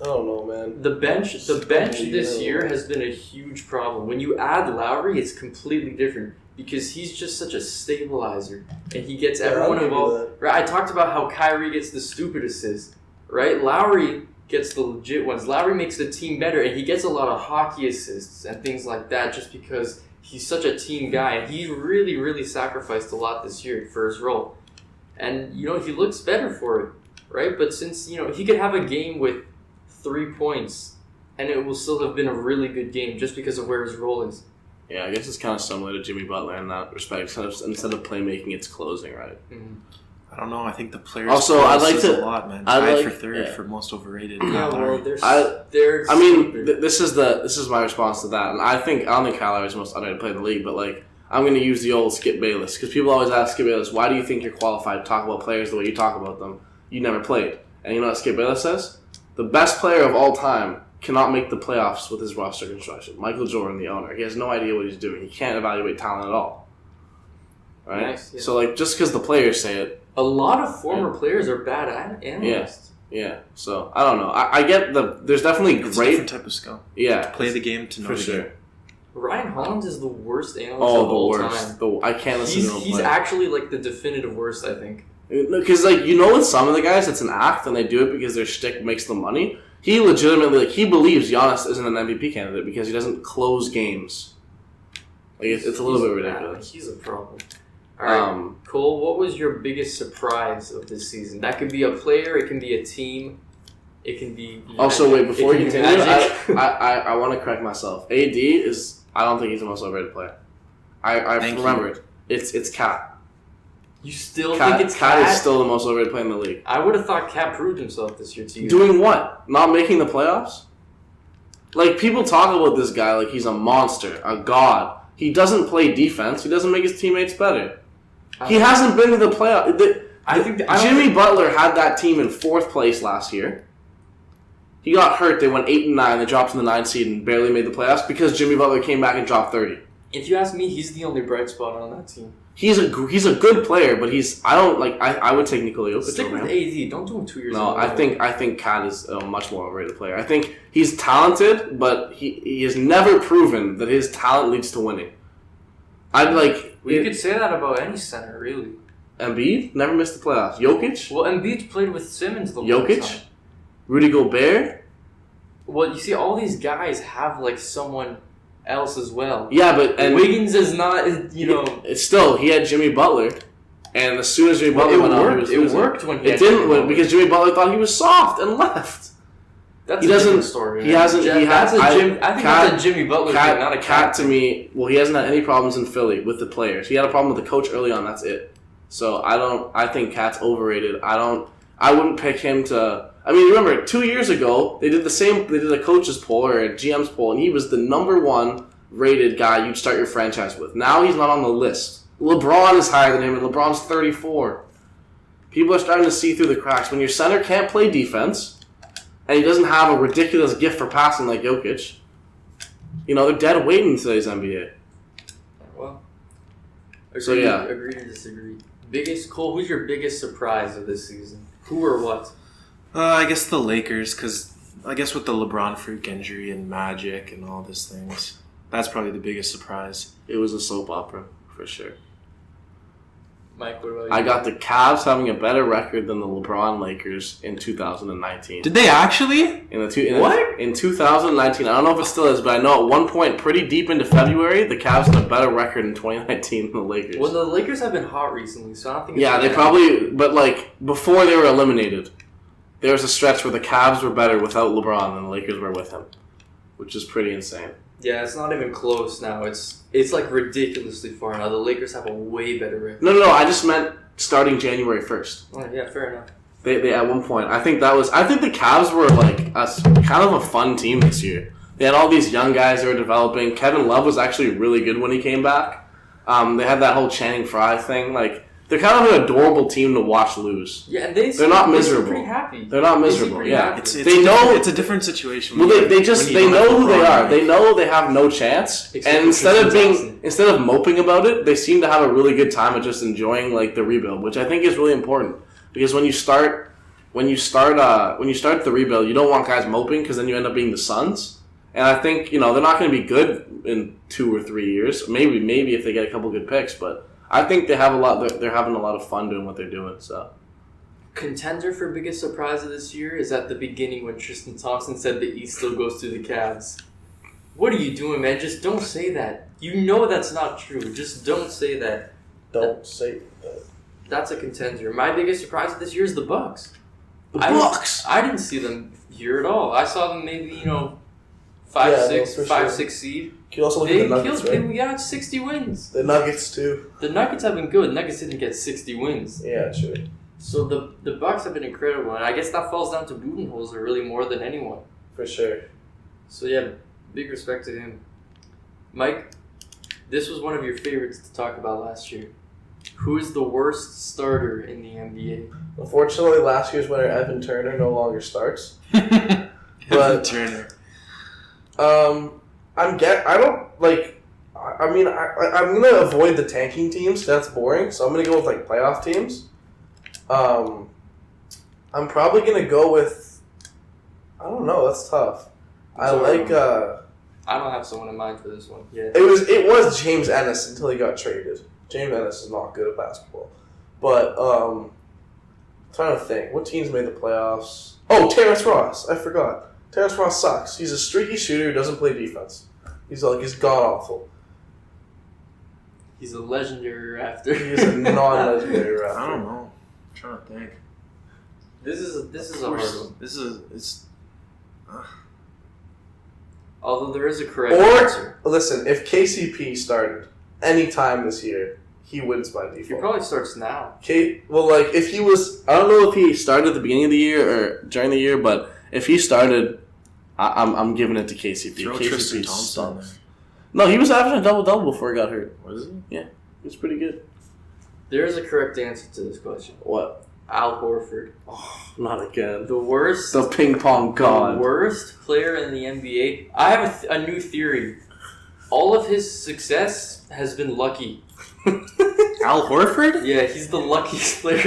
I don't know, man. The bench this year has been a huge problem. When you add Lowry, it's completely different because he's just such a stabilizer and he gets everyone involved. Right? I talked about how Kyrie gets the stupid assists, right? Lowry gets the legit ones. Lowry makes the team better, and he gets a lot of hockey assists and things like that just because he's such a team guy, and he really, really sacrificed a lot this year for his role. And, he looks better for it, right? But since, he could have a game with 3 points, and it will still have been a really good game just because of where his role is. Yeah, I guess it's kind of similar to Jimmy Butler in that respect. Instead of playmaking, it's closing, right? Mm-hmm. I don't know. I think the players also I'd like to a lot, man. Tied for third for most overrated. Yeah, well, this is my response to that, and I don't think Kyle Lowry is the most underrated player in the league, but I'm going to use the old Skip Bayless because people always ask Skip Bayless, why do you think you're qualified to talk about players the way you talk about them? You never played, and you know what Skip Bayless says? The best player of all time cannot make the playoffs with his roster construction. Michael Jordan, the owner, he has no idea what he's doing. He can't evaluate talent at all. Right? Nice, yeah. So just because the players say it. A lot of former players are bad analysts. Yeah. So I don't know. I get there's definitely it's great a different type of skill. Yeah. To play the game, to know the game. Ryan Hollins is the worst analyst of all time. I can't listen to him He's actually the definitive worst, I think. Because with some of the guys, it's an act and they do it because their shtick makes them money. He legitimately he believes Giannis isn't an MVP candidate because he doesn't close games. It's a little bit ridiculous. He's a problem. All right, Cole, what was your biggest surprise of this season? That could be a player, it can be a team, it can be... Also, wait, before you continue, I want to correct myself. AD is... I don't think he's the most overrated player. I remembered. It's Cat. You still think it's Cat? Cat is still the most overrated player in the league. I would have thought Cat proved himself this year to you. Doing what? Not making the playoffs? People talk about this guy like he's a monster, a god. He doesn't play defense. He doesn't make his teammates better. He hasn't been to the playoffs. Jimmy Butler had that team in 4th place last year. He got hurt. They went 8-9. They dropped to the 9th seed and barely made the playoffs because Jimmy Butler came back and dropped 30. If you ask me, he's the only bright spot on that team. He's a good player, but I would take Nikola Jokic. Stick with AD. Don't do him 2 years. No, I think Kat is a much more overrated player. I think he's talented, but he has never proven that his talent leads to winning. You could say that about any center, really. Embiid never missed the playoffs. Jokic. Well, Embiid played with Simmons the whole time. Jokic. Rudy Gobert. Well, you see, all these guys have someone else as well. Yeah, but Wiggins is not. It's still he had Jimmy Butler, and as soon as Jimmy Butler went out, it worked when he. It didn't win because Jimmy Butler thought he was soft and left. That's a different story. He hasn't. That's a Jimmy Butler thing, not a Cat. To me, well, he hasn't had any problems in Philly with the players. He had a problem with the coach early on. That's it. So I think Cat's overrated. I wouldn't pick him to. I mean, remember 2 years ago they did the same. They did a coach's poll or a GM's poll, and he was the number 1 rated guy you'd start your franchise with. Now he's not on the list. LeBron is higher than him, and LeBron's 34. People are starting to see through the cracks. When your center can't play defense. And he doesn't have a ridiculous gift for passing like Jokic. They're dead weight in today's NBA. Well, agree to disagree. Cole, who's your biggest surprise of this season? Who or what? I guess the Lakers, because I guess with the LeBron freak injury and Magic and all these things, that's probably the biggest surprise. It was a soap opera, for sure. Mike, what about you? I got the Cavs having a better record than the LeBron Lakers in 2019. Did they actually? In 2019, I don't know if it still is, but I know at one point, pretty deep into February, the Cavs had a better record in 2019 than the Lakers. Well, the Lakers have been hot recently, so I don't think it's... Yeah, they probably... But, before they were eliminated, there was a stretch where the Cavs were better without LeBron than the Lakers were with him, which is pretty insane. Yeah, it's not even close now. It's ridiculously far now. The Lakers have a way better record. No. I just meant starting January 1st. Oh, yeah, fair enough. They at one point. I think the Cavs were kind of a fun team this year. They had all these young guys they were developing. Kevin Love was actually really good when he came back. They had that whole Channing Frye thing. They're kind of an adorable team to watch lose. Yeah, and they're not miserable. Pretty happy. They're not miserable. Yeah, it's a different situation. Well, they know who they are. They know they have no chance, and instead of moping about it, they seem to have a really good time of just enjoying the rebuild, which I think is really important because when you start when you start the rebuild, you don't want guys moping because then you end up being the Suns. And I think they're not going to be good in 2 or 3 years. Maybe if they get a couple good picks, but I think they have a lot. They're having a lot of fun doing what they're doing. So. Contender for biggest surprise of this year is at the beginning when Tristan Thompson said the East still goes to the Cavs. What are you doing, man? Just don't say that. You know that's not true. Just don't say that. Don't say that. That's a contender. My biggest surprise of this year is the Bucks. The Bucks. I didn't see them here at all. I saw them maybe 5-6 seed. You also look at the Nuggets, right? They got 60 wins. The Nuggets too. The Nuggets have been good. The Nuggets didn't get 60 wins. Yeah, true. So the Bucks have been incredible, and I guess that falls down to Budenholzer really more than anyone. For sure. So yeah, big respect to him. Mike, this was one of your favorites to talk about last year. Who is the worst starter in the NBA? Unfortunately, last year's winner Evan Turner no longer starts. Evan Turner. I'm gonna avoid the tanking teams. That's boring. So I'm gonna go with playoff teams. I'm probably gonna go with. I don't know. That's tough. I don't have someone in mind for this one. Yeah. It was James Ennis until he got traded. James Ennis is not good at basketball, but I'm trying to think. What teams made the playoffs? Oh, Terrence Ross. I forgot. Terrence Ross sucks. He's a streaky shooter who doesn't play defense. He's god awful. He's a legendary rafter. He's a non-legendary rafter. I don't know. I'm trying to think. This is a hard one. It's. Although there is a correct answer. Listen, if KCP started any time this year, he wins by default. He probably starts now. If he was, I don't know if he started at the beginning of the year or during the year, but if he started, I'm giving it to KCP. Throw KCP Tristan Thompson there. No, he was averaging a double-double before he got hurt. Was he? Yeah, he was pretty good. There is a correct answer to this question. What? Al Horford. Oh, not again. The worst. The ping pong god. The worst player in the NBA. I have a new theory. All of his success has been lucky. Al Horford? Yeah, he's the luckiest player.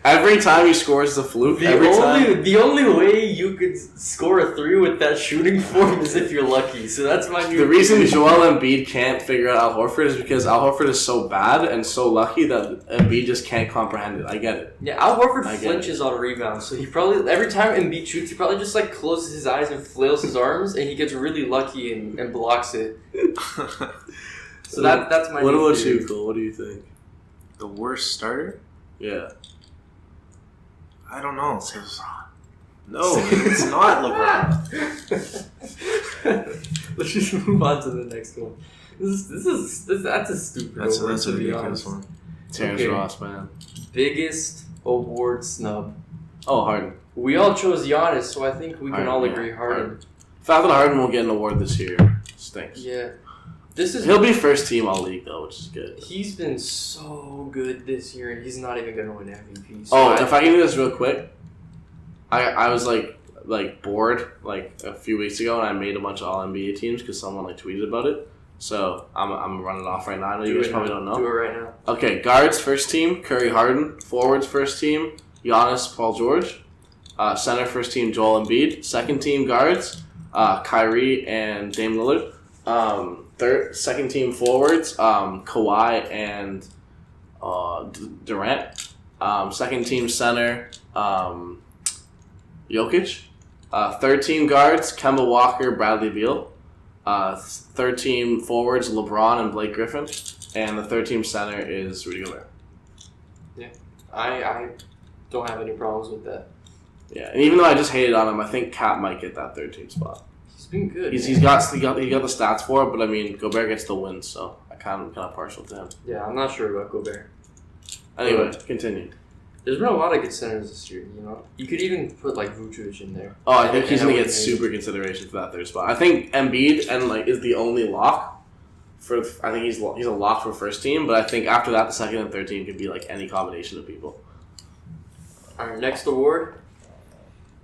Every time he scores the fluke, the only way you could score a 3 with that shooting form is if you're lucky. So that's my new. The reason Joel Embiid can't figure out Al Horford is because Al Horford is so bad and so lucky that Embiid just can't comprehend it. I get it. Yeah, Al Horford flinches on rebounds, so he probably every time Embiid shoots, he probably just closes his eyes and flails his arms, and he gets really lucky and blocks it. So that's my. What new about theory. you, Cole? What do you think? The worst starter? Yeah. I don't know. No, it's not LeBron. Let's just move on to the next one. That's a stupid. That's award, a to be ridiculous honest. one. Terrence Ross, man. Biggest award snub. Oh, Harden. We all chose Giannis, so I think we can all agree Harden. The fact that Harden will get an award this year stinks. Yeah. He'll be first team all league though, which is good. He's been so good this year, and he's not even going to win MVP. So if I can do this real quick, I was bored a few weeks ago, and I made a bunch of all NBA teams because someone tweeted about it. So I'm running off right now. I know you guys probably don't know. Do it right now. Okay, guards first team Curry Harden, forwards first team Giannis Paul George, center first team Joel Embiid, second team guards Kyrie and Dame Lillard. Second team forwards, Kawhi and Durant. Second team center, Jokic. Third team guards, Kemba Walker, Bradley Beal. Third team forwards, LeBron and Blake Griffin. And the third team center is Rudy Gobert. Yeah, I don't have any problems with that. Yeah, and even though I just hated on him, I think Cat might get that third team spot. He's been good. He got the stats for it, but I mean Gobert gets the win, so I'm kind of partial to him. Yeah, I'm not sure about Gobert. Anyway, continue. There's been a lot of good centers this year. You could even put Vucevic in there. Oh, I think he's gonna get super consideration for that third spot. I think Embiid is the only lock for. I think he's a lock for first team, but I think after that, the second and third team could be any combination of people. Our next award.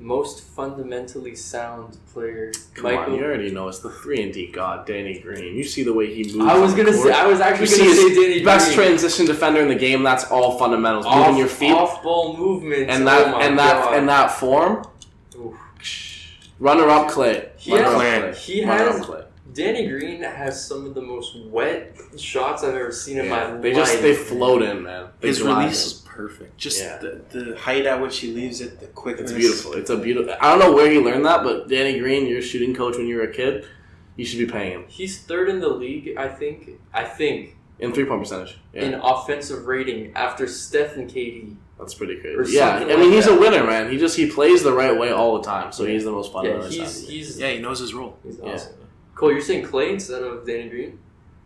Most fundamentally sound player. Come on, you already know it's the 3-and-D god, Danny Green. You see the way he moves. I was actually gonna say Danny Green. Best transition defender in the game. That's all fundamentals. Moving your feet, off-ball movements, and that form. Oof. Runner-up Clay. Danny Green has some of the most wet shots I've ever seen in my life. They float in, man. His release is perfect. Just the height at which he leaves it, the quickness. It's beautiful. It's a beautiful. I don't know where he learned that, but Danny Green, your shooting coach when you were a kid, you should be paying him. He's third in the league, I think. In 3-point percentage. Yeah. In offensive rating after Steph and KD. That's pretty crazy. Yeah, I mean he's a winner, man. He plays the right way all the time, so he's the most fun. He knows his role. He's awesome. Cole, you're saying Clay instead of Danny Green?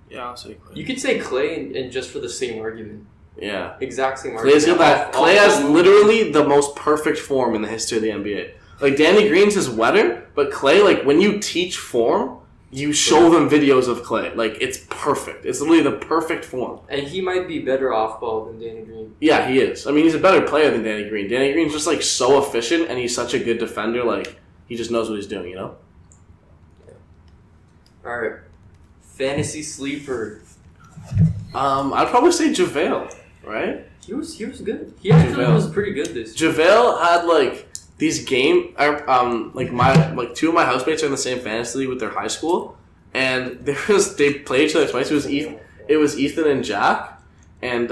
Yeah, I'll say Clay. You could say Clay and just for the same argument. Yeah. Exact same argument. Clay has literally the most perfect form in the history of the NBA. Like, Danny Green's is wetter, but Clay, like, when you teach form, you show them videos of Clay. Like, it's perfect. It's literally the perfect form. And he might be better off ball than Danny Green. Yeah, he is. I mean, he's a better player than Danny Green. Danny Green's just, like, so efficient, and he's such a good defender. Like, he just knows what he's doing, you know? All right, fantasy sleeper. I'd probably say JaVale, right? He was good. He actually was pretty good this year. JaVale had like these two of my housemates are in the same fantasy league with their high school, and they played each other twice. It was Ethan and Jack, and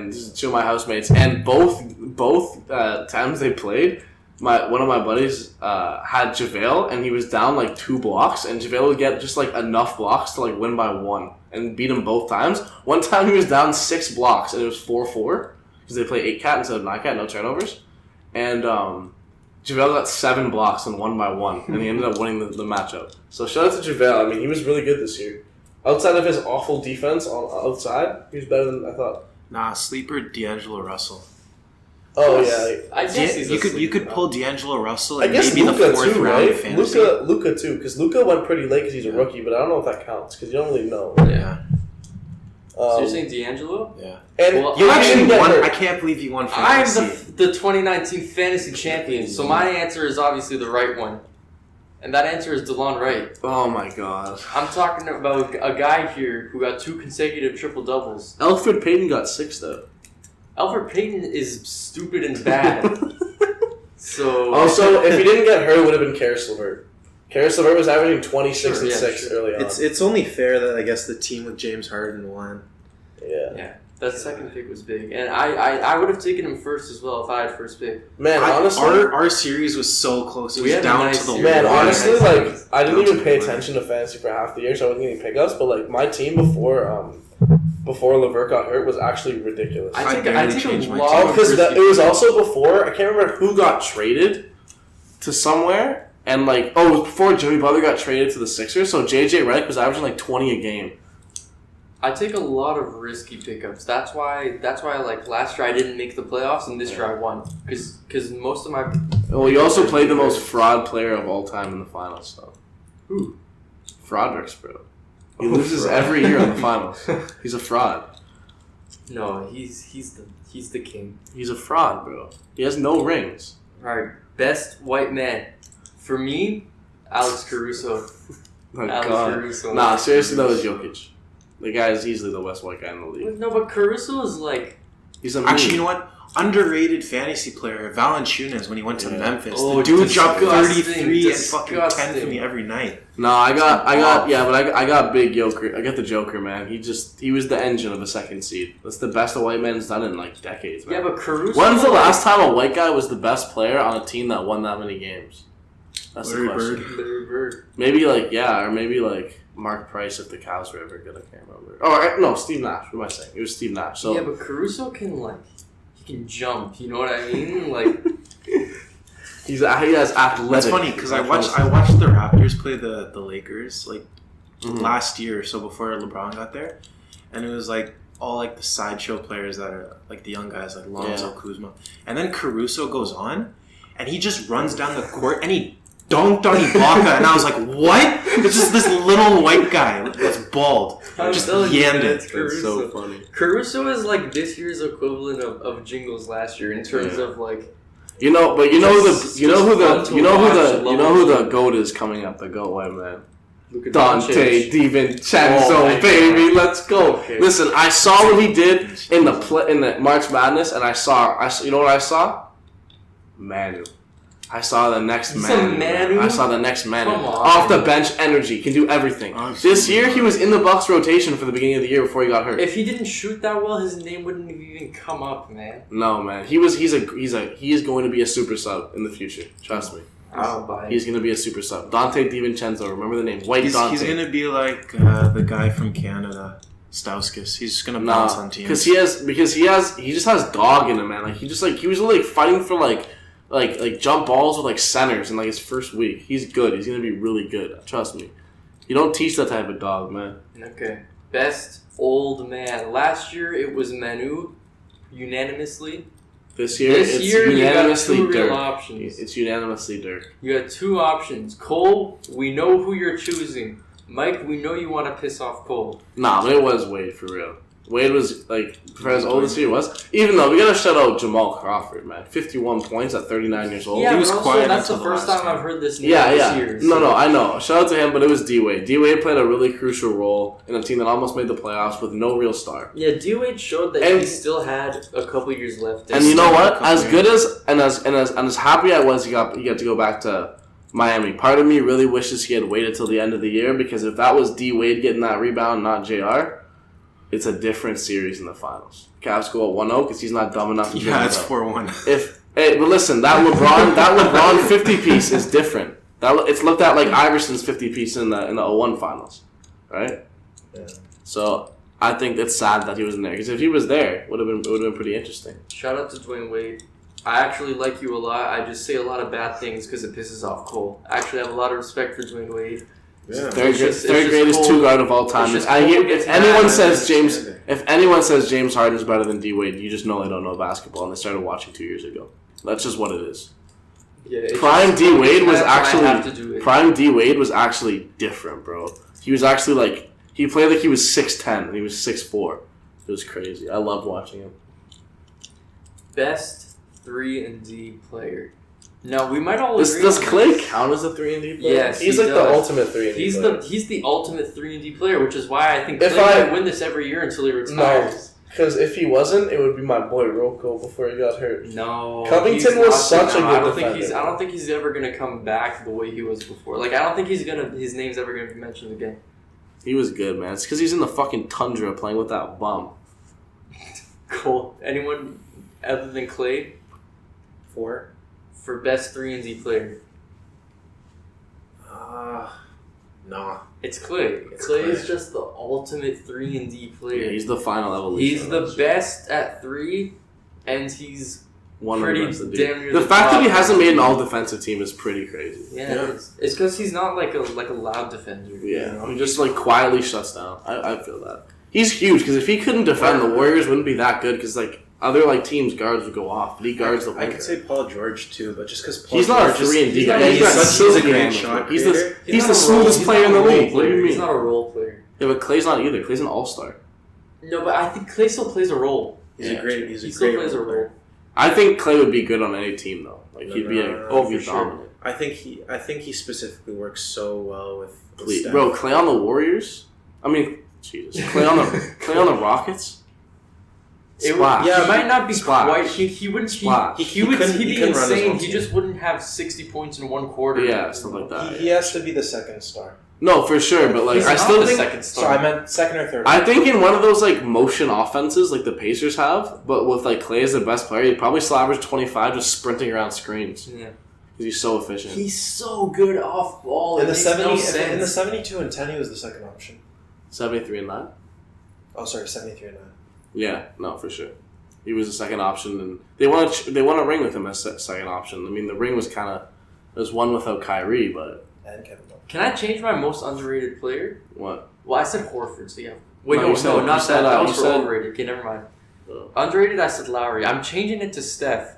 this is two of my housemates, and both times they played. One of my buddies had JaVale, and he was down like 2 blocks, and JaVale would get just like enough blocks to like win by 1 and beat him both times. One time he was down 6 blocks, and it was 4-4 because they play 8-cat instead of 9-cat, no turnovers. And JaVale got 7 blocks and won by 1, and he ended up winning the matchup. So shout out to JaVale. I mean, he was really good this year. Outside of his awful defense outside, he was better than I thought. Nah, sleeper D'Angelo Russell. Oh yeah, I guess you could pull D'Angelo Russell. I And guess maybe Luka the 4th too, round right? fantasy. Luka too, because Luka went pretty late because he's a rookie, but I don't know if that counts because you don't really know. Yeah. So you're saying D'Angelo? Yeah. And you actually won. hurt. I can't believe you won I'm fantasy. the 2019 fantasy champion, so my answer is obviously the right one. And that answer is DeLon Wright. Oh my god. I'm talking about a guy here who got 2 consecutive triple-doubles. Alfred Payton got 6 though. Alfred Payton is stupid and bad. So also, if he didn't get hurt, it would have been Karis LeVert. Karis LeVert was averaging 26 and 6 early on. It's only fair that I guess the team with James Harden won. Yeah. That second pick was big, and I would have taken him first as well if I had first pick. Man, honestly, our series was so close. It was down to the wire. Man, honestly, like I didn't even pay attention to fantasy for half the year, so I wasn't getting pickups. But like my team before LeVert got hurt was actually ridiculous. I take a lot Oh, because it was also before, I can't remember who got traded to somewhere, and it was before Jimmy Butler got traded to the Sixers, so JJ Redick was averaging like 20 a game. I take a lot of risky pickups. That's why like last year I didn't make the playoffs, and this year I won because most of my. Well, you also played the most fraud player of all time in the finals, so. Who? Fraudrix, bro. He loses every year in the finals. He's a fraud. No, he's the king. He's a fraud, bro. He has no rings. All right, best white man for me, Alex Caruso. Oh, God. Caruso. Nah, seriously, that was Jokic. The guy is easily the best white guy in the league. No, but Caruso is like. He's a Actually, you know what? Underrated fantasy player, Valanciunas, when he went to Memphis. Oh, the dude dropped disgusting, 33 and fucking 10 disgusting. for me every night. No, I got big Joker. I got the Joker, man. He was the engine of a second seed. That's the best a white man's done in like decades, man. Yeah, but Caruso. When's the last time a white guy was the best player on a team that won that many games? That's the question. Larry Bird. Maybe or maybe Mark Price if the Cavs were ever good. I can't remember. Oh no, Steve Nash. What am I saying? It was Steve Nash. So yeah, but Caruso he can jump. You know what I mean? Like he has athletic. That's funny because I watched the Raptors play the Lakers last year, so before LeBron got there, and it was all the sideshow players that are the young guys like Lonzo, Kuzma, and then Caruso goes on, and he just runs down the court and he dunked on Ibaka, and I was like, what? It's just this little white guy that's bald. Just yammed it. It's so funny. Caruso is this year's equivalent of Jingles last year in terms of You know who the GOAT is coming up. The GOAT white man. Dante DiVincenzo, baby, let's go. Okay. Listen, I saw what he did in the March Madness, and I saw you know what I saw? Manu. I saw the next Manu. I saw the next Manu. Off the bench energy, can do everything. This year he was in the Bucks rotation for the beginning of the year before he got hurt. If he didn't shoot that well, his name wouldn't have even come up, man. No, man. He is going to be a super sub in the future. Trust me. He's going to be a super sub. Dante DiVincenzo, remember the name. Dante. He's going to be like the guy from Canada, Stauskas. He's just going to bounce on teams. Because he just has dog in him, man. Like he was like fighting for like jump balls with like centers in like his first week. He's good. He's going to be really good. Trust me. You don't teach that type of dog, man. Okay. Best old man. Last year it was Manu, unanimously. This year it's unanimously you got two real Dirk. options. It's unanimously Dirk. You got two options. Cole, we know who you're choosing. Mike, we know you want to piss off Cole. Nah, but it was Wade for real. Wade was like for as old as he was. Even though we gotta shout out Jamal Crawford, man. 51 points at 39 years old. Yeah, he was quiet. That's the first time I've heard this name this year. So. No, I know. Shout out to him, but it was D-Wade. D-Wade played a really crucial role in a team that almost made the playoffs with no real star. Yeah, D-Wade showed that he still had a couple years left. And you know what? As good as happy I was, he got to go back to Miami. Part of me really wishes he had waited till the end of the year, because if that was D-Wade getting that rebound, not JR, it's a different series in the finals. Cavs go up 1-0 because he's not dumb enough to it's 4-1. But listen, that LeBron 50 piece is different. It's looked at like Iverson's 50 piece in the 0-1 finals, right? Yeah. So I think it's sad that he wasn't there, because if he was there, it would have been pretty interesting. Shout out to Dwayne Wade. I actually like you a lot. I just say a lot of bad things because it pisses off Cole. I actually have a lot of respect for Dwayne Wade. Yeah. Third greatest two guard of all time. If anyone says James Harden is better than D Wade, you just know they don't know basketball and they started watching 2 years ago. That's just what it is. Yeah, Prime D Wade was actually different, bro. He was actually like he played like he was 6'10" and he was 6'4". It was crazy. I loved watching him. Best 3-and-D player. No, we might all agree. Does Clay count as a 3-and-D player? Yes, he's like the ultimate 3-and-D player. He's the ultimate 3-and-D player, which is why I think Clay might win this every year until he retires. No, because if he wasn't, it would be my boy Rocco before he got hurt. No, Covington was such a good defender. I don't think he's ever gonna come back the way he was before. Like, I don't think his name's ever gonna be mentioned again. He was good, man. It's because he's in the fucking tundra playing with that bum. Cool. Anyone other than Clay? For best 3-and-D player. No. It's Clay. Clay is just the ultimate 3-and-D player. Yeah, he's the final evolution. He's the best at 3, and he's pretty damn near the fact that he hasn't made an all-defensive team is pretty crazy. Yeah. It's because he's not like a loud defender. Yeah, you know? He just like quietly shuts down. I feel that. He's huge, because if he couldn't defend, the Warriors wouldn't be that good, because like other like teams guards would go off, but he guards the. I could say Paul George too, but just because he's not a 3-and-D guy. He's a great shot creator. He's the smoothest player in the league. What do you mean? He's not a role player. Yeah, but Clay's not either. Clay's an all-star. No, but I think Clay still plays a role. He still plays a role. I think Clay would be good on any team though. Like he'd be dominant. Sure. I think he specifically works so well with Steph. Bro, Clay on the Warriors. I mean, Jesus, Clay on the Rockets. It might not be quite. He would be insane. He just wouldn't have 60 points in one quarter. Yeah, stuff like that. He has to be the second star. No, for sure, but like I still think second star. So I meant second or third. I think in one of those like motion offenses like the Pacers have, but with like Clay as the best player, he'd probably still average 25 just sprinting around screens. Yeah. Because he's so efficient. He's so good off ball. In the 72 and 10, he was the second option. 73 and 9. Oh, sorry, 73 and 9. Yeah, no, for sure. He was the second option, and they won a ring with him as second option. I mean, the ring was one without Kyrie, but and Kevin Love. Can I change my most underrated player? What? Well, I said Horford, so yeah. Wait, not that. That was for overrated. Okay, never mind. Underrated, I said Lowry. I'm changing it to Steph.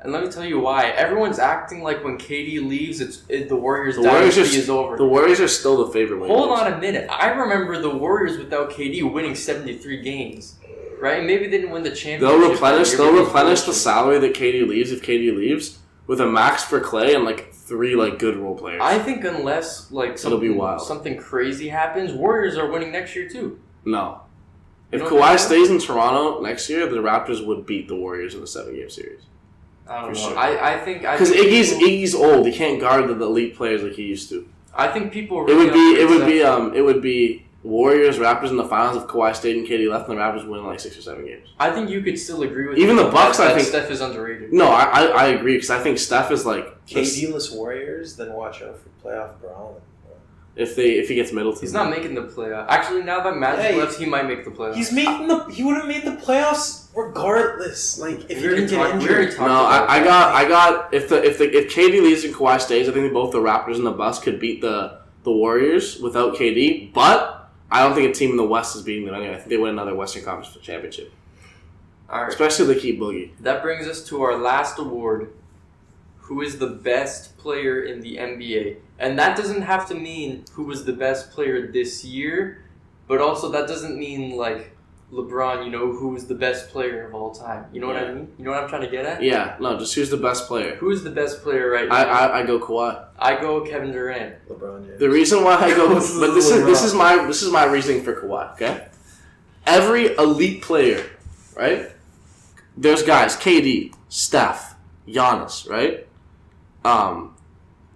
And let me tell you why. Everyone's acting like when KD leaves, the Warriors' dynasty is over. The Warriors are still the favorite winners. Hold on a minute. I remember the Warriors without KD winning 73 games. right? And maybe they didn't win the championship. They'll replenish the bullshit. salary that KD leaves if KD leaves with a max for Clay and like 3 like good role players. I think unless like It'll be wild. something crazy happens, Warriors are winning next year too. No. If You don't Kawhi think so? stays in Toronto next year, the Raptors would beat the Warriors in a 7-game series. I don't For know. sure. I think Because Iggy's old. He can't guard the elite players like he used to. I think people It really would be Warriors Raptors in the finals if Kawhi stayed and KD left, and the Raptors win like 6 or 7 games. I think you could still agree with Even me the Bucks, that I think- Steph is underrated. No, I agree because I think Steph is like KD-less Warriors, then watch out for playoff brawling. if he gets Middleton. He's not making the playoff. Actually, now that Magic Hey, left, he might make the playoffs. He would have made the playoffs regardless. Like if We you already didn't get talked- we already injured. talked No, about I that. got if KD leaves and Kawhi stays, I think both the Raptors and the Bucks could beat the Warriors without KD, but I don't think a team in the West is beating them anyway. I think they win another Western Conference championship, All right. especially if they keep Boogie. That brings us to our last award. Who is the best player in the NBA? And that doesn't have to mean who was the best player this year, but also that doesn't mean like LeBron, who was the best player of all time. You know what I mean? You know what I'm trying to get at? Yeah, no, just who's the best player? Who is the best player right now? I go Kawhi. I go Kevin Durant. LeBron James. The reason why I go, but this is my reasoning for Kawhi. Okay, every elite player, right? There's guys, KD, Steph, Giannis, right?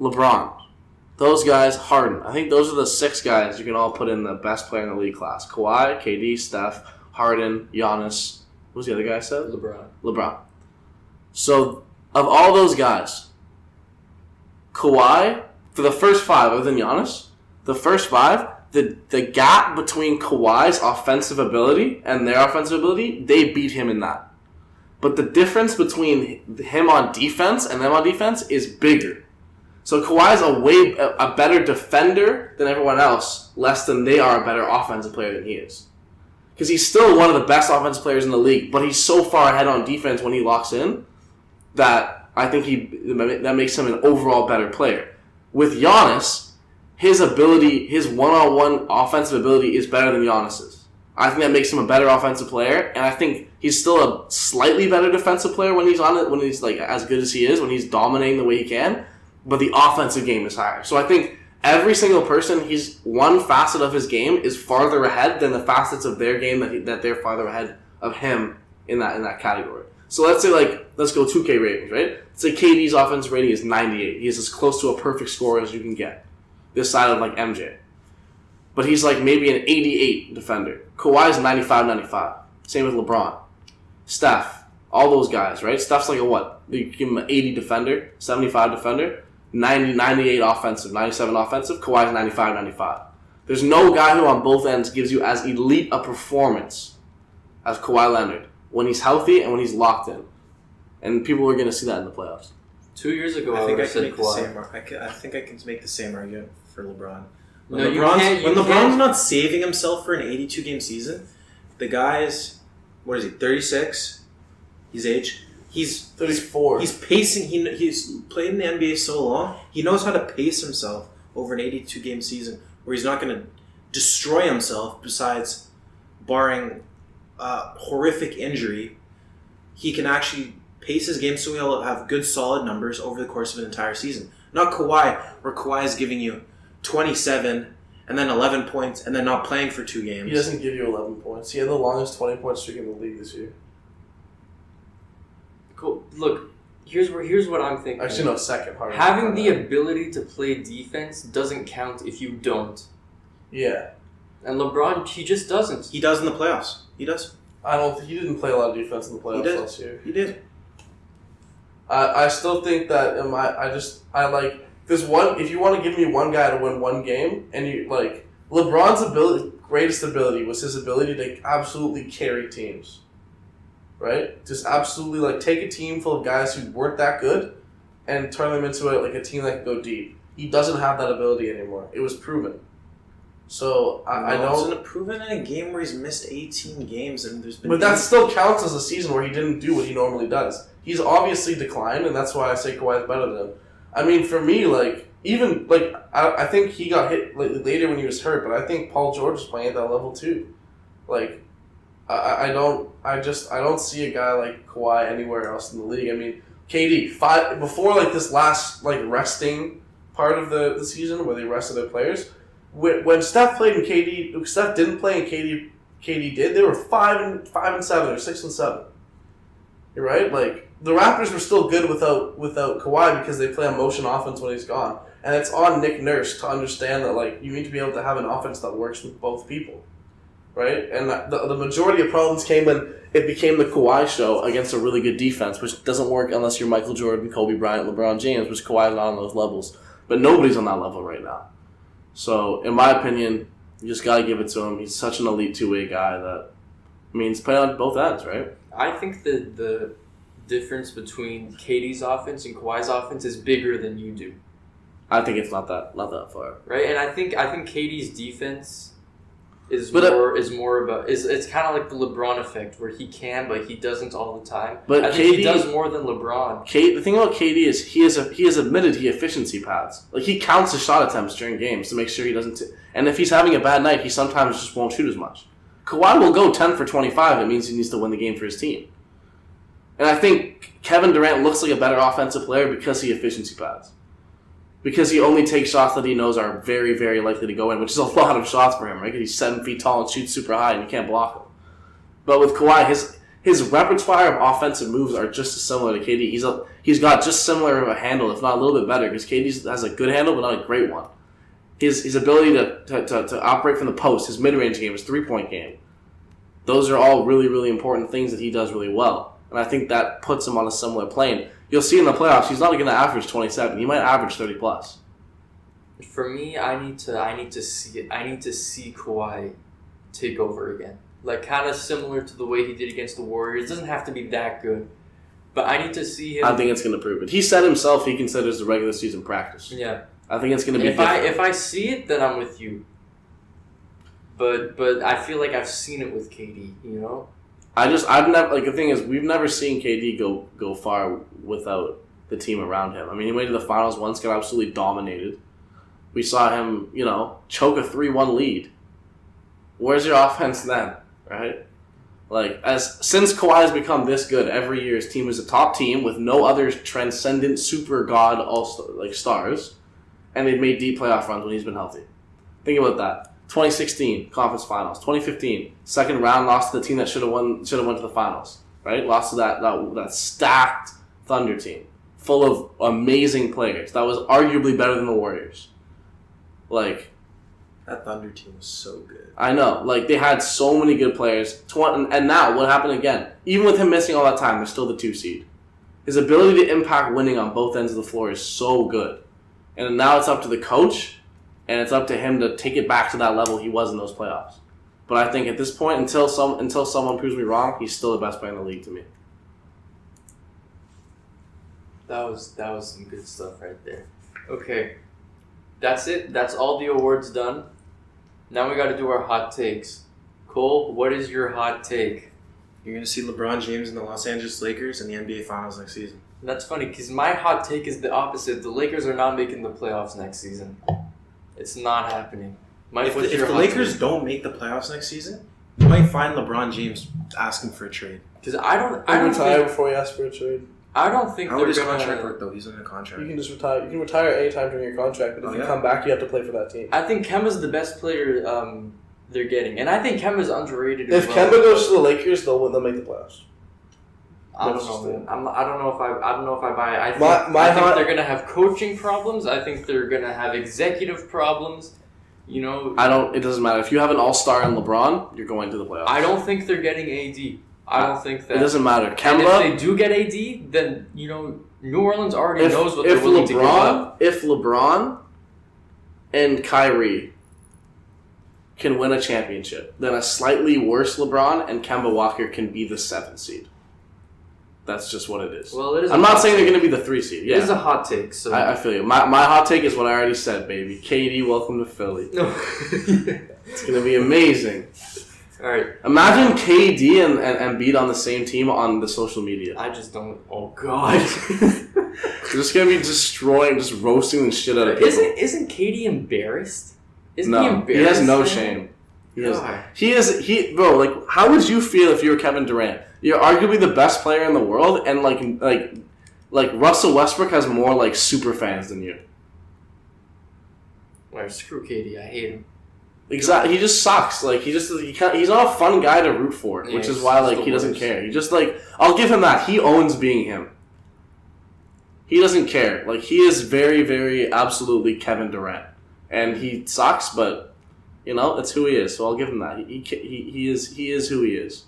LeBron, those guys, Harden. I think those are the 6 guys you can all put in the best player in the league class. Kawhi, KD, Steph, Harden, Giannis. Who's the other guy I said? LeBron. So, of all those guys, Kawhi, for the first 5, other than Giannis, the first 5, the gap between Kawhi's offensive ability and their offensive ability, they beat him in that. But the difference between him on defense and them on defense is bigger. So Kawhi's a better defender than everyone else, less than they are a better offensive player than he is. Because he's still one of the best offensive players in the league, but he's so far ahead on defense when he locks in that I think that makes him an overall better player. With Giannis, his one-on-one offensive ability is better than Giannis's. I think that makes him a better offensive player, and I think he's still a slightly better defensive player when he's on it, when he's like as good as he is, when he's dominating the way he can. But the offensive game is higher. So I think every single person, he's one facet of his game is farther ahead than the facets of their game that they're farther ahead of him in that category. So let's say let's go 2K ratings, right? Let's say KD's offensive rating is 98. He is as close to a perfect score as you can get. This side of MJ. But he's maybe an 88 defender. Kawhi's 95. Same with LeBron. Steph. All those guys, right? Steph's like a what? You give him an 80 defender, 75 defender, 90, 98 offensive, 97 offensive. Kawhi's 95. There's no guy who on both ends gives you as elite a performance as Kawhi Leonard when he's healthy and when he's locked in. And people are going to see that in the playoffs. 2 years ago, I think I can said make the Kawhi. same. I think I can make the same argument for LeBron. When No, you LeBron's, can't- you when LeBron's can't. not saving himself for an 82-game season, the guy's, what is he, 36? His age. He's 34. He's pacing. He's played in the NBA so long. He knows how to pace himself over an 82-game season, where he's not going to destroy himself. Besides, barring horrific injury, he can actually pace his game so he'll have good, solid numbers over the course of an entire season. Not Kawhi, where Kawhi is giving you 27 and then 11 points and then not playing for 2 games. He doesn't give you 11 points. He had the longest 20-point streak in the league this year. Cool. Look, here's what I'm thinking. Actually, no, second. Harden. Having the ability to play defense doesn't count if you don't. Yeah. And LeBron, he just doesn't. He does in the playoffs. He does. I don't think he didn't play a lot of defense in the He playoffs did. last year. He did. I still think that there's one. If you want to give me one guy to win one game, and you LeBron's greatest ability was his ability to absolutely carry teams, right? Just absolutely take a team full of guys who weren't that good, and turn them into a team that can go deep. He doesn't have that ability anymore. It was proven. So I It's don't. an proven in a game where he's missed 18 games and there's been. But that still counts as a season where he didn't do what he normally does. He's obviously declined, and that's why I say Kawhi is better than him. I mean, for me, I think he got hit later when he was hurt, but I think Paul George is playing at that level too. I don't see a guy like Kawhi anywhere else in the league. I mean, KD before like this last like resting part of the season where they rested their players. When Steph played and Steph didn't play and KD did, they were 5-7 or 6-7. You're right. Like the Raptors were still good without Kawhi because they play a motion offense when he's gone, and it's on Nick Nurse to understand that like you need to be able to have an offense that works with both people, right? And the majority of problems came when it became the Kawhi show against a really good defense, which doesn't work unless you're Michael Jordan, Kobe Bryant, LeBron James, which Kawhi's not on those levels. But nobody's on that level right now. So, in my opinion, you just got to give it to him. He's such an elite two-way guy that, I mean, he's playing on both ends, right? I think that the difference between KD's offense and Kawhi's offense is bigger than you do. I think it's not that far. Right? And I think KD's defense is more about it's kind of like the LeBron effect where he can but he doesn't all the time. But I think he does more than LeBron. The thing about KD is he has admitted he efficiency pads. Like he counts his shot attempts during games to make sure he doesn't. And if he's having a bad night, he sometimes just won't shoot as much. Kawhi will go 10 for 25. It means he needs to win the game for his team. And I think Kevin Durant looks like a better offensive player because he efficiency pads. Because he only takes shots that he knows are very, very likely to go in, which is a lot of shots for him, right? Because he's 7 feet tall and shoots super high, and you can't block him. But with Kawhi, his repertoire of offensive moves are just as similar to KD. He's got just similar of a handle, if not a little bit better, because KD has a good handle, but not a great one. His ability to operate from the post, his mid-range game, his three-point game, those are all really, really important things that he does really well. And I think that puts him on a similar plane. You'll see in the playoffs, he's not going to average 27. He might average 30 plus. For me, I need to see it. I need to see Kawhi take over again. Like kind of similar to the way he did against the Warriors. It doesn't have to be that good, but I need to see him. I think it's going to prove it. He said himself he considers the regular season practice. Yeah. I think it's going to be if I see it, then I'm with you. But I feel like I've seen it with KD, you know? I've never, like, the thing is, we've never seen KD go far without the team around him. I mean, he went to the finals once, got absolutely dominated. We saw him, choke a 3-1 lead. Where's your offense then, right? Like, since Kawhi has become this good, every year his team is a top team with no other transcendent super god stars, and they've made deep playoff runs when he's been healthy. Think about that. 2016 conference finals. 2015 second round, lost to the team that should have went to the finals. Right, lost to that stacked Thunder team full of amazing players. That was arguably better than the Warriors. Like that Thunder team was so good. I know, like they had so many good players. And now what happened again? Even with him missing all that time, they're still the 2 seed. His ability to impact winning on both ends of the floor is so good. And now it's up to the coach. And it's up to him to take it back to that level he was in those playoffs. But I think at this point, until someone proves me wrong, he's still the best player in the league to me. That was some good stuff right there. Okay, that's it. That's all the awards done. Now we got to do our hot takes. Cole, what is your hot take? You're going to see LeBron James and the Los Angeles Lakers in the NBA Finals next season. And that's funny because my hot take is the opposite. The Lakers are not making the playoffs next season. It's not happening. Mike, if the Lakers don't make the playoffs next season, you might find LeBron James asking for a trade. Because I don't retire think, before he asks for a trade. I don't think How would his contract work though? He's on a contract. You can just retire. You can retire anytime during your contract, but if you come back, you have to play for that team. I think Kemba's the best player they're getting, and I think Kemba's underrated. If Kemba goes to the Lakers, they'll make the playoffs. I don't know, man. I don't know if I buy it. I think they're gonna have coaching problems. I think they're gonna have executive problems. It doesn't matter. If you have an all-star in LeBron, you're going to the playoffs. I don't think they're getting AD. I don't think that. It doesn't matter. Kemba, and if they do get AD, then, New Orleans already knows what they're willing to give up. If LeBron and Kyrie can win a championship, then a slightly worse LeBron and Kemba Walker can be the 7th seed. That's just what it is. Well, it is. I'm not saying they're going to be the 3 seed. Yeah. It is a hot take. So I feel you. My hot take is what I already said, baby. KD, welcome to Philly. It's going to be amazing. All right. Imagine KD and Embiid on the same team on the social media. I just don't. Oh God. They're just going to be destroying, just roasting the shit out of people. Isn't KD embarrassed? He has no shame. Bro, like, how would you feel if you were Kevin Durant? You're arguably the best player in the world, and like Russell Westbrook has more like super fans than you. Well, screw KD. I hate him. Exactly. He just sucks. Like he's not a fun guy to root for, which is why like he doesn't care. He just like I'll give him that. He owns being him. He doesn't care. Like he is very, very absolutely Kevin Durant, and he sucks, but you know it's who he is. So I'll give him that. He is who he is.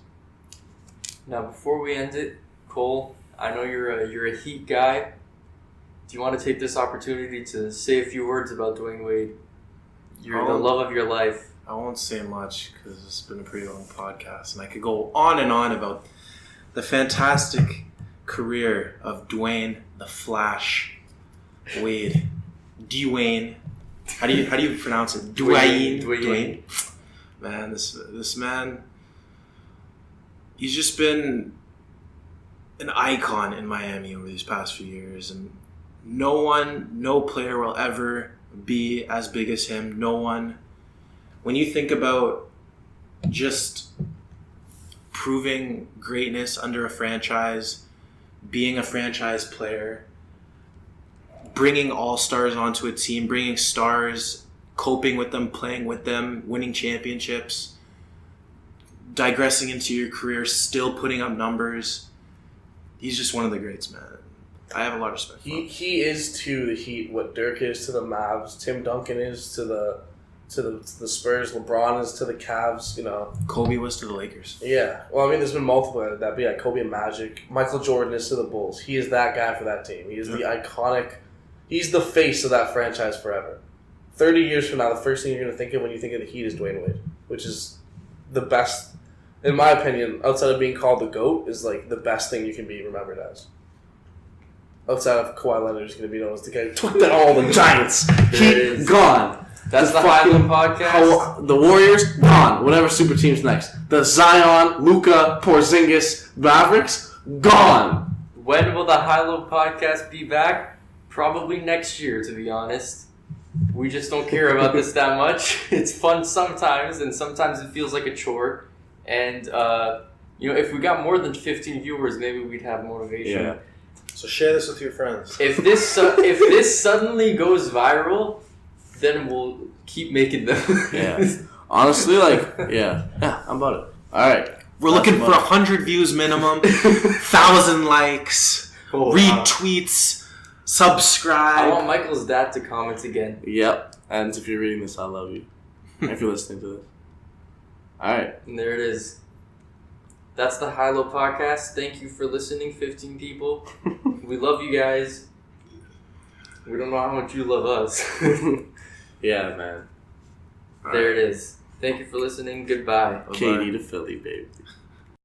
Now, before we end it, Cole, I know you're a Heat guy. Do you want to take this opportunity to say a few words about Dwayne Wade? You're the love of your life. I won't say much because it's been a pretty long podcast, and I could go on and on about the fantastic career of Dwayne the Flash Wade. Dwayne. How do you pronounce it? Dwayne. Man, this man, he's just been an icon in Miami over these past few years, and no player will ever be as big as him. No one. When you think about just proving greatness under a franchise, being a franchise player, bringing all-stars onto a team, bringing stars, coping with them, playing with them, winning championships, digressing into your career, still putting up numbers. He's just one of the greats, man. I have a lot of respect for him. He is to the Heat what Dirk is to the Mavs, Tim Duncan is to the Spurs, LeBron is to the Cavs, you know. Kobe was to the Lakers. Yeah. Well, I mean, there's been multiple of that, but yeah, Kobe and Magic. Michael Jordan is to the Bulls. He is that guy for that team. He is the iconic, he's the face of that franchise forever. 30 years from now, the first thing you're going to think of when you think of the Heat is Dwayne Wade, which is the best, in my opinion, outside of being called the GOAT, is like the best thing you can be remembered as. Outside of Kawhi Leonard is going to be known as the guy who took down all the Giants. Heat gone. That's the Highland Podcast. The Warriors, gone. Whatever super team's next. The Zion, Luka, Porzingis, Mavericks, gone. When will the Highland Podcast be back? Probably next year, to be honest. We just don't care about this that much. It's fun sometimes, and sometimes it feels like a chore. And, if we got more than 15 viewers, maybe we'd have motivation. Yeah. So share this with your friends. If this suddenly goes viral, then we'll keep making them. Yeah. Honestly, I'm about it. All right. We're looking for 100 views minimum, 1,000 likes, retweets, subscribe. I want Michael's dad to comment again. Yep. And if you're reading this, I love you. If you're listening to this. All right. And there it is. That's the High-Low Podcast. Thank you for listening, 15 people. We love you guys. We don't know how much you love us. Yeah, man. There it is. Thank you for listening. Goodbye. Katie to Philly, baby.